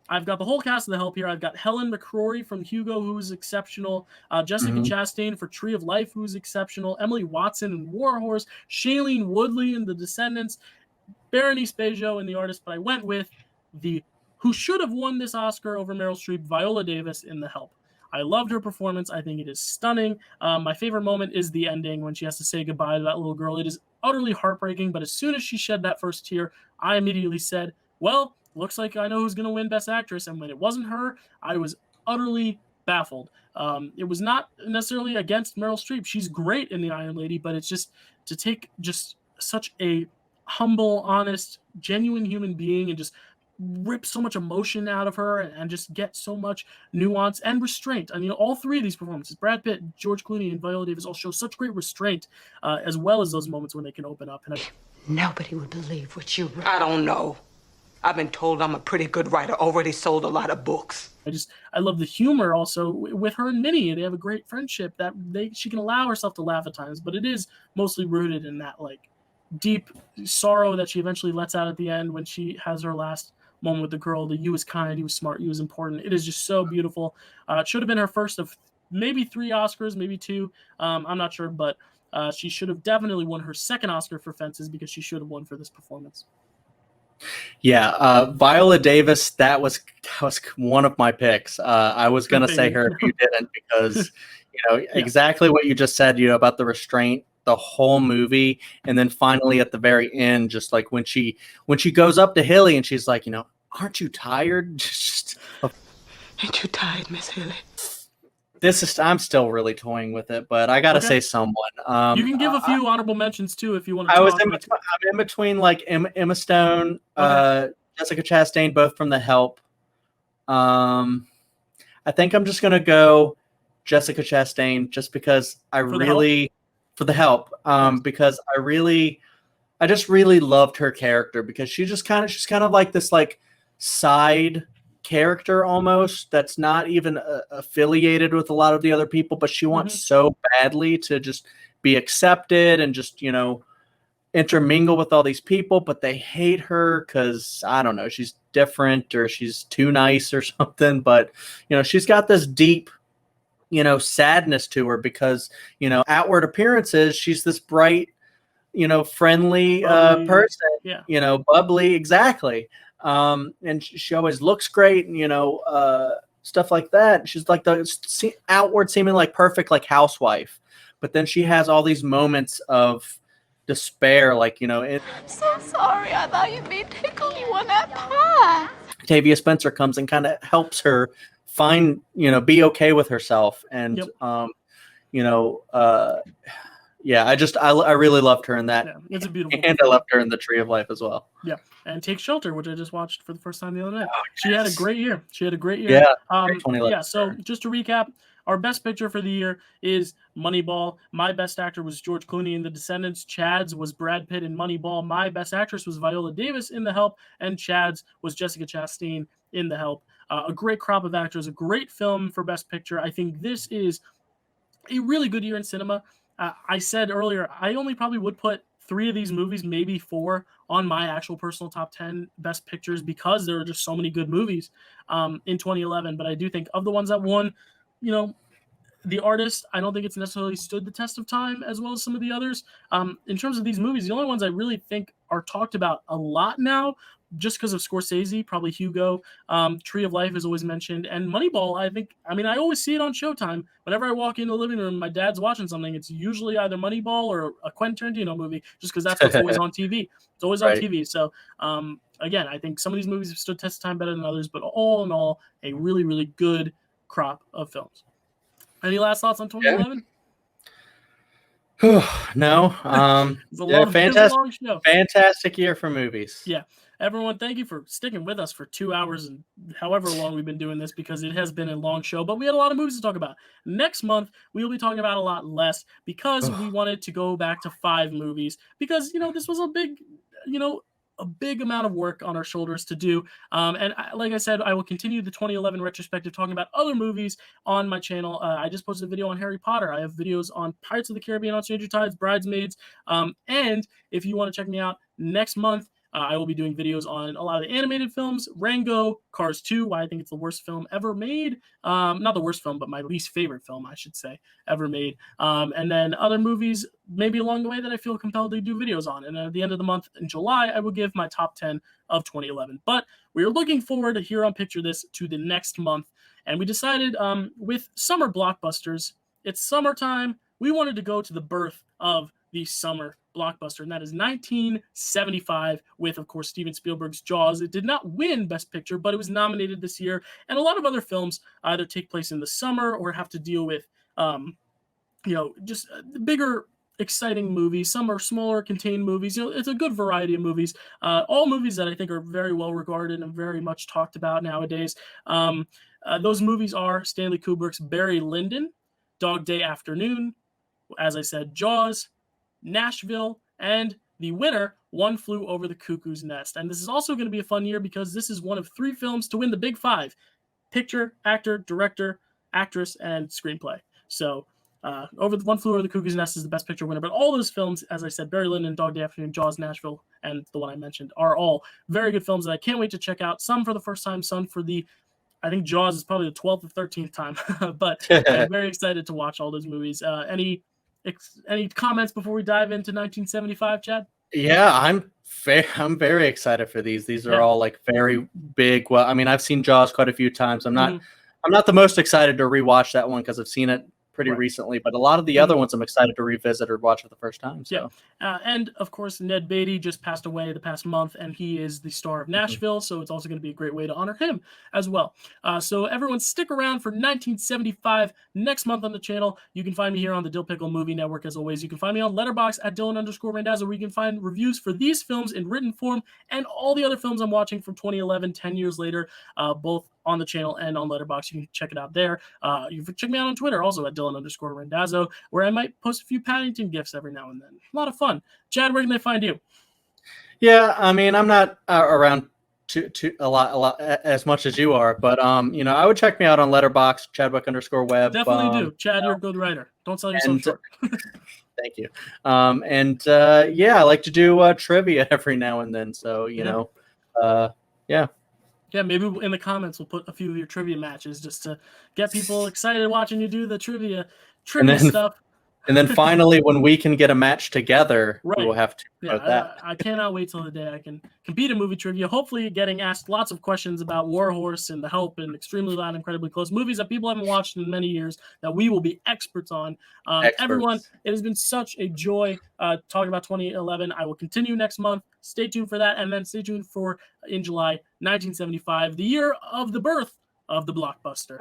I've got the whole cast of The Help here. I've got Helen McCrory from Hugo, who's exceptional. Jessica Chastain for Tree of Life, who's exceptional. Emily Watson in War Horse. Shailene Woodley in The Descendants. Berenice Bejo in The Artist. But I went with who should have won this Oscar over Meryl Streep, Viola Davis in The Help. I loved her performance. I think it is stunning. My favorite moment is the ending when she has to say goodbye to that little girl. It is utterly heartbreaking, but as soon as she shed that first tear, I immediately said, well, looks like I know who's going to win Best Actress. And when it wasn't her, I was utterly baffled. It was not necessarily against Meryl Streep. She's great in The Iron Lady, but it's just to take just such a humble, honest, genuine human being and just rip so much emotion out of her and just get so much nuance and restraint. I mean, all three of these performances, Brad Pitt, George Clooney, and Viola Davis, all show such great restraint, as well as those moments when they can open up. And Nobody would believe what you wrote. I don't know. I've been told I'm a pretty good writer. Already sold a lot of books. I love the humor also with her and Minnie. They have a great friendship that she can allow herself to laugh at times, but it is mostly rooted in that deep sorrow that she eventually lets out at the end when she has her last moment with the girl. The you was kind, you was smart, you was important. It is just so beautiful. It should have been her first of maybe 3 Oscars, maybe 2. I'm not sure, but she should have definitely won her second Oscar for Fences because she should have won for this performance. Yeah, Viola Davis, that was one of my picks. I was going to say her if you didn't because, exactly what you just said, about the restraint, the whole movie. And then finally at the very end, just like when she goes up to Hilly and she's like, aren't you tired? Ain't you tired, Miss Hilly? I'm still really toying with it, but I got to say someone. You can give a few honorable mentions too if you want to. I'm in between Emma Stone, Jessica Chastain, both from The Help. I think I'm just gonna go Jessica Chastain just because for The Help, because I just really loved her character because she's kind of like this side character almost that's not even affiliated with a lot of the other people, but she wants so badly to just be accepted and just intermingle with all these people, but they hate her because I don't know, she's different or she's too nice or something. But she's got this deep sadness to her because outward appearances she's this bright friendly person, bubbly, exactly. And she always looks great and, stuff like that. She's like the outward seeming perfect, housewife. But then she has all these moments of despair. I'm so sorry. I thought you'd be tickled you on that pie. Octavia Spencer comes and kind of helps her find, be okay with herself. And, I really loved her in that. Yeah, it's a beautiful and I loved her in The Tree of Life as well. Yeah, and Take Shelter, which I just watched for the first time the other night. She had a great year. Yeah. So just to recap, our best picture for the year is Moneyball. My best actor was George Clooney in The Descendants. Chad's was Brad Pitt in Moneyball. My best actress was Viola Davis in The Help, and Chad's was Jessica Chastain in The Help. A great crop of actors, a great film for best picture. I think this is a really good year in cinema. I said earlier, I only probably would put 3 of these movies, maybe 4, on my actual personal top 10 best pictures because there are just so many good movies in 2011. But I do think of the ones that won, The Artist, I don't think it's necessarily stood the test of time as well as some of the others. In terms of these movies, the only ones I really think are talked about a lot now, just because of Scorsese, probably Hugo, Tree of Life is always mentioned, and Moneyball, I always see it on Showtime. Whenever I walk into the living room, my dad's watching something, it's usually either Moneyball or a Quentin Tarantino movie, just because that's what's always on TV. It's always on TV. So, again, I think some of these movies have stood test of time better than others, but all in all, a really, really good crop of films. Any last thoughts on 2011? No. Fantastic year for movies. Yeah. Everyone, thank you for sticking with us for 2 hours and however long we've been doing this, because it has been a long show, but we had a lot of movies to talk about. Next month, we will be talking about a lot less because we wanted to go back to 5 movies because, this was a big amount of work on our shoulders to do. Like I said, I will continue the 2011 retrospective talking about other movies on my channel. I just posted a video on Harry Potter. I have videos on Pirates of the Caribbean, on Stranger Tides, Bridesmaids. And if you want to check me out next month, I will be doing videos on a lot of the animated films, Rango, Cars 2, why I think it's the worst film ever made. Not the worst film, but my least favorite film, I should say, ever made. And then other movies, maybe along the way, that I feel compelled to do videos on. And at the end of the month, in July, I will give my top 10 of 2011. But we are looking forward, here on Picture This, to the next month. And we decided with summer blockbusters, it's summertime, we wanted to go to the birth of the summer blockbuster, and that is 1975 with, of course, Steven Spielberg's Jaws. It did not win Best Picture, but it was nominated this year, and a lot of other films either take place in the summer or have to deal with, just bigger, exciting movies. Some are smaller, contained movies. It's a good variety of movies. All movies that I think are very well regarded and very much talked about nowadays. Those movies are Stanley Kubrick's Barry Lyndon, Dog Day Afternoon, as I said, Jaws, Nashville, and the winner, One Flew Over the Cuckoo's Nest. And this is also going to be a fun year because this is one of 3 films to win the Big 5: picture, actor, director, actress, and screenplay. So One Flew Over the Cuckoo's Nest is the Best Picture winner. But all those films, as I said, Barry Lyndon, Dog Day Afternoon, Jaws, Nashville, and the one I mentioned, are all very good films that I can't wait to check out. Some for the first time, some for I think Jaws is probably the 12th or 13th time. But I'm very excited to watch all those movies. Any comments before we dive into 1975, Chad? Yeah, I'm very excited for these. These are all very big. Well, I've seen Jaws quite a few times. I'm not the most excited to rewatch that one because I've seen it pretty recently, but a lot of the other ones I'm excited to revisit or watch for the first time. So. Yeah, and of course, Ned Beatty just passed away the past month, and he is the star of Nashville, so it's also going to be a great way to honor him as well. So everyone stick around for 1975 next month on the channel. You can find me here on the Dill Pickle Movie Network as always. You can find me on Letterboxd at Dylan_Randazzo, where you can find reviews for these films in written form and all the other films I'm watching from 2011, 10 years later, both on the channel and on Letterboxd. You can check it out there. You can check me out on Twitter also at Dylan_Randazzo, where I might post a few Paddington gifs every now and then. A lot of fun. Chad, where can they find you? Yeah, I'm not around a lot as much as you are, but I would check me out on Letterboxd, Chadwick_Webb. Definitely do. Chad, you're a good writer. Don't sell yourself short. Thank you. I like to do trivia every now and then. So yeah. Yeah, maybe in the comments we'll put a few of your trivia matches just to get people excited watching you do the trivia stuff. And then finally, when we can get a match together, we will have to promote that. I cannot wait till the day I can compete in movie trivia. Hopefully getting asked lots of questions about War Horse and The Help and Extremely Loud, Incredibly Close, movies that people haven't watched in many years that we will be experts on. Everyone, it has been such a joy talking about 2011. I will continue next month. Stay tuned for that. And then stay tuned for, in July, 1975, the year of the birth of the blockbuster.